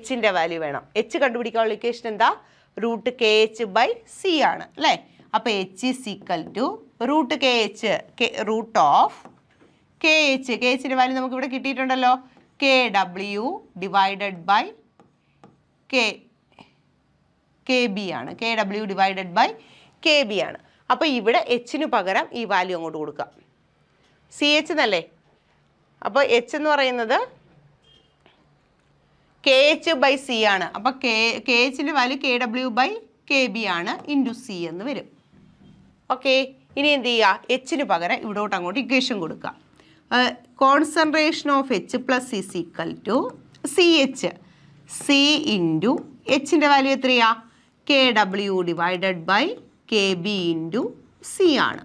Hൻ്റെ വാല്യൂ വേണം. H കണ്ടുപിടിക്കാനുള്ള ഇക്വേഷൻ എന്താ? റൂട്ട് KH/C ആണ് അല്ലേ? അപ്പോൾ H is equal to root KH root of KH. KHൻ്റെ വാല്യൂ നമുക്ക് ഇവിടെ കിട്ടിയിട്ടുണ്ടല്ലോ. KW ഡിവൈഡഡ് ബൈ KB ആണ്. KW ഡിവൈഡഡ് ബൈ KB ആണ്. അപ്പോൾ ഇവിടെ Hന് പകരം ഈ വാല്യൂ അങ്ങോട്ട് കൊടുക്കാം. CH എന്നല്ലേ? അപ്പോൾ H എന്ന് പറയുന്നത് KH/C ആണ്. അപ്പോൾ KHൻ്റെ വാല്യൂ KW/KB ആണ് ഇൻറ്റു C എന്ന് വരും. ഓക്കെ, ഇനി എന്ത് ചെയ്യുക? Hന് പകരം ഇവിടോട്ട് അങ്ങോട്ട് ഇക്വേഷൻ കൊടുക്കുക. Concentration of H+ is equal to CH. C into Hൻ്റെ വാല്യൂ എത്രയാ? KW divided by KB into C ആണ്.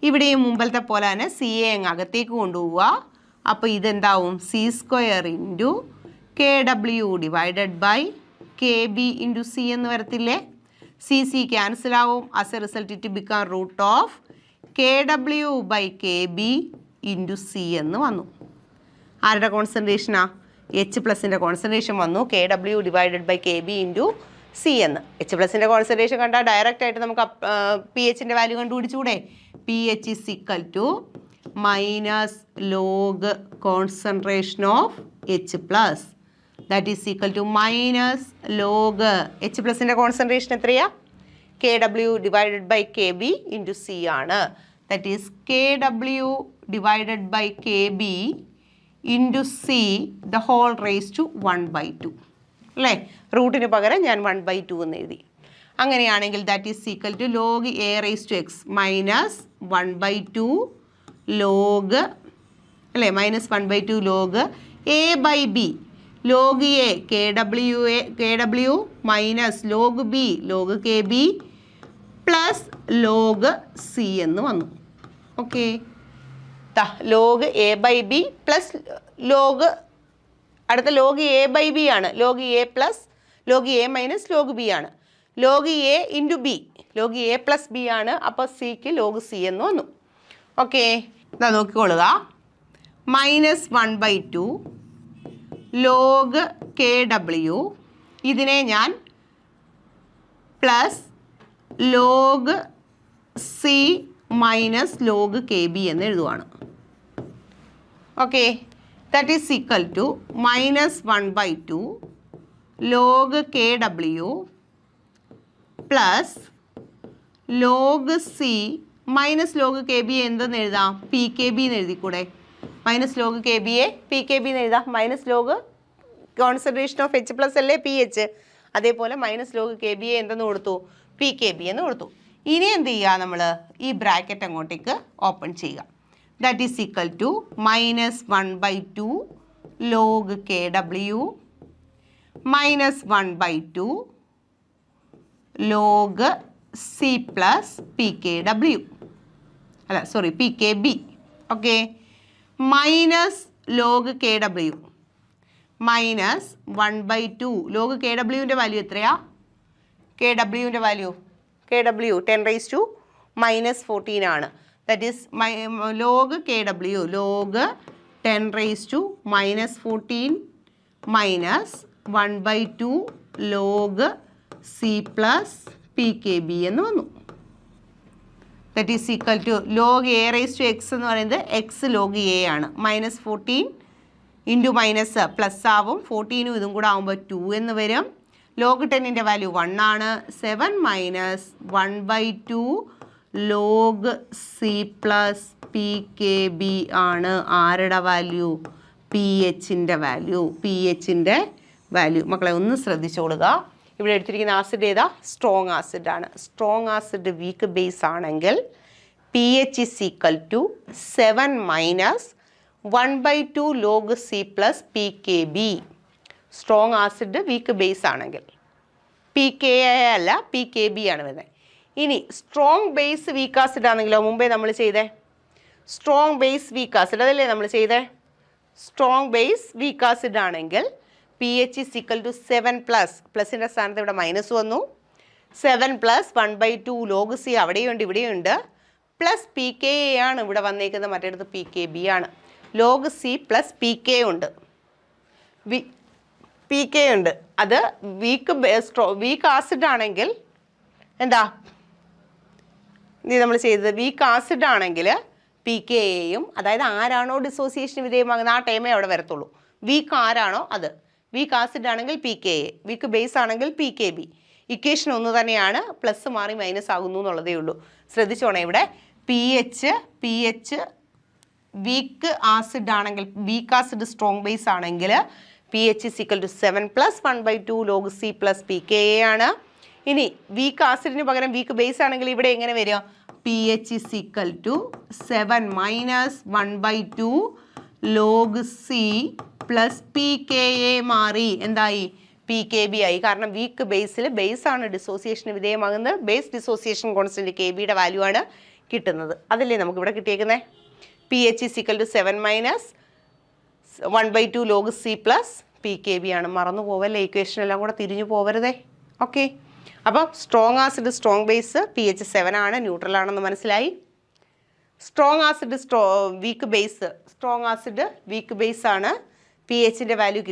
ഇവിടെയും മുമ്പലത്തെ പോലെ തന്നെ CA അങ്ങ് അകത്തേക്ക് കൊണ്ടുപോവുക. അപ്പോൾ ഇതെന്താവും? C² into KW divided by KB into C എന്ന് വരത്തില്ലേ? C ക്യാൻസലാവും. As a result it become root of KW by KB into C എന്ന് വന്നു. ആരുടെ കോൺസെൻട്രേഷനാ? H+ൻ്റെ കോൺസെൻട്രേഷൻ വന്നു. KW divided by KB into C എന്ന്. H+ൻ്റെ കോൺസെൻട്രേഷൻ കണ്ടാൽ ഡയറക്റ്റ് ആയിട്ട് നമുക്ക് pHൻ്റെ വാല്യൂ കണ്ടുപിടിച്ചുകൂടെ? pH is equal to minus log concentration of H+. That is equal to minus log H+ൻ്റെ കോൺസെൻട്രേഷൻ എത്രയാ? KW divided by KB into C ആണ്. That is KW divided by KB into C the whole raise to 1/2 അല്ലേ? റൂട്ടിന് പകരം ഞാൻ 1/2 എന്ന് എഴുതി. അങ്ങനെയാണെങ്കിൽ that is equal to log A raise to X minus 1/2 log അല്ലേ, -1/2 log A by B, log A K W minus log B log K B plus log C എന്ന് വന്നു. ഓക്കെ, log A by B plus log, അടുത്ത log A by B ആണ്, log A plus log A minus log B ആണ്, log A into B, log A plus B ആണ്, അപ്പോൾ സിക്ക് log C എന്ന് വന്നു. ഓക്കെ, ഇതാ നോക്കിക്കൊള്ളുക, -1/2 ലോഗ് കെ ഡബ്ല്യു, ഇതിനെ ഞാൻ plus log C minus log K B എന്ന് എഴുതുവാണ്. Okay, that is equal to -1/2 log K W plus log C minus log K B എന്തെന്ന് എഴുതാം, പി കെ ബി എന്ന് എഴുതിക്കൂടെ, മൈനസ് ലോഗ് കെ ബിയെ P K B എന്ന് എഴുതാം, minus log concentration of H plus അല്ലേ പി എച്ച്, അതേപോലെ minus log K ബിയെ എന്തെന്ന് കൊടുത്തു, പി കെ ബി എന്ന് കൊടുത്തു. ഇനി എന്ത് ചെയ്യുക, നമ്മൾ ഈ ബ്രാക്കറ്റ് അങ്ങോട്ടേക്ക് ഓപ്പൺ ചെയ്യുക. That is equal to -1/2 log K W -1/2 log C plus P K W, അല്ല sorry P K B. Okay, minus log K W -1/2 log K ഡബ്ല്യുവിൻ്റെ വാല്യൂ എത്രയാ, കെ ഡബ്ല്യുവിൻ്റെ വാല്യൂ, കെ ഡബ്ല്യു 10⁻⁻14 ആണ്. That is log K W log 10⁻⁻14 minus 1/2 log C plus P K B എന്ന് വന്നു. That is equal to log A raise to X എന്ന് പറയുന്നത് X log A ആണ്, -14 into minus plus ആവും, 14 ഇതും കൂടെ ആകുമ്പോൾ 2 എന്ന് വരും. ലോഗ് 10ൻ്റെ വാല്യൂ 1 ആണ്, 7 minus 1/2 log C plus P K B ആണ് ആരുടെ വാല്യൂ, പി എച്ചിൻ്റെ വാല്യൂ, പി എച്ചിൻ്റെ വാല്യൂ. മക്കളെ ഒന്ന് ശ്രദ്ധിച്ചോളുക, ഇവിടെ എടുത്തിരിക്കുന്ന ആസിഡ് ഏതാ, സ്ട്രോങ് ആസിഡ് ആണ്. സ്ട്രോങ് ആസിഡ് വീക്ക് ബേസ് ആണെങ്കിൽ P H is equal to 7 minus 1/2 log C plus P K B. Strong acid weak base ആണെങ്കിൽ, പി കെ അല്ല പി കെ ബി ആണ് വരുന്നത്. ഇനി സ്ട്രോങ് ബേസ് വീക്ക് ആസിഡ് ആണെങ്കിലോ, മുമ്പേ നമ്മൾ ചെയ്തേ സ്ട്രോങ് ബേസ് വീക്ക് ആസിഡ് അതല്ലേ നമ്മൾ ചെയ്തേ, സ്ട്രോങ് ബേസ് വീക്ക് ആസിഡ് ആണെങ്കിൽ P H is equal to 7 plus, പ്ലസിൻ്റെ സ്ഥാനത്ത് ഇവിടെ മൈനസ് വന്നു, 7 പ്ലസ് 1/2 ലോഗ് സി അവിടെയുണ്ട് ഇവിടെയുണ്ട്, പ്ലസ് പി കെ എ ആണ് ഇവിടെ വന്നേക്കുന്നത്, മറ്റേടത്ത് പി കെ ബി ആണ്. Log C plus P K ഉണ്ട്, പി കെ ഉണ്ട്, അത് വീക്ക് ആസിഡ് ആണെങ്കിൽ എന്താ നമ്മൾ ചെയ്തത്, വീക്ക് ആസിഡ് ആണെങ്കിൽ പി കെ എയും, അതായത് ആരാണോ ഡിസോസിയേഷൻ വിധേയമാകുന്നത് ആ ടൈമേ അവിടെ വരത്തുള്ളൂ. വീക്ക് ആരാണോ അത്, വീക്ക് ആസിഡ് ആണെങ്കിൽ P K A, week base ആണെങ്കിൽ പി കെ ബി. ഇക്വേഷൻ ഒന്ന് തന്നെയാണ്, പ്ലസ് മാറി മൈനസ് ആകുന്നു എന്നുള്ളതേ ഉള്ളൂ. ശ്രദ്ധിച്ചോണേ, ഇവിടെ പി എച്ച് വീക്ക് ആസിഡ് ആണെങ്കിൽ, വീക്ക് ആസിഡ് സ്ട്രോങ് ബേസ് ആണെങ്കിൽ P H is equal to 7 plus 1/2 log C plus P K A ആണ്. ഇനി വീക്ക് ആസിഡിന് പകരം വീക്ക് ബേസ് ആണെങ്കിൽ ഇവിടെ എങ്ങനെ വരിക, P H is equal to 7 minus 1/2 log C plus P K A മാറി എന്തായി, പി കെ ബി ആയി. കാരണം വീക്ക് ബേസിൽ ബേസ് ആണ് ഡിസോസിയേഷന് വിധേയമാകുന്നത്, ബേസ് ഡിസോസിയേഷൻ കോൺസ്റ്റന്റ് കെ ബിയുടെ വാല്യൂ ആണ് കിട്ടുന്നത്. അതല്ലേ നമുക്ക് ഇവിടെ കിട്ടിയേക്കുന്നത്. P H is equal to 7 minus 1/2 log C plus P K B ആണ്. മറന്നു പോവല്ലേ, ഇക്വേഷൻ എല്ലാം കൂടെ തിരിഞ്ഞു പോവരുതേ. ഓക്കെ, അപ്പോൾ strong acid strong base P H 7 ആണ്, ന്യൂട്രൽ ആണെന്ന് മനസ്സിലായി. Strong acid weak base, strong acid weak base ആണ്, പി എച്ചിൻ്റെ വാല്യൂ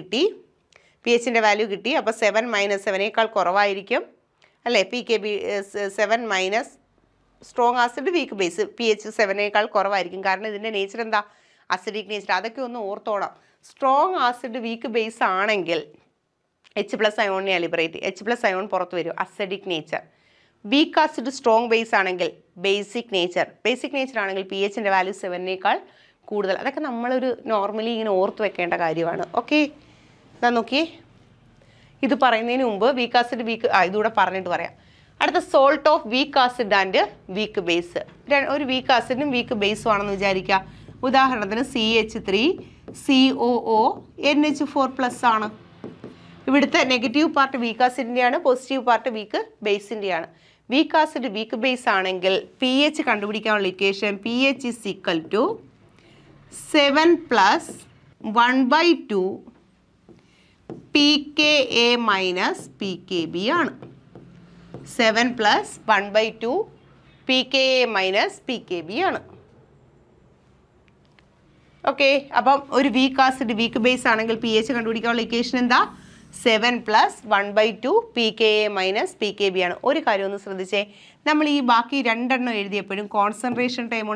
കിട്ടി, അപ്പോൾ 7 മൈനസ് 7നേക്കാൾ കുറവായിരിക്കും അല്ലേ, P K B 7 minus strong acid weak base P H 7നേക്കാൾ കുറവായിരിക്കും. കാരണം ഇതിൻ്റെ നേച്ചർ എന്താ, അസിഡിക് നേച്ചർ. അതൊക്കെ ഒന്ന് ഓർത്തോണം. സ്ട്രോങ് ആസിഡ് വീക്ക് ബേസ് ആണെങ്കിൽ എച്ച് പ്ലസ് അയോണിനെ ലിബറേറ്റ്, എച്ച് പ്ലസ് അയോൺ പുറത്ത് വരും, acidic nature. Weak acid strong base ആണെങ്കിൽ ബേസിക് നേച്ചർ ആണെങ്കിൽ പി എച്ചിൻ്റെ വാല്യൂ 7നേക്കാൾ കൂടുതൽ. അതൊക്കെ നമ്മളൊരു നോർമലി ഇങ്ങനെ ഓർത്ത് വെക്കേണ്ട കാര്യമാണ്. ഓക്കെ, എന്നാ നോക്കിയേ, ഇത് പറയുന്നതിന് മുമ്പ് വീക്ക് ആസിഡ് ഇതുകൂടെ പറഞ്ഞിട്ട് പറയാം. അടുത്ത salt of weak acid and weak base. ഒരു വീക്ക് ആസിഡും വീക്ക് ബേസും ആണെന്ന് വിചാരിക്കുക. ഉദാഹരണത്തിന് CH3COO NH4+ ആണ്. ഇവിടുത്തെ നെഗറ്റീവ് പാർട്ട് വീക്ക് ആസിഡിൻ്റെയാണ്, പോസിറ്റീവ് പാർട്ട് വീക്ക് ബേസിൻ്റെയാണ്. വീക്ക് ആസിഡ് വീക്ക് ബേസ് ആണെങ്കിൽ pH കണ്ടുപിടിക്കാനുള്ള equation pH is equal to 7 + 1/2 pKa - pKb ആണ്. 7 + 1/2 pKa - pKb ആണ്. ഓക്കെ, അപ്പം ഒരു വീക്ക് ആസിഡ് വീക്ക് ബേസ് ആണെങ്കിൽ pH കണ്ടുപിടിക്കാനുള്ള ഇക്വേഷൻ എന്താ? 7 + 1/2 pKa - pKb ആണ്. ഒരു കാര്യം ഒന്ന് ശ്രദ്ധിച്ചേ, നമ്മൾ ഈ ബാക്കി രണ്ടെണ്ണം എഴുതിയപ്പോഴും കോൺസെൻട്രേഷൻ ടൈം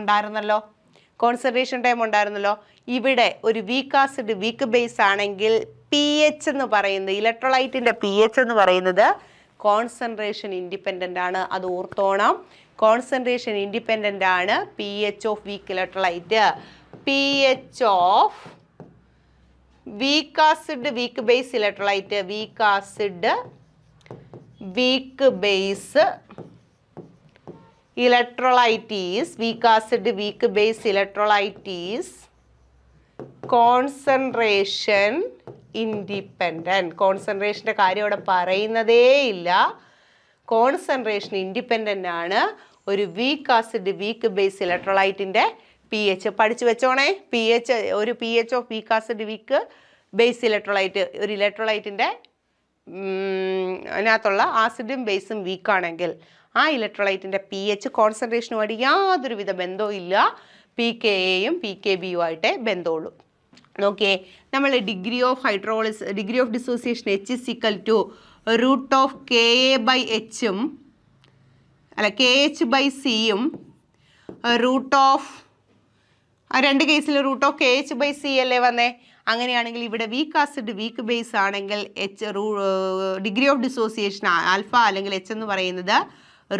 ഉണ്ടായിരുന്നല്ലോ. ഇവിടെ ഒരു വീക്ക് ആസിഡ് വീക്ക് ബേസ് ആണെങ്കിൽ pH എന്ന് പറയുന്നത്, ഇലക്ട്രോലൈറ്റിൻ്റെ pH എന്ന് പറയുന്നത് കോൺസെൻട്രേഷൻ ഇൻഡിപെൻഡൻ്റ് ആണ്. അത് ഓർത്തോണം, കോൺസെൻട്രേഷൻ ഇൻഡിപെൻഡൻ്റ് ആണ് pH of weak electrolyte. pH of weak acid weak base electrolyte, weak acid weak base electrolyte is, weak acid weak base electrolyte is concentration independent. കോൺസെൻട്രേഷൻ്റെ കാര്യം അവിടെ പറയുന്നതേ ഇല്ല. കോൺസെൻട്രേഷൻ ഇൻഡിപെൻഡൻ്റ് ആണ് ഒരു വീക്ക് ആസിഡ് വീക്ക് ബേസ് ഇലക്ട്രോലൈറ്റിൻ്റെ pH. പഠിച്ചു വെച്ചോണേ, ഒരു pH of weak acid weak base electrolyte, ഒരു ഇലക്ട്രോലൈറ്റിൻ്റെ അതിനകത്തുള്ള ആസിഡും ബേസും വീക്കാണെങ്കിൽ ആ ഇലക്ട്രോലൈറ്റിൻ്റെ pH കോൺസെൻട്രേഷനുമായിട്ട് യാതൊരുവിധ ബന്ധവും ഇല്ല. pKaയും pKbയും ആയിട്ടേ ബന്ധമുള്ളൂ. നോക്കിയേ, നമ്മൾ degree of dissociation H is equal to √Ka/Hഉം അല്ല KH/Cയും രണ്ട് കേസിൽ √KH/C അല്ലേ വന്നേ. അങ്ങനെയാണെങ്കിൽ ഇവിടെ വീക്ക് ആസിഡ് വീക്ക് ബേസ് ആണെങ്കിൽ ഡിഗ്രി ഓഫ് ഡിസോസിയേഷൻ ആൽഫ അല്ലെങ്കിൽ H എന്ന് പറയുന്നത്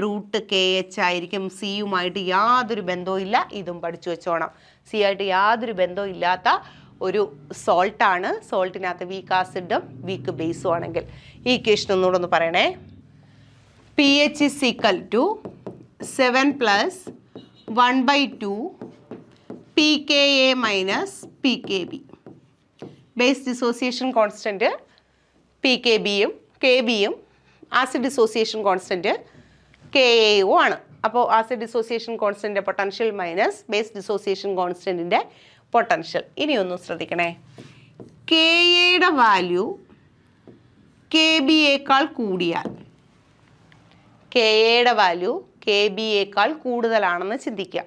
√KH ആയിരിക്കും. സിയുമായിട്ട് യാതൊരു ബന്ധവും ഇല്ല. ഇതും പഠിച്ചു വെച്ചോണം. സി ആയിട്ട് യാതൊരു ബന്ധവും ഇല്ലാത്ത ഒരു സോൾട്ടാണ്. സോൾട്ടിനകത്ത് വീക്ക് ആസിഡും വീക്ക് ബേസും ആണെങ്കിൽ. ഈ ഇക്വേഷൻ ഒന്നുകൂടെ ഒന്ന് പറയണേ. pH is equal to 7 + 1/2 pKa - pKb. Base dissociation constant pKbയും kbയും ആസിഡ് ഡിസോസിയേഷൻ കോൺസ്റ്റൻറ്റ് Kaയും ആണ്. അപ്പോൾ ആസിഡ് ഡിസോസിയേഷൻ കോൺസ്റ്റൻറ്റിൻ്റെ പൊട്ടൻഷ്യൽ മൈനസ് ബേസ് ഡിസോസിയേഷൻ കോൺസ്റ്റൻറ്റിൻ്റെ പൊട്ടൻഷ്യൽ. ഇനിയൊന്നും ശ്രദ്ധിക്കണേ, Kaയുടെ വാല്യൂ Kbയേക്കാൾ കൂടിയാൽ, Kaയുടെ വാല്യൂ Kbയേക്കാൾ കൂടുതലാണെന്ന് ചിന്തിക്കുക.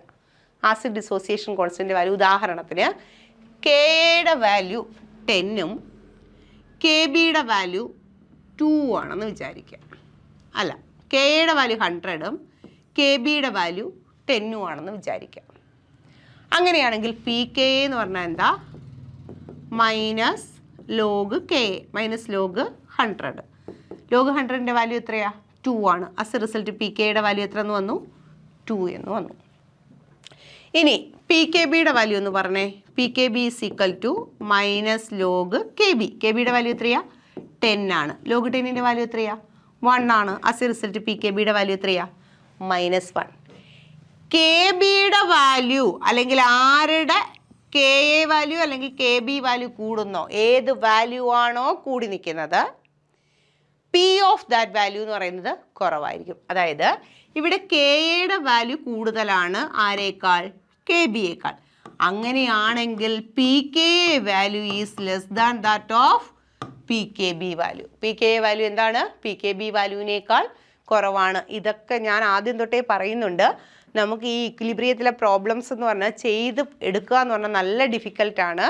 ആസിഡ് ഡിസോസിയേഷൻ കോൺസ്റ്റൻറ്റ് വാല്യൂ ഉദാഹരണത്തിന് Kaയുടെ വാല്യൂ 10ഉം Kbയുടെ വാല്യൂ 2 ആണെന്ന് വിചാരിക്കുക. അല്ല, Kയുടെ വാല്യൂ 100ഉം Kbയുടെ വാല്യൂ 10ഉം ആണെന്ന് വിചാരിക്കുക. അങ്ങനെയാണെങ്കിൽ pKa എന്ന് പറഞ്ഞാൽ എന്താ? -log Ka -log 100. log 100ൻ്റെ value എത്രയാ? 2 ആണ്. അസ് റിസൾട്ട് pKയുടെ വാല്യൂ എത്ര എന്ന് വന്നു? 2 എന്ന് വന്നു. ഇനി pKbയുടെ വാല്യൂ എന്ന് പറഞ്ഞേ. pKb is equal to -log Kb. Kbയുടെ വാല്യൂ എത്രയാ? 10 ആണ്. log 10ൻ്റെ വാല്യൂ എത്രയാ? 1 ആണ്. അസ് റിസൾട്ട് pKbയുടെ വാല്യൂ എത്രയാ? -1. Kbയുടെ വാല്യൂ അല്ലെങ്കിൽ ആരുടെ Ka വാല്യൂ അല്ലെങ്കിൽ Kb വാല്യൂ കൂടുന്നോ, ഏത് വാല്യൂ ആണോ കൂടി നിൽക്കുന്നത്, P ഓഫ് ദാറ്റ് വാല്യൂ എന്ന് പറയുന്നത് കുറവായിരിക്കും. അതായത് ഇവിടെ Kaയുടെ വാല്യൂ കൂടുതലാണ് ആരേക്കാൾ? Kbയേക്കാൾ. അങ്ങനെയാണെങ്കിൽ pKa value is less than that of pKb value. pKa value എന്താണ്? pKb വാല്യൂവിനേക്കാൾ കുറവാണ്. ഇതൊക്കെ ഞാൻ ആദ്യം തൊട്ടേ പറയുന്നുണ്ട്. നമുക്ക് ഈ ഇക്വിലിബ്രിയത്തിലെ പ്രോബ്ലംസ് എന്ന് പറഞ്ഞാൽ ചെയ്ത് എടുക്കുക എന്ന് പറഞ്ഞാൽ നല്ല ഡിഫിക്കൽട്ടാണ്.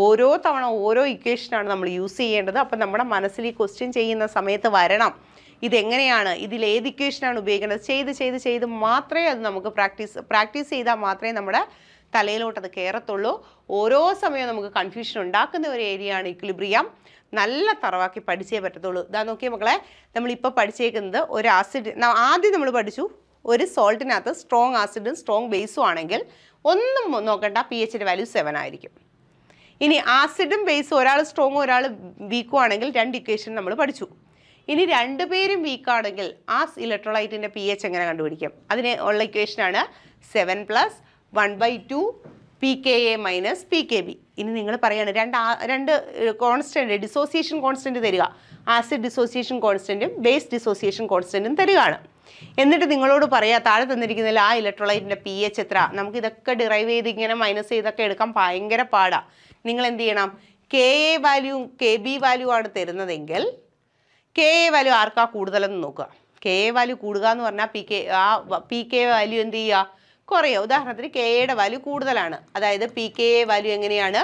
ഓരോ തവണ ഓരോ ഇക്വേഷനാണ് നമ്മൾ യൂസ് ചെയ്യേണ്ടത്. അപ്പം നമ്മുടെ മനസ്സിൽ ഈ ക്വസ്റ്റ്യൻ ചെയ്യുന്ന സമയത്ത് വരണം, ഇതെങ്ങനെയാണ്, ഇതിലേത് ഇക്വേഷനാണ് ഉപയോഗിക്കേണ്ടത്. ചെയ്ത് മാത്രമേ അത് നമുക്ക് പ്രാക്ടീസ് ചെയ്താൽ മാത്രമേ നമ്മുടെ തലയിലോട്ട് അത് കയറത്തുള്ളൂ. ഓരോ സമയവും നമുക്ക് കൺഫ്യൂഷൻ ഉണ്ടാക്കുന്ന ഒരു ഏരിയയാണ് ഇക്വിലിബ്രിയം. നല്ല തറവാക്കി പഠിച്ചേ പറ്റത്തുള്ളൂ. ഇതാ നോക്കിയ മക്കളെ, നമ്മളിപ്പോൾ പഠിച്ചേക്കുന്നത് ഒരു ആസിഡ്. ആദ്യം നമ്മൾ പഠിച്ചു ഒരു സോൾട്ടിനകത്ത് സ്ട്രോങ് ആസിഡും സ്ട്രോങ് ബേസും ആണെങ്കിൽ ഒന്നും നോക്കണ്ട, pHയുടെ വാല്യൂ 7 ആയിരിക്കും. ഇനി ആസിഡും ബേസും ഒരാൾ സ്ട്രോങ്ങും ഒരാൾ വീക്കും ആണെങ്കിൽ രണ്ട് ഇക്വേഷൻ നമ്മൾ പഠിച്ചു. ഇനി രണ്ടുപേരും വീക്കാണെങ്കിൽ ആ ഇലക്ട്രോലൈറ്റിൻ്റെ pH എങ്ങനെ കണ്ടുപിടിക്കും? അതിന് ഉള്ള ഇക്വേഷനാണ് 7 + 1/2 pKa മൈനസ് pKb. ഇനി നിങ്ങൾ പറയാണ് രണ്ട് കോൺസ്റ്റൻറ്റ് ഡിസോസിയേഷൻ കോൺസ്റ്റൻറ്റ് തരിക, ആസിഡ് ഡിസോസിയേഷൻ കോൺസ്റ്റൻറ്റും ബേസ് ഡിസോസിയേഷൻ കോൺസ്റ്റൻറ്റും തരികയാണ്. എന്നിട്ട് നിങ്ങളോട് പറയാം താഴെ തന്നിരിക്കുന്നതിൽ ആ ഇലക്ട്രോലൈറ്റിൻ്റെ pH എത്ര. നമുക്കിതൊക്കെ ഡിറൈവ് ചെയ്ത് ഇങ്ങനെ മൈനസ് ചെയ്തൊക്കെ എടുക്കാൻ ഭയങ്കര പാടാണ്. നിങ്ങൾ എന്ത് ചെയ്യണം, Ka വാല്യൂ Kb വാല്യൂ ആണ് തരുന്നതെങ്കിൽ Ka വാല്യൂ ആർക്കാ കൂടുതലെന്ന് നോക്കുക. Ka വാല്യൂ കൂടുക എന്ന് പറഞ്ഞാൽ pK വാല്യൂ എന്ത് ചെയ്യുക, കുറയുക. ഉദാഹരണത്തിന് Kaയുടെ വാല്യൂ കൂടുതലാണ്, അതായത് pKa വാല്യൂ എങ്ങനെയാണ്,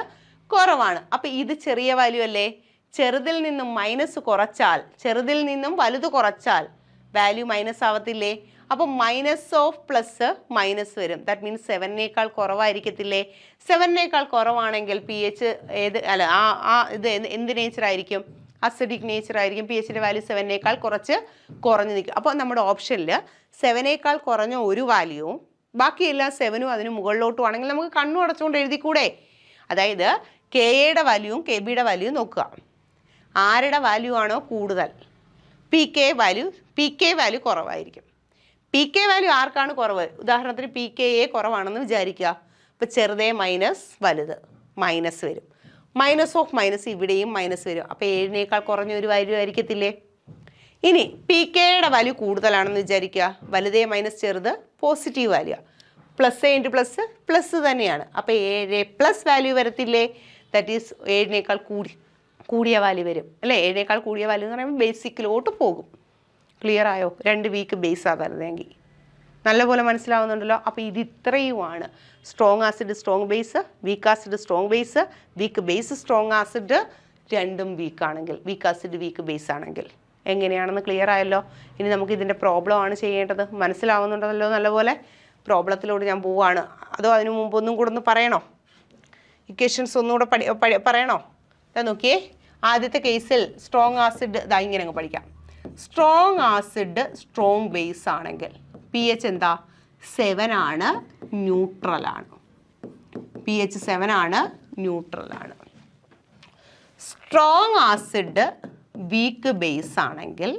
കുറവാണ്. അപ്പോൾ ഇത് ചെറിയ വാല്യൂ അല്ലേ, ചെറുതിൽ നിന്നും മൈനസ് കുറച്ചാൽ, ചെറുതിൽ നിന്നും വലുത് കുറച്ചാൽ വാല്യൂ മൈനസ് ആവത്തില്ലേ. അപ്പോൾ മൈനസ് ഓഫ് പ്ലസ് മൈനസ് വരും. ദാറ്റ് മീൻസ് 7നേക്കാൾ കുറവായിരിക്കത്തില്ലേ. 7നേക്കാൾ കുറവാണെങ്കിൽ pH ഇത് എന്ത് നേച്ചർ ആയിരിക്കും, അസിഡിക് നേച്ചർ ആയിരിക്കും. pHൻ്റെ വാല്യൂ 7നേക്കാൾ കുറഞ്ഞ് നിൽക്കും. അപ്പോൾ നമ്മുടെ ഓപ്ഷനിൽ 7നേക്കാൾ കുറഞ്ഞ ഒരു വാല്യൂവും ബാക്കിയെല്ലാം 7ഉം അതിന് മുകളിലോട്ടും ആണെങ്കിൽ നമുക്ക് കണ്ണു അടച്ചുകൊണ്ട് എഴുതിക്കൂടെ. അതായത് Kaയുടെ വാല്യൂവും Kbയുടെ വാല്യൂവും നോക്കുക, ആരുടെ വാല്യൂ ആണോ കൂടുതൽ, pK വാല്യൂ കുറവായിരിക്കും. pK വാല്യൂ ആർക്കാണ് കുറവ്, ഉദാഹരണത്തിന് pKa കുറവാണെന്ന് വിചാരിക്കുക. അപ്പോൾ ചെറുതേ മൈനസ് വലുത് മൈനസ് വരും. മൈനസ് ഓഫ് മൈനസ് ഇവിടെയും മൈനസ് വരും. അപ്പോൾ 7നേക്കാൾ കുറഞ്ഞ ഒരു വാല്യൂ ആയിരിക്കത്തില്ലേ. ഇനി pKയുടെ വാല്യൂ കൂടുതലാണെന്ന് വിചാരിക്കുക, വലുതേ മൈനസ് ചെറുത് positive value, plus into plus തന്നെയാണ്. അപ്പോൾ 7 പ്ലസ് വാല്യൂ വരത്തില്ലേ. ദാറ്റ് ഈസ് 7നേക്കാൾ കൂടിയ വാല്യൂ വരും അല്ലേ. 7നേക്കാൾ കൂടിയ വാല്യൂ എന്ന് പറയുമ്പോൾ ബേസിക്കിലോട്ട് പോകും. ക്ലിയർ ആയോ, 2 വീക്ക് ബേസാണ് തരുന്നതെങ്കിൽ. നല്ലപോലെ മനസ്സിലാവുന്നുണ്ടല്ലോ. അപ്പോൾ ഇത് ഇത്രയുമാണ് strong acid strong base, weak acid strong base, week base strong acid, രണ്ടും വീക്കാണെങ്കിൽ, വീക്ക് ആസിഡ് വീക്ക് ബേസ് ആണെങ്കിൽ എങ്ങനെയാണെന്ന് ക്ലിയർ ആയല്ലോ. ഇനി നമുക്ക് ഇതിൻ്റെ പ്രോബ്ലം ആണ് ചെയ്യേണ്ടത്. മനസ്സിലാവുന്നുണ്ടല്ലോ നല്ലപോലെ. പ്രോബ്ലത്തിലൂടെ ഞാൻ പോവുകയാണ്. അതോ അതിനു മുമ്പ് ഒന്നും കൂടെ ഒന്ന് പറയണോ, ഇക്വേഷൻസ് ഒന്നുകൂടെ പറയണോ? നോക്കിയേ, ആദ്യത്തെ കേസിൽ സ്ട്രോങ് ആസിഡ് ഇങ്ങനെ അങ്ങ് പഠിക്കാം. സ്ട്രോങ് ആസിഡ് സ്ട്രോങ് ബേസ് ആണെങ്കിൽ pH എന്താ, 7 ആണ്, ന്യൂട്രലാണ്. pH 7 ആണ്, ന്യൂട്രലാണ്. സ്ട്രോങ് ആസിഡ് വീക്ക് ബേസ് ആണെങ്കിൽ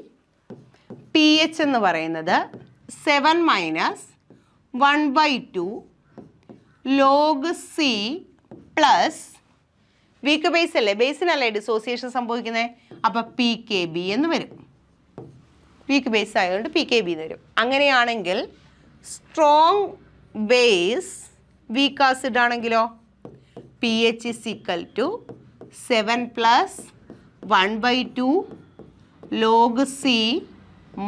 pH എന്ന് പറയുന്നത് 7 minus 1/2 log C plus, weak base അല്ലേ, ബേസിനല്ലേ ഡിസോസിയേഷൻ സംഭവിക്കുന്നത്. അപ്പോൾ pKb എന്ന് വരും. വീക്ക് ബേസ് ആയതുകൊണ്ട് pKb എന്ന് വരും. അങ്ങനെയാണെങ്കിൽ സ്ട്രോങ് ബേസ് വീക്ക് ആസിഡ് ആണെങ്കിലോ pH is equal to 7 plus 1/2 log C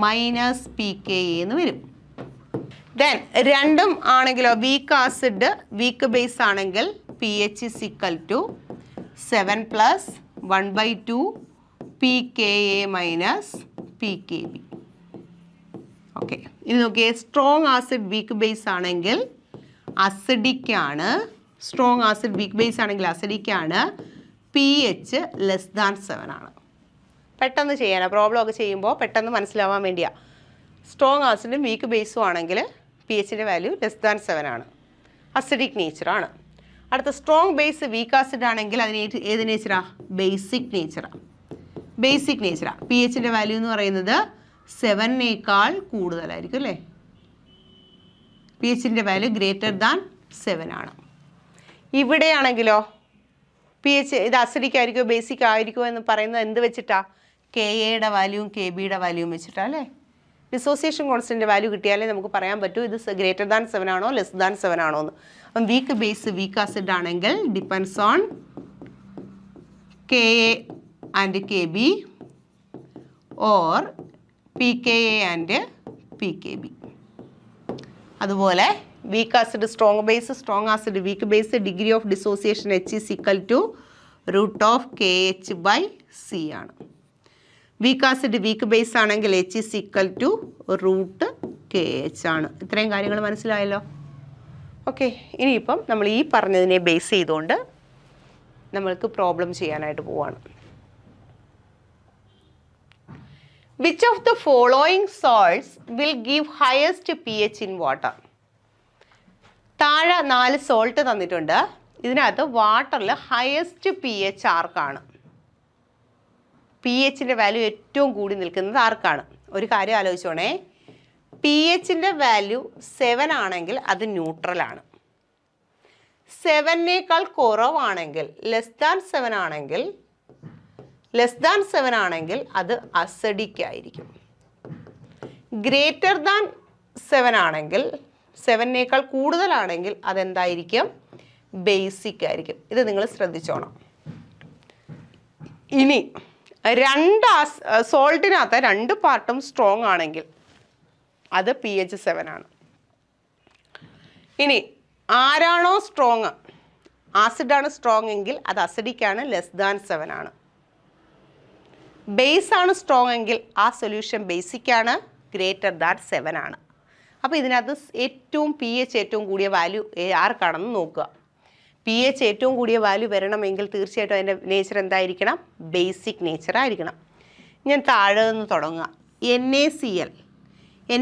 minus pKa എന്ന് വരും. ദെൻ രണ്ടും ആണെങ്കിലോ, വീക്ക് ആസിഡ് വീക്ക് ബേസ് ആണെങ്കിൽ pH is equal to 7 plus 1/2 pKa minus pKb. Okay, ഇനി നോക്കിയേ, സ്ട്രോങ് ആസിഡ് വീക്ക് ബേസ് ആണെങ്കിൽ acidic ആണ്, സ്ട്രോങ് ആസിഡ് വീക്ക് ബേസ് ആണെങ്കിൽ അസിഡിക് ആണ്, pH ലെസ് ദാൻ 7 ആണ്. പെട്ടെന്ന് ചെയ്യാനാണ്, പ്രോബ്ലം ഒക്കെ ചെയ്യുമ്പോൾ പെട്ടെന്ന് മനസ്സിലാവാൻ വേണ്ടിയാണ്. സ്ട്രോങ് ആസിഡും വീക്ക് ബേസും ആണെങ്കിൽ pHൻ്റെ വാല്യൂ ലെസ് ദാൻ 7 ആണ്, അസിഡിക് നേച്ചറാണ്. അടുത്ത സ്ട്രോങ് ബേസ് വീക്ക് ആസിഡ് ആണെങ്കിൽ അതിന് ഏത് നേച്ചറാണ്, ബേസിക് നേച്ചറാണ്. ബേസിക് നേച്ചറാണ്. pHൻ്റെ വാല്യൂ എന്ന് പറയുന്നത് 7നേക്കാൾ കൂടുതലായിരിക്കും അല്ലേ. pHൻ്റെ വാല്യൂ ഗ്രേറ്റർ ദാൻ 7 ആണ്. ഇവിടെയാണെങ്കിലോ pH ഇത് അസിഡിക് ആയിരിക്കുമോ ബേസിക് ആയിരിക്കുമോ എന്ന് പറയുന്നത് എന്ത് വെച്ചിട്ടാണ്, Kaയുടെ വാല്യൂവും Kbയുടെ വാല്യൂവും വെച്ചിട്ടാണ് അല്ലേ. ഡിസോസിയേഷൻ കോൺസ്റ്റൻ്റ് വാല്യൂ കിട്ടിയാലേ നമുക്ക് പറയാൻ പറ്റൂ ഇത് ഗ്രേറ്റർ ദാൻ 7 ആണോ ലെസ് ദാൻ 7 ആണോ എന്ന്. അപ്പം വീക്ക് ബേസ് വീക്ക് ആസിഡ് ആണെങ്കിൽ depends on Ka and Kb or pKa and pKb. അതുപോലെ week acid strong base, strong acid weak base, degree of dissociation H is equal to √KH/C ആണ്. Weak acid weak base ആണെങ്കിൽ H is equal to √KH ആണ്. ഇത്രയും കാര്യങ്ങൾ മനസ്സിലായല്ലോ. Okay, ഇനിയിപ്പം നമ്മൾ ഈ പറഞ്ഞതിനെ ബേസ് ചെയ്തുകൊണ്ട് നമ്മൾക്ക് പ്രോബ്ലം ചെയ്യാനായിട്ട് പോവാണ്. Which of the following salts will give highest pH in water? താഴെ 4 സോൾട്ട് തന്നിട്ടുണ്ട്. ഇതിനകത്ത് വാട്ടറിൽ ഹയസ്റ്റ് pH ആർക്കാണ്, pHൻ്റെ വാല്യൂ ഏറ്റവും കൂടി നിൽക്കുന്നത് ആർക്കാണ്? ഒരു കാര്യം ആലോചിച്ചോണേ, pHൻ്റെ വാല്യൂ 7 ആണെങ്കിൽ അത് ന്യൂട്രലാണ്. 7നേക്കാൾ കുറവാണെങ്കിൽ ലെസ് ദാൻ 7 ആണെങ്കിൽ അത് അസിഡിക് ആയിരിക്കും. ഗ്രേറ്റർ ദാൻ 7 ആണെങ്കിൽ 7നേക്കാൾ കൂടുതലാണെങ്കിൽ അതെന്തായിരിക്കും? ബേസിക് ആയിരിക്കും. ഇത് നിങ്ങൾ ശ്രദ്ധിച്ചോണം. ഇനി സോൾട്ടിനകത്ത് 2 പാർട്ടും സ്ട്രോങ് ആണെങ്കിൽ അത് pH 7 ആണ്. ഇനി ആരാണോ സ്ട്രോങ്, ആസിഡാണ് സ്ട്രോങ് എങ്കിൽ അത് അസിഡിക് ആണ്, ലെസ് ദാൻ 7 ആണ്. ബേസ് ആണ് സ്ട്രോങ് എങ്കിൽ ആ സൊല്യൂഷൻ ബേസിക് ആണ്, ഗ്രേറ്റർ ദാൻ 7 ആണ്. അപ്പോൾ ഇതിനകത്ത് pH ഏറ്റവും കൂടിയ വാല്യൂ ആർക്കാണെന്ന് നോക്കുക. pH ഏറ്റവും കൂടിയ വാല്യൂ വരണമെങ്കിൽ തീർച്ചയായിട്ടും അതിൻ്റെ നേച്ചർ എന്തായിരിക്കണം? ബേസിക് നേച്ചർ ആയിരിക്കണം. ഞാൻ താഴെ നിന്ന് തുടങ്ങുക.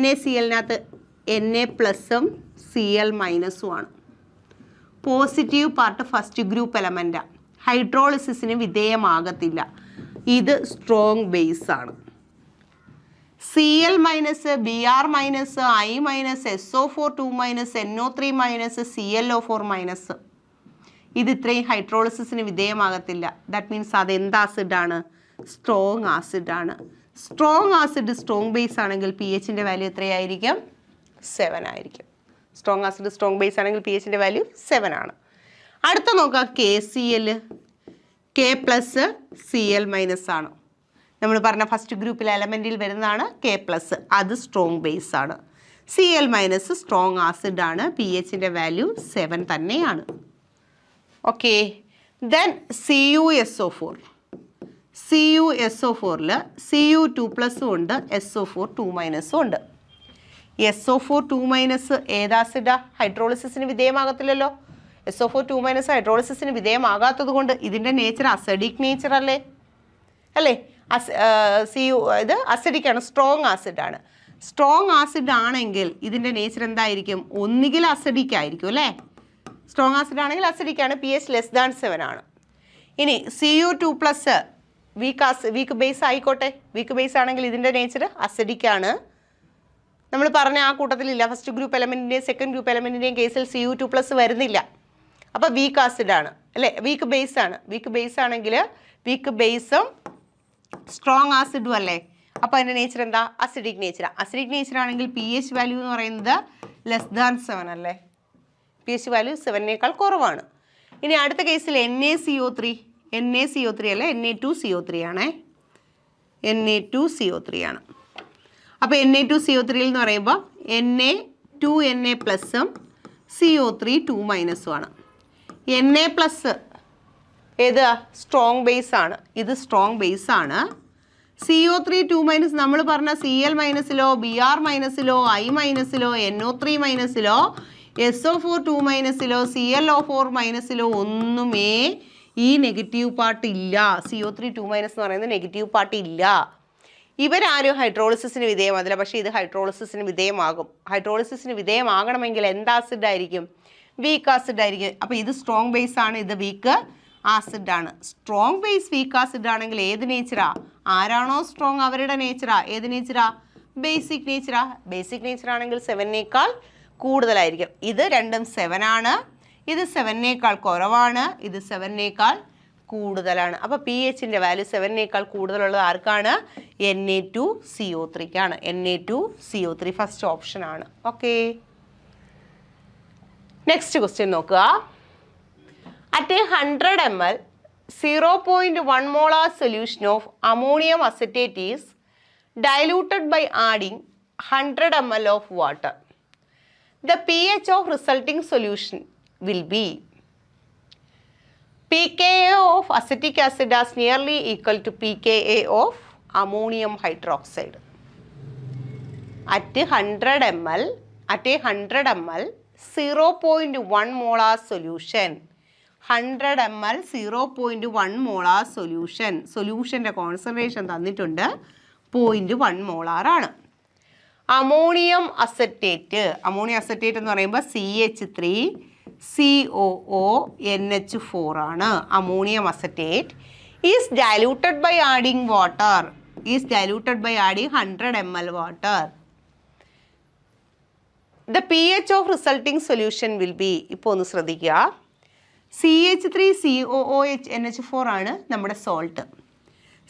NaCl-നകത്ത് Na+ഉം Cl- ആണ്. പോസിറ്റീവ് പാർട്ട് ഫസ്റ്റ് ഗ്രൂപ്പ് എലമെൻറ്റാണ്. ഹൈഡ്രോളിസിന് വിധേയമാകത്തില്ല. ഇത് സ്ട്രോങ് ബേസ് ആണ്. Cl-, Br-, I-, SO4 2-, NO3-, ClO4-. ഇത് ഇത്രയും ഹൈഡ്രോളിസിന് വിധേയമാകത്തില്ല. ദാറ്റ് മീൻസ് അത് എന്ത് ആസിഡാണ്? സ്ട്രോങ് ആസിഡാണ്. സ്ട്രോങ് ആസിഡ് സ്ട്രോങ് ബേസ് ആണെങ്കിൽ pHൻ്റെ വാല്യൂ എത്രയായിരിക്കും? 7 ആയിരിക്കും. സ്ട്രോങ് ആസിഡ് സ്ട്രോങ് ബേസ് ആണെങ്കിൽ pHൻ്റെ വാല്യൂ 7 ആണ്. അടുത്ത നോക്കാം KCl. K+Cl- ആണ്. നമ്മൾ പറഞ്ഞ ഫസ്റ്റ് ഗ്രൂപ്പിലെ എലമെൻറ്റിൽ വരുന്നതാണ് K+. അത് സ്ട്രോങ് ബേസ് ആണ്. Cl- സ്ട്രോങ് ആസിഡാണ്. pHൻ്റെ വാല്യൂ 7 തന്നെയാണ്. ഓക്കെ. Then CuSO4. CuSO4-ൽ Cu2+ ഉണ്ട്, SO4 2- ഉണ്ട്. SO4 2- ഏതാസിഡാ? ഹൈഡ്രോളിസിന് വിധേയമാകത്തില്ലല്ലോ. SO4 2- ഹൈഡ്രോളിസിന് വിധേയമാകാത്തത് കൊണ്ട് ഇതിൻ്റെ നേച്ചർ അസിഡിക് നേച്ചർ അല്ലേ? ഇത് അസിഡിക് ആണ്, സ്ട്രോങ് ആസിഡാണ്. സ്ട്രോങ് ആസിഡ് ആണെങ്കിൽ ഇതിൻ്റെ നേച്ചർ എന്തായിരിക്കും? ഒന്നുകിൽ അസിഡിക് ആയിരിക്കും അല്ലേ? സ്ട്രോങ് ആസിഡ് ആണെങ്കിൽ അസിഡിക് ആണ്, pH ലെസ് ദാൻ 7 ആണ്. ഇനി Cu2+ വീക്ക് ബേസ് ആയിക്കോട്ടെ. വീക്ക് ബേസ് ആണെങ്കിൽ ഇതിൻ്റെ നേച്ചർ അസിഡിക് ആണ്. നമ്മൾ പറഞ്ഞ ആ കൂട്ടത്തിലില്ല. ഫസ്റ്റ് ഗ്രൂപ്പ് എലമെൻറ്റിൻ്റെയും സെക്കൻഡ് ഗ്രൂപ്പ് എലമെൻറ്റിൻ്റെയും കേസിൽ Cu2+ വരുന്നില്ല. അപ്പോൾ വീക്ക് ആസിഡാണ് അല്ലേ? വീക്ക് ബേസ് ആണ്. വീക്ക് ബേസ് ആണെങ്കിൽ വീക്ക് ബേസും സ്ട്രോങ് ആസിഡും അല്ലേ? അപ്പോൾ അതിൻ്റെ നേച്ചർ എന്താ? അസിഡിക് നേച്ചറാണ്. അസിഡിക് നേച്ചർ ആണെങ്കിൽ pH വാല്യൂ എന്ന് പറയുന്നത് ലെസ് ദാൻ 7 അല്ലേ? pH വാല്യൂ 7നേക്കാൾ കുറവാണ്. ഇനി അടുത്ത കേസിൽ NaCO3 അല്ലേ? Na2CO3 ആണേ. Na2CO3 ആണ്. അപ്പോൾ Na2CO3 എന്ന് പറയുമ്പോൾ Na+ഉം CO3 2- ആണ്. Na+ ഏത്? സ്ട്രോങ് ബേസ് ആണ്. ഇത് സ്ട്രോങ് ബേസ് ആണ്. CO3 2- നമ്മൾ പറഞ്ഞ Cl-, Br-, I-, NO3-, SO4 2- ClO4- ഒന്നുമേ ഈ നെഗറ്റീവ് പാർട്ട് ഇല്ല. CO3 2- എന്ന് പറയുന്നത് നെഗറ്റീവ് പാർട്ട് ഇല്ല. ഇവരാരും ഹൈഡ്രോളിസിന് വിധേയമാകില്ല. പക്ഷേ ഇത് ഹൈഡ്രോളിസിന് വിധേയമാകും. ഹൈഡ്രോളിസിന് വിധേയമാകണമെങ്കിൽ എന്ത് ആസിഡ് ആയിരിക്കും? വീക്ക് ആസിഡ് ആയിരിക്കും. അപ്പോൾ ഇത് സ്ട്രോങ് ബേസ് ആണ്, ഇത് വീക്ക് ആസിഡാണ്. സ്ട്രോങ് ബേസ് വീക്ക് ആസിഡ് ആണെങ്കിൽ ഏത് നേച്ചറാ? ആരാണോ സ്ട്രോങ് അവരുടെ നേച്ചറാ. ഏത് നേച്ചറാ? ബേസിക് നേച്ചറാ. ബേസിക് നേച്ചർ ആണെങ്കിൽ 7നേക്കാൾ കൂടുതലായിരിക്കും. ഇത് രണ്ടും 7 ആണ്. ഇത് 7നേക്കാൾ കുറവാണ്, ഇത് 7നേക്കാൾ കൂടുതലാണ്. അപ്പോൾ pHൻ്റെ വാല്യൂ 7നേക്കാൾ കൂടുതലുള്ളത് ആർക്കാണ്? Na2CO3-ക്കാണ്. Na2CO3 ഫസ്റ്റ് ഓപ്ഷൻ ആണ്. ഓക്കെ. നെക്സ്റ്റ് ക്വസ്റ്റ്യൻ നോക്കുക. At a 100 ml 0.1 molar solution of ammonium acetate is diluted by adding 100 ml of water. The pH of resulting solution will be pKa of acetic acid as nearly equal to pKa of ammonium hydroxide. At 100 ml 0.1 molar solution. 100 ml 0.1 molar solution. സൊല്യൂഷൻ്റെ concentration തന്നിട്ടുണ്ട് 0.1 molar ആണ്. Ammonium acetate എന്ന് പറയുമ്പോൾ CH3COONH4 ആണ്. Ammonium acetate is diluted by adding 100 ml water. The pH of resulting solution will be, ഇപ്പോൾ ഒന്ന് ശ്രദ്ധിക്കുക, CH3COOH NH4 ആണ് നമ്മുടെ സോൾട്ട്.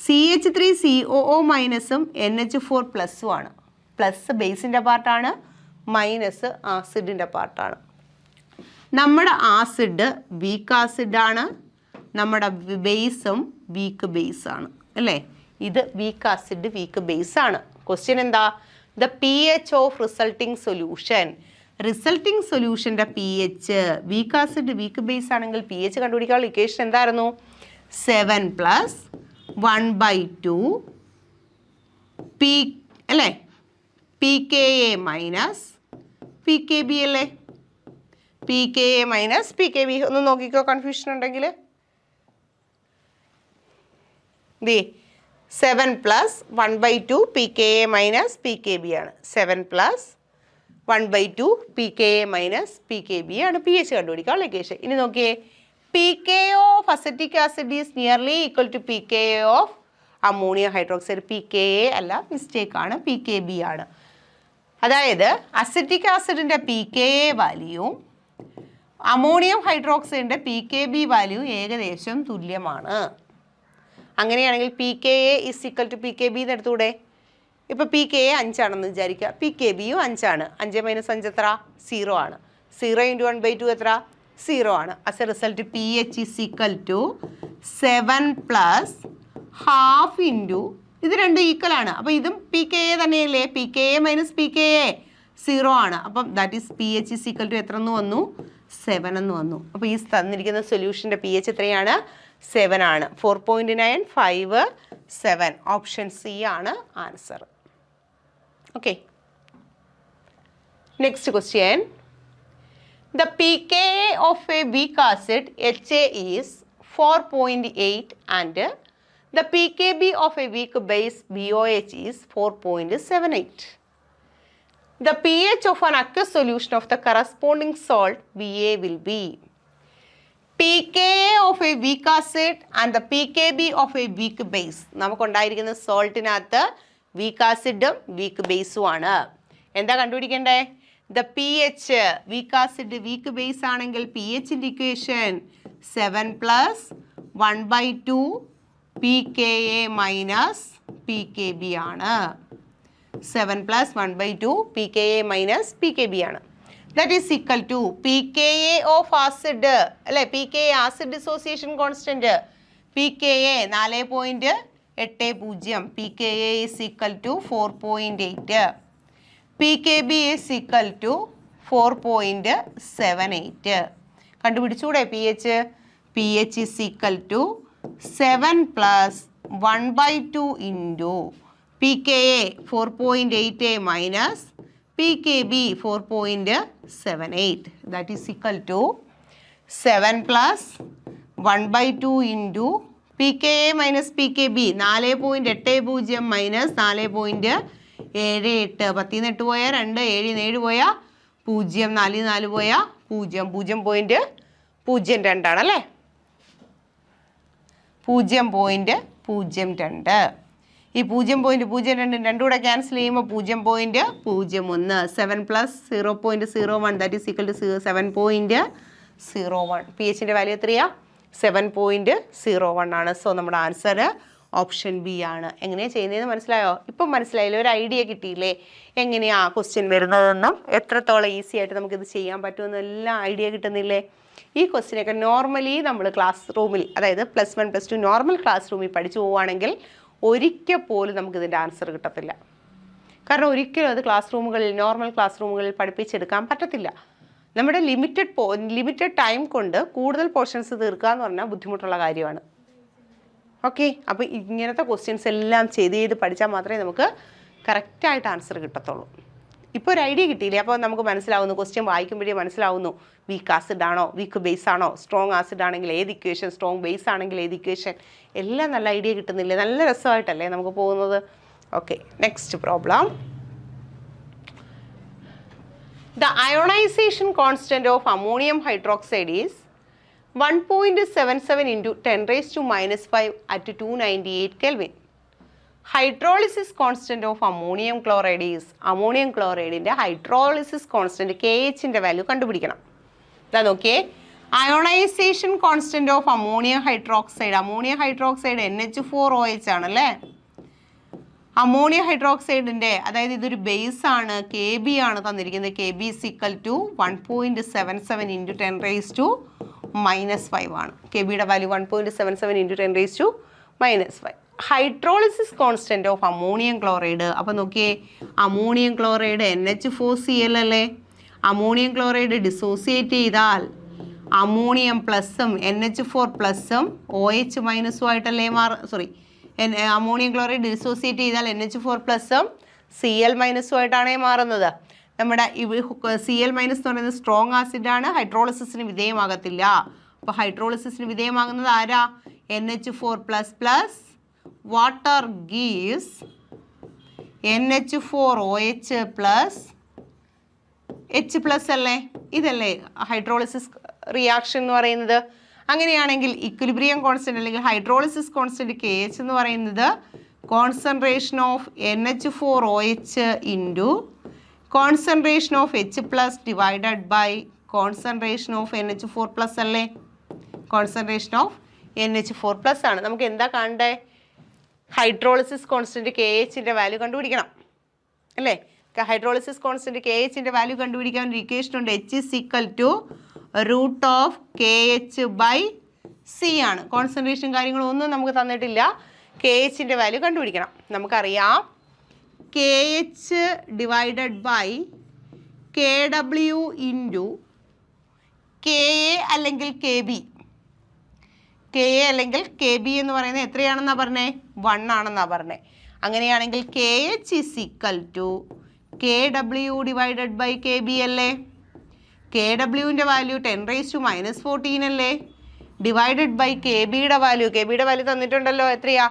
CH3COO മൈനസും NH4 പ്ലസും ആണ്. പ്ലസ് ബേസിൻ്റെ പാർട്ടാണ്, മൈനസ് ആസിഡിൻ്റെ പാർട്ടാണ്. നമ്മുടെ ആസിഡ് വീക്ക് ആസിഡാണ്, നമ്മുടെ ബേസും വീക്ക് ബേസാണ് അല്ലേ. ഇത് വീക്ക് ആസിഡ് വീക്ക് ബേസാണ്. ക്വസ്റ്റ്യൻ എന്താ? The pH of resulting solution. Resulting സൊല്യൂഷൻ്റെ pH, weak acid weak base ആണെങ്കിൽ pH കണ്ടുപിടിക്കാനുള്ള ഇക്വേഷൻ എന്തായിരുന്നു? 7+1/2 പി അല്ലേ, pKa മൈനസ് pKb അല്ലേ. pKa മൈനസ് pKb ഒന്ന് നോക്കിക്കോ, കൺഫ്യൂഷൻ ഉണ്ടെങ്കിൽ. 7+1/2 pKa മൈനസ് pKb ആണ്. 7+1/2 pKa മൈനസ് pKb ആണ് pH കണ്ടുപിടിക്കാനുള്ള ഇക്വേഷൻ. ഇനി നോക്കിയേ, pKa of acetic acid is nearly equal to pKa of ammonium hydroxide. pKa അല്ല, മിസ്റ്റേക്ക് ആണ്, pKb ആണ്. അതായത് അസറ്റിക് ആസിഡിൻ്റെ pKa വാല്യൂവും അമോണിയം ഹൈഡ്രോക്സൈഡിൻ്റെ pKb വാല്യൂ ഏകദേശം തുല്യമാണ്. അങ്ങനെയാണെങ്കിൽ pKa is equal to pKb എന്ന് എടുത്തൂടെ? ഇപ്പോൾ pKa 5 ആണെന്ന് വിചാരിക്കുക, pKbയും 5 ആണ്. 5 - 5 എത്ര? 0 ആണ്. 0 × 1/2 എത്ര? 0 ആണ്. As a result pH is equal to 7+½ into ഇത് രണ്ടും ഈക്വൽ ആണ്. അപ്പോൾ ഇതും pKa തന്നെയല്ലേ. pKa മൈനസ് pKa 0 ആണ്. അപ്പം that is pH is equal to എത്ര എന്ന് വന്നു? 7 എന്ന് വന്നു. അപ്പോൾ ഈ തന്നിരിക്കുന്ന സൊല്യൂഷൻ്റെ pH എത്രയാണ്? 7 ആണ്. 4.957. ഓപ്ഷൻ സി ആണ് answer. Okay, next question. The pKa of a weak acid HA is 4.8 and the pKb of a weak base BOH is 4.78. The pH of an aqueous solution of the corresponding salt BA will be pKa of a weak acid and the pKb of a weak base. നമുക്കുണ്ടായിരിക്കുന്ന സോൾട്ടിനകത്ത് weak ആസിഡും weak ബേസും ആണ്. എന്താ കണ്ടുപിടിക്കണ്ടേ? The pH, weak acid weak base ആണെങ്കിൽ pHൻ്റെ equation 7+1/2 pKa minus pKb ആണ്. 7+1/2 pKa മൈനസ് pKb ആണ്. That is equal to pKa of acid അല്ലേ, pKa acid dissociation constant pKa 4.80, pKa is equal to 4.8, pKb is equal to 4.78. കണ്ടുപിടിച്ചൂടെ pH? pH is equal to 7+1/2 into pKa 4.8 minus pKb 4.78. That is equal to 7+1/2 into pKa minus pKb 4.80 minus 4.78. 10 പോയാൽ 2, 7 7 പോയാൽ 0, 4 4 പോയാൽ 0, 0.02 ആണല്ലേ. 0.02. ഈ 0.02 രണ്ടും കൂടെ cancel ചെയ്യുമ്പോൾ 0.01. 7+0.01 that is equal to 7.01. pHൻ്റെ value എത്രയാ? 7.01 ആണ്. സോ നമ്മുടെ ആൻസർ ഓപ്ഷൻ ബി ആണ്. എങ്ങനെയാണ് ചെയ്യുന്നതെന്ന് മനസ്സിലായോ? ഇപ്പം മനസ്സിലായില്ലേ? ഒരു ഐഡിയ കിട്ടിയില്ലേ എങ്ങനെയാണ് ക്വസ്റ്റ്യൻ വരുന്നതെന്നും എത്രത്തോളം ഈസി ആയിട്ട് നമുക്കിത് ചെയ്യാൻ പറ്റുമെന്നെല്ലാം ഐഡിയ കിട്ടുന്നില്ലേ? ഈ ക്വസ്റ്റ്യനൊക്കെ നോർമലി നമ്മൾ ക്ലാസ് റൂമിൽ, അതായത് +1 +2 നോർമൽ ക്ലാസ് റൂമിൽ പഠിച്ചു പോവുകയാണെങ്കിൽ ഒരിക്കൽ പോലും നമുക്കിതിൻ്റെ ആൻസർ കിട്ടത്തില്ല. കാരണം ഒരിക്കലും അത് നോർമൽ ക്ലാസ് റൂമുകളിൽ പഠിപ്പിച്ചെടുക്കാൻ പറ്റത്തില്ല. നമ്മുടെ ലിമിറ്റഡ് ടൈം കൊണ്ട് കൂടുതൽ പോർഷൻസ് തീർക്കുക എന്ന് പറഞ്ഞാൽ ബുദ്ധിമുട്ടുള്ള കാര്യമാണ്. ഓക്കെ, അപ്പോൾ ഇങ്ങനത്തെ ക്വസ്റ്റ്യൻസ് എല്ലാം ചെയ്ത് പഠിച്ചാൽ മാത്രമേ നമുക്ക് കറക്റ്റായിട്ട് ആൻസർ കിട്ടത്തുള്ളൂ. ഇപ്പോൾ ഒരു ഐഡിയ കിട്ടിയില്ലേ? അപ്പോൾ നമുക്ക് മനസ്സിലാവുന്നു, ക്വസ്റ്റ്യൻ വായിക്കുമ്പോഴേ മനസ്സിലാവുന്നു വീക്ക് ആസിഡ് ആണോ, വീക്ക് ബേസ് ആണോ, സ്ട്രോങ് ആസിഡ് ആണെങ്കിൽ ഏത് ഇക്വേഷൻ, സ്ട്രോങ് ബേസ് ആണെങ്കിൽ ഏത് ഇക്വേഷൻ, എല്ലാം നല്ല ഐഡിയ കിട്ടുന്നില്ലേ? നല്ല രസമായിട്ടല്ലേ നമുക്ക് പോകുന്നത്? Okay, next problem. The ionization constant of ammonium hydroxide is 1.77 into 10⁻⁻5 at 298 Kelvin. Hydrolysis constant of ammonium chloride is ammonium chloride ന്റെ hydrolysis constant KH ന്റെ വാല്യൂ കണ്ടുപിടിക്കണം. ഇതാ നോക്കിയേ, ionisation constant of ammonium hydroxide. Ammonium hydroxide NH4OH ആണല്ലേ. Ammonium ഹൈഡ്രോക്സൈഡിൻ്റെ, അതായത് ഇതൊരു base ആണ്, KB ആണ് തന്നിരിക്കുന്നത്. KB = 1.77 × 10⁻⁻5 ആണ്. KBയുടെ value 1.77 × 10⁻⁻5. Hydrolysis constant of ammonium chloride. അപ്പോൾ നോക്കിയേ, അമോണിയം ക്ലോറൈഡ് NH4Cl അല്ലേ. അമോണിയം ക്ലോറൈഡ് ഡിസോസിയേറ്റ് ചെയ്താൽ അമോണിയം പ്ലസും NH4+ഉം OH- ആയിട്ടല്ലേ അമോണിയം ക്ലോറൈഡ് ഡിസോസിയേറ്റ് ചെയ്താൽ NH4+ഉം Cl- ആയിട്ടാണ് മാറുന്നത്. നമ്മുടെ Cl- എന്ന് പറയുന്നത് സ്ട്രോങ് ആസിഡാണ്, ഹൈഡ്രോളിസിസിന് വിധേയമാകത്തില്ല. അപ്പോൾ ഹൈഡ്രോളിസിസിന് വിധേയമാകുന്നത് ആരാ? NH4++. Water gives NH4OH+ H+ അല്ലേ. ഇതല്ലേ ഹൈഡ്രോളിസിസ് റിയാക്ഷൻ എന്ന് പറയുന്നത്. അങ്ങനെയാണെങ്കിൽ ഇക്വിലിബ്രിയം കോൺസ്റ്റന്റ് അല്ലെങ്കിൽ ഹൈഡ്രോളിസിസ് കോൺസ്റ്റന്റ് KH എന്ന് പറയുന്നത് concentration of NH4OH into concentration of H+ divided by concentration of NH4+ അല്ലേ. കോൺസെൻട്രേഷൻ ഓഫ് NH4+ ആണ്. നമുക്ക് എന്താ കാണണ്ടേ? ഹൈഡ്രോളിസിസ് കോൺസ്റ്റന്റ് KHൻ്റെ വാല്യൂ കണ്ടുപിടിക്കണം അല്ലേ. ഹൈഡ്രോളിസിസ് കോൺസ്റ്റന്റ് KHൻ്റെ വാല്യൂ കണ്ടുപിടിക്കാൻ ഒരു ഇക്വേഷൻ ഉണ്ട്. H = √KH/C ആണ്. കോൺസെൻട്രേഷൻ കാര്യങ്ങളൊന്നും നമുക്ക് തന്നിട്ടില്ല. KHൻ്റെ വാല്യൂ കണ്ടുപിടിക്കണം. നമുക്കറിയാം KH divided by KW into KA അല്ലെങ്കിൽ KB. KA അല്ലെങ്കിൽ KB എന്ന് പറയുന്നത് എത്രയാണെന്നാണ് പറഞ്ഞേ? 1 ആണെന്നാണ് പറഞ്ഞേ. അങ്ങനെയാണെങ്കിൽ KH = KW divided by KB അല്ലേ. KWൻ്റെ വാല്യൂ 10⁻⁻14 അല്ലേ. ഡിവൈഡഡ് ബൈ KBയുടെ വാല്യൂ തന്നിട്ടുണ്ടല്ലോ. എത്രയാ?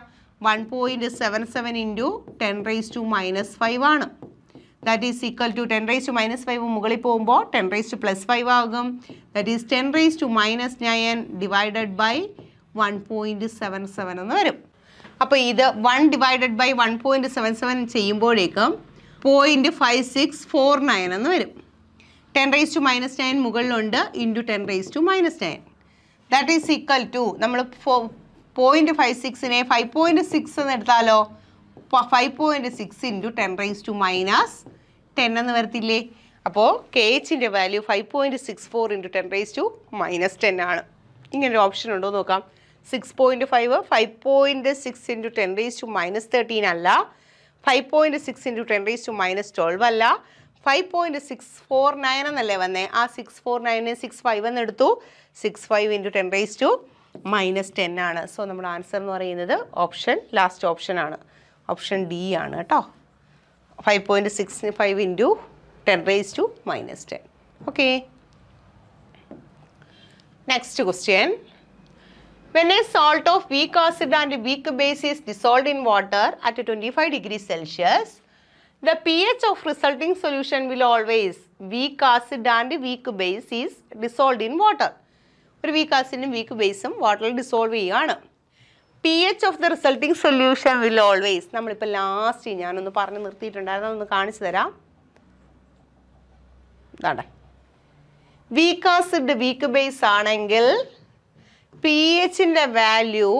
1.77 × 10⁻⁻5 ആണ്. ദാറ്റ് ഈസ് ഈക്വൽ ടു 10⁻⁻5 മുകളിൽ പോകുമ്പോൾ 10⁻+5 ആകും. ദാറ്റ് ഈസ് 10⁻⁻9 ഡിവൈഡഡ് ബൈ 1.77 എന്ന് വരും. അപ്പോൾ ഇത് 1 ഡിവൈഡഡ് ബൈ 1.77 ചെയ്യുമ്പോഴേക്കും 0.5649 എന്ന് വരും. 10⁻⁻9 മുകളിലുണ്ട് into 10⁻⁻9. That is equal to, നമ്മൾ 0.56നെ 5.6 എന്ന് എടുത്താലോ, 5.6 × 10⁻⁻10 എന്ന് വരത്തില്ലേ. അപ്പോൾ KHൻ്റെ വാല്യൂ 5.64 × 10⁻⁻10 ആണ്. ഇങ്ങനൊരു ഓപ്ഷൻ ഉണ്ടോ നോക്കാം. 6.5 5.6 × 10⁻⁻13 അല്ല, 5.6 × 10⁻⁻12 അല്ല, 5.649 എന്നല്ലേ വന്നേ. ആ 649നെ 65 എന്ന് എടുത്തു. 65 × 10⁻⁻10 ആണ്. സോ നമ്മുടെ ആൻസർ എന്ന് പറയുന്നത് ലാസ്റ്റ് ഓപ്ഷൻ ആണ്. ഓപ്ഷൻ D ആണ് കേട്ടോ. 5.65 × 10⁻⁻10. Okay. Next question. When a salt of weak acid and weak base is dissolved in water at 25 degrees Celsius, the pH of resulting solution will always weak acid and weak base is dissolved in water. ഒരു weak ആസിഡും weak ബേസും വാട്ടറിൽ dissolve ചെയ്യുകയാണ്. pH of the resulting solution will always, നമ്മളിപ്പോൾ last ഞാനൊന്ന് പറഞ്ഞ് നിർത്തിയിട്ടുണ്ടായിരുന്നു, അതൊന്ന് കാണിച്ചു തരാം. ഇതാണ് വീക്ക് ആസിഡ് വീക്ക് ബേസ് ആണെങ്കിൽ pHൻ്റെ value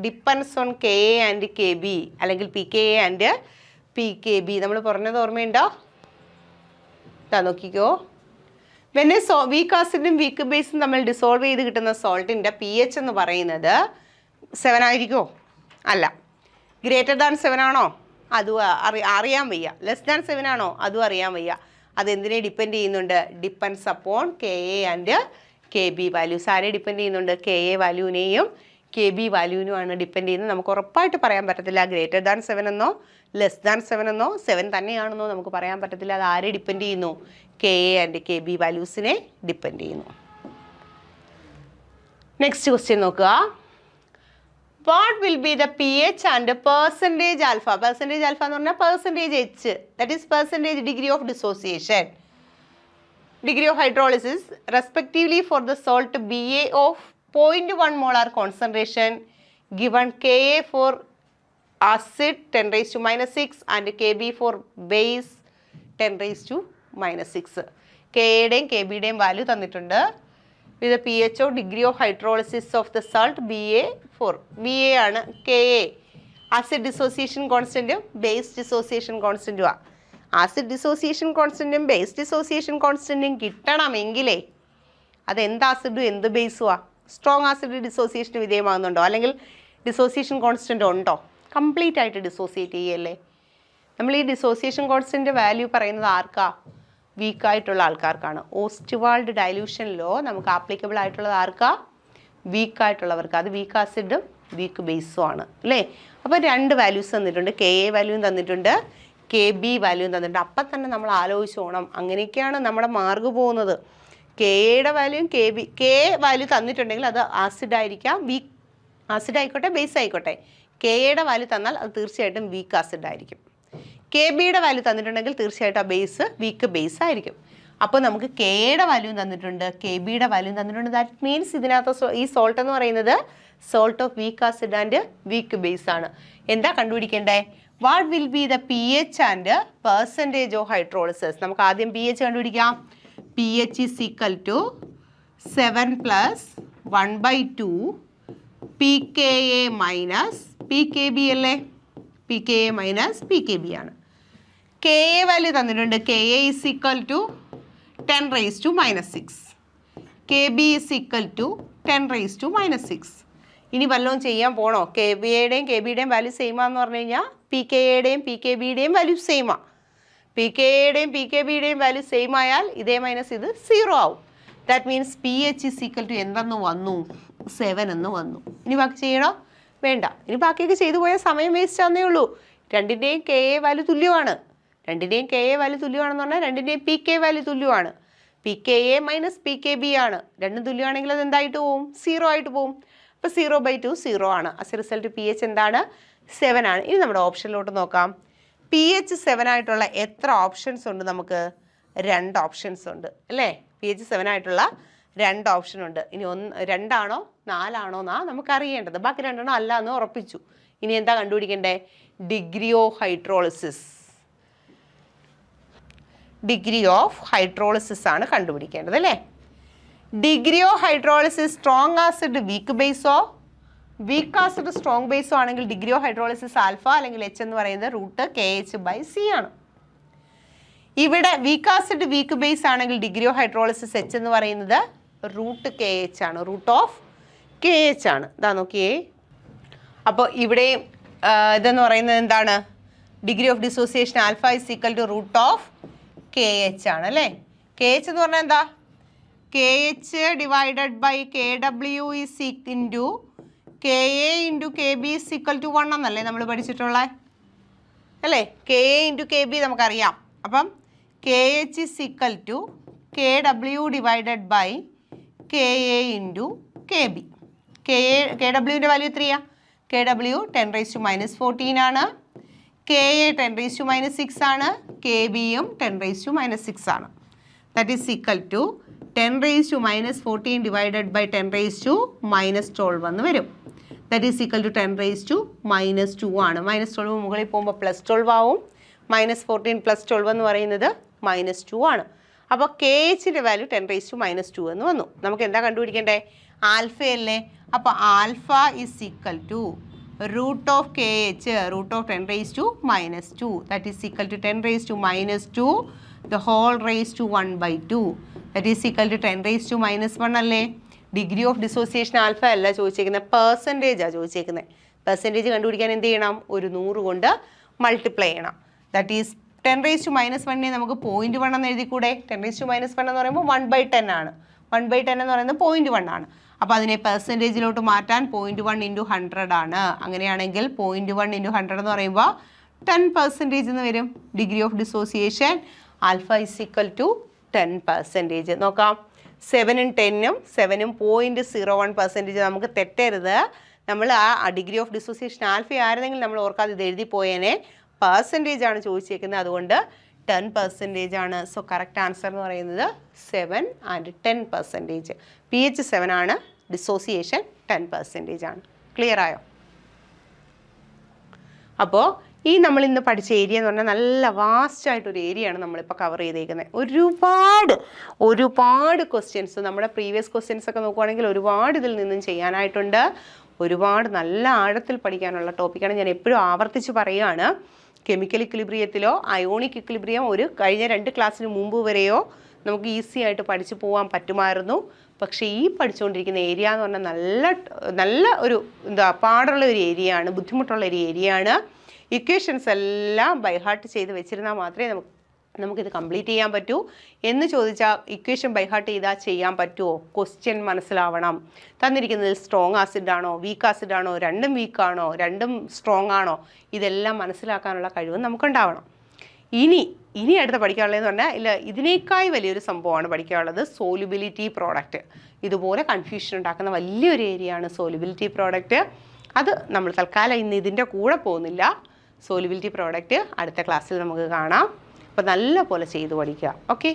depends on KA and KB അല്ലെങ്കിൽ PKA ആൻഡ് PKB. നമ്മൾ പറഞ്ഞത് ഓർമ്മയുണ്ടോ? നോക്കിക്കോ. വെൻ വീക്ക് ആസിഡും വീക്ക് ബേസും തമ്മിൽ ഡിസോൾവ് ചെയ്ത് കിട്ടുന്ന സോൾട്ടിൻ്റെ pH എന്ന് പറയുന്നത് 7 ആയിരിക്കുമോ? അല്ല. ഗ്രേറ്റർ ദാൻ 7 ആണോ? അതും അറിയാൻ വയ്യ. ലെസ് ദാൻ 7 ആണോ? അതും അറിയാൻ വയ്യ. അതെന്തിനെ ഡിപ്പെൻഡ് ചെയ്യുന്നുണ്ട്? Depends upon KA and KB values. ആരെ ഡിപ്പെൻഡ് ചെയ്യുന്നുണ്ട്? KA വാല്യൂവിനെയും KB വാല്യൂവിനുമാണ് ഡിപ്പെൻഡ് ചെയ്യുന്നത്. നമുക്ക് ഉറപ്പായിട്ട് പറയാൻ പറ്റത്തില്ല ഗ്രേറ്റർ ദാൻ 7 എന്നോ ലെസ് ദാൻ 7 എന്നോ 7 തന്നെയാണെന്നോ നമുക്ക് പറയാൻ പറ്റത്തില്ല. അത് ആരെ ഡിപ്പെൻഡ് ചെയ്യുന്നു? KA ആൻഡ് KB വാല്യൂസിനെ ഡിപ്പെൻഡ് ചെയ്യുന്നു. നെക്സ്റ്റ് ക്വസ്റ്റ്യൻ നോക്കുക. What will be the pH and percentage alpha? Percentage alpha എന്ന് പറഞ്ഞാൽ percentage H, that is percentage degree of dissociation, degree of hydrolysis respectively for the salt BA of 0.1 molar concentration given Ka for acid 10⁻⁻6 and Kb for base 10⁻⁻6. കെയുടെയും K ബിയുടെയും value തന്നിട്ടുണ്ട്. With P H of degree of hydrolysis of the salt BA4. BA ആണ്. KA acid dissociation കോൺസ്റ്റൻറ്റും base dissociation കോൺസ്റ്റൻറ്റുമാണ്. Acid dissociation കോൺസ്റ്റൻറ്റും base dissociation കോൺസ്റ്റൻറ്റും കിട്ടണമെങ്കിലേ അതെന്ത് ആസിഡും എന്ത് ബേസുമാണ്? സ്ട്രോങ് ആസിഡ് ഡിസോസിയേഷന് വിധേയമാകുന്നുണ്ടോ? അല്ലെങ്കിൽ ഡിസോസിയേഷൻ കോൺസ്റ്റൻ്റ് ഉണ്ടോ? കംപ്ലീറ്റ് ആയിട്ട് ഡിസോസിയേറ്റ് ചെയ്യല്ലേ. നമ്മൾ ഈ ഡിസോസിയേഷൻ കോൺസ്റ്റൻ്റ് വാല്യൂ പറയുന്നത് ആർക്കാ? വീക്കായിട്ടുള്ള ആൾക്കാർക്കാണ്. ഓസ്റ്റ്വാൾഡ് ഡൈല്യൂഷൻ ലോ നമുക്ക് ആപ്ലിക്കബിൾ ആയിട്ടുള്ളത് ആർക്കാ? വീക്കായിട്ടുള്ളവർക്ക്. അത് വീക്ക് ആസിഡും വീക്ക് ബേസും ആണ് അല്ലേ. അപ്പോൾ 2 വാല്യൂസ് തന്നിട്ടുണ്ട്. KA വാല്യൂവും തന്നിട്ടുണ്ട്, KB വാല്യൂവും തന്നിട്ടുണ്ട്. അപ്പം തന്നെ നമ്മൾ ആലോചിച്ച് പോകണം. അങ്ങനെയൊക്കെയാണ് നമ്മുടെ മാർക്ക് പോകുന്നത്. KAയുടെ വാല്യൂയും KA വാല്യൂ തന്നിട്ടുണ്ടെങ്കിൽ അത് ആസിഡ് ആയിരിക്കാം, വീക്ക് ആസിഡ് ആയിക്കോട്ടെ ബേസ് ആയിക്കോട്ടെ. KAയുടെ വാല്യൂ തന്നാൽ അത് തീർച്ചയായിട്ടും വീക്ക് ആസിഡ് ആയിരിക്കും. KBയുടെ വാല്യൂ തന്നിട്ടുണ്ടെങ്കിൽ തീർച്ചയായിട്ടും ആ ബേസ് വീക്ക് ബേസ് ആയിരിക്കും. അപ്പോൾ നമുക്ക് KAയുടെ വാല്യൂ തന്നിട്ടുണ്ട്, KBയുടെ വാല്യൂ തന്നിട്ടുണ്ട്. ദാറ്റ് മീൻസ് ഇതിനകത്ത് ഈ സോൾട്ട് എന്ന് പറയുന്നത് salt of weak acid and weak base ആണ്. എന്താ കണ്ടുപിടിക്കേണ്ടേ? What will be the pH and percentage of hydrolysis. നമുക്ക് ആദ്യം pH കണ്ടുപിടിക്കാം. pH is equal to 7 plus 1/2 pKa minus pKb അല്ലേ. pKa minus pKb ആണ്. KA വാല്യൂ തന്നിട്ടുണ്ട്. KA is equal to 10 raised to minus 6. KB is equal to 10 raised to minus 6. ഇനി വല്ലതും ചെയ്യാൻ പോണോ? KBയുടെയും KBയുടെയും വാല്യൂ സെയിമാന്ന് പറഞ്ഞു കഴിഞ്ഞാൽ PKയുടെയും PKBയുടെയും വാല്യൂ സെയിമാണ്. PKയുടെയും PKBയുടെയും വാല്യൂ സെയിം ആയാൽ ഇതേ മൈനസ് ഇത് 0 ആവും. That means pH is equal to എന്തെന്ന് വന്നു? 7 എന്ന് വന്നു. ഇനി ബാക്കി ചെയ്യണോ? വേണ്ട. ഇനി ബാക്കിയൊക്കെ ചെയ്തു പോയാൽ സമയം വേസ്റ്റ് ആവുന്നേ ഉള്ളൂ. രണ്ടിൻ്റെയും KA വാല്യൂ തുല്യമാണ്. രണ്ടിൻ്റെയും KA വാല്യൂ തുല്യമാണെന്ന് പറഞ്ഞാൽ രണ്ടിൻ്റെയും PK വാല്യൂ തുല്യമാണ്. PKA മൈനസ് PKB ആണ്. രണ്ടും തുല്യമാണെങ്കിൽ അത് എന്തായിട്ട് പോവും? 0 ആയിട്ട് പോവും. അപ്പോൾ 0/2 0 ആണ്. ആസ് എ റിസൾട്ട് pH എന്താണ്? 7 ആണ്. ഇനി നമ്മുടെ ഓപ്ഷനിലോട്ട് നോക്കാം. pH 7 ആയിട്ടുള്ള എത്ര ഓപ്ഷൻസ് ഉണ്ട്? നമുക്ക് 2 ഓപ്ഷൻസ് ഉണ്ട് അല്ലേ. pH 7 ആയിട്ടുള്ള 2 ഓപ്ഷൻ ഉണ്ട്. ഇനി 2 ആണോ 4 ആണോ എന്നാ നമുക്ക് അറിയേണ്ടത്. ബാക്കി 2 എണ്ണം അല്ല എന്ന് ഉറപ്പിച്ചു. ഇനി എന്താ കണ്ടുപിടിക്കേണ്ടേ? Degree of hydrolysis. Degree of hydrolysis ആണ് കണ്ടുപിടിക്കേണ്ടത് അല്ലേ. Degree of hydrolysis strong acid weak ബേസോ വീക്ക് ആസിഡ് സ്ട്രോങ് ബേസോ ആണെങ്കിൽ ഡിഗ്രി ഓഫ് ഹൈഡ്രോളിസിസ് ആൽഫ അല്ലെങ്കിൽ H എന്ന് പറയുന്നത് √KH/C ആണ്. ഇവിടെ വീക്ക് ആസിഡ് വീക്ക് ബേസ് ആണെങ്കിൽ ഡിഗ്രി ഓഫ് ഹൈഡ്രോളിസിസ് H എന്ന് പറയുന്നത് √KH ആണ്. √KH ആണ്. ഇതാ നോക്കിയേ. അപ്പോൾ ഇവിടെ ഇതെന്ന് പറയുന്നത് എന്താണ്? Degree of dissociation alpha is equal to √KH ആണ് അല്ലേ. KH എന്ന് പറഞ്ഞാൽ എന്താ? KH divided by KW is into KA into KB is equal to 1 എന്നല്ലേ നമ്മൾ പഠിച്ചിട്ടുള്ളത് അല്ലേ. KA ഇൻറ്റു KB നമുക്കറിയാം. അപ്പം KH is equal to KW divided by KA into KB. KWൻ്റെ വാല്യൂ എത്രയാണ്? KW 10 raised to minus 14 ആണ്. KA 10 raised to minus 6 ആണ്. KBയും 10 raised to minus 6 ആണ്. That is equal to 10 raised to minus 14 divided by 10 raised to minus 12 എന്ന് വരും. That is equal to 10 raised to minus 2 ആണ്. Minus 12 മുകളിൽ പോകുമ്പോൾ +12 ആവും. -14 + 12 എന്ന് പറയുന്നത് -2 ആണ്. അപ്പോൾ KHൻ്റെ വാല്യൂ 10 raised to minus 2 എന്ന് വന്നു. നമുക്ക് എന്താ കണ്ടുപിടിക്കേണ്ടേ? ആൽഫയല്ലേ. അപ്പോൾ alpha is equal to √KH √10 raised to minus 2. That is equal to 10 raised to minus 2 the whole raised to 1/2. That is equal to 10 raised to minus 1 അല്ലേ. ഡിഗ്രി ഓഫ് ഡിസോസിയേഷൻ ആൽഫ അല്ല ചോദിച്ചേക്കുന്നത്, പെർസെൻറ്റേജാണ് ചോദിച്ചേക്കുന്നത്. Percentage കണ്ടുപിടിക്കാൻ എന്ത് ചെയ്യണം? ഒരു 100 കൊണ്ട് multiply ചെയ്യണം. That is 10 raised to minus 1 നമുക്ക് 0.1 എന്ന് എഴുതിക്കൂടെ? 10 raised to minus 1 എന്ന് പറയുമ്പോൾ 1/10 ആണ്. 1/10 എന്ന് പറയുന്നത് 0.1 ആണ്. അപ്പോൾ അതിനെ പെർസെൻറ്റേജിലോട്ട് മാറ്റാൻ 0.1 × 100 ആണ്. അങ്ങനെയാണെങ്കിൽ 0.1 × 100 എന്ന് പറയുമ്പോൾ 10% എന്ന് വരും. Degree of dissociation alpha is equal to 10%. നോക്കാം. 7ഉം 10ഉം 7ഉം 0.01% നമുക്ക് തെറ്റരുത്. നമ്മൾ ആ ഡിഗ്രി ഓഫ് ഡിസോസിയേഷൻ ആൽഫ ആയിരുന്നെങ്കിൽ നമ്മൾ ഓർക്കാതെ ഇത് എഴുതി പോയേനെ. പെർസെൻറ്റേജ് ആണ് ചോദിച്ചേക്കുന്നത്, അതുകൊണ്ട് 10% ആണ്. സോ കറക്റ്റ് ആൻസർ എന്ന് പറയുന്നത് 7 ആൻഡ് 10%. pH 7 ആണ്, ഡിസോസിയേഷൻ 10% ആണ്. ക്ലിയർ ആയോ? അപ്പോൾ ഈ നമ്മൾ ഇന്ന് പഠിച്ച ഏരിയ എന്ന് പറഞ്ഞാൽ നല്ല വാസ്റ്റായിട്ടൊരു ഏരിയയാണ് നമ്മളിപ്പോൾ കവർ ചെയ്തേക്കുന്നത്. ഒരുപാട് ക്വസ്റ്റ്യൻസ് നമ്മുടെ പ്രീവിയസ് ക്വസ്റ്റ്യൻസ് ഒക്കെ നോക്കുവാണെങ്കിൽ ഒരുപാട് ഇതിൽ നിന്നും ചെയ്യാനായിട്ടുണ്ട്. ഒരുപാട് നല്ല ആഴത്തിൽ പഠിക്കാനുള്ള ടോപ്പിക്കാണ്. ഞാൻ എപ്പോഴും ആവർത്തിച്ച് പറയുകയാണ്, കെമിക്കൽ ഇക്വിലിബ്രിയത്തിലോ അയോണിക് ഇക്വിലിബ്രിയം ഒരു കഴിഞ്ഞ 2 ക്ലാസ്സിന് മുമ്പ് വരെയോ നമുക്ക് ഈസി ആയിട്ട് പഠിച്ചു പോകാൻ പറ്റുമായിരുന്നു. പക്ഷേ ഈ പഠിച്ചുകൊണ്ടിരിക്കുന്ന ഏരിയ എന്ന് പറഞ്ഞാൽ നല്ല ഒരു പാടുള്ള ഒരു ഏരിയയാണ്, ബുദ്ധിമുട്ടുള്ള ഒരു ഏരിയയാണ്. ഇക്വേഷൻസ് എല്ലാം ബൈഹാർട്ട് ചെയ്ത് വെച്ചിരുന്നാൽ മാത്രമേ നമുക്കിത് കംപ്ലീറ്റ് ചെയ്യാൻ പറ്റൂ. എന്ന് ചോദിച്ചാൽ ഇക്വേഷൻ ബൈഹാർട്ട് ചെയ്താൽ ചെയ്യാൻ പറ്റുമോ? ക്വസ്റ്റ്യൻ മനസ്സിലാവണം. തന്നിരിക്കുന്നതിൽ സ്ട്രോങ് ആസിഡാണോ വീക്ക് ആസിഡാണോ, രണ്ടും വീക്കാണോ രണ്ടും സ്ട്രോങ് ആണോ, ഇതെല്ലാം മനസ്സിലാക്കാനുള്ള കഴിവ് നമുക്കുണ്ടാവണം. ഇനി അടുത്ത പഠിക്കാനുള്ളതെന്ന് പറഞ്ഞാൽ ഇതിനേക്കാൾ വലിയൊരു സംഭവമാണ് പഠിക്കാനുള്ളത്, സോലുബിലിറ്റി പ്രോഡക്റ്റ്. ഇതുപോലെ കൺഫ്യൂഷൻ ഉണ്ടാക്കുന്ന വലിയൊരു ഏരിയയാണ് സോലുബിലിറ്റി പ്രോഡക്റ്റ്. അത് നമ്മൾ തൽക്കാലം ഇന്ന് ഇതിൻ്റെ കൂടെ പോകുന്നില്ല. സോലുബിലിറ്റി പ്രോഡക്റ്റ് അടുത്ത ക്ലാസ്സിൽ നമുക്ക് കാണാം. അപ്പോൾ നല്ല പോലെ ചെയ്ത് പഠിക്കുക. ഓക്കെ.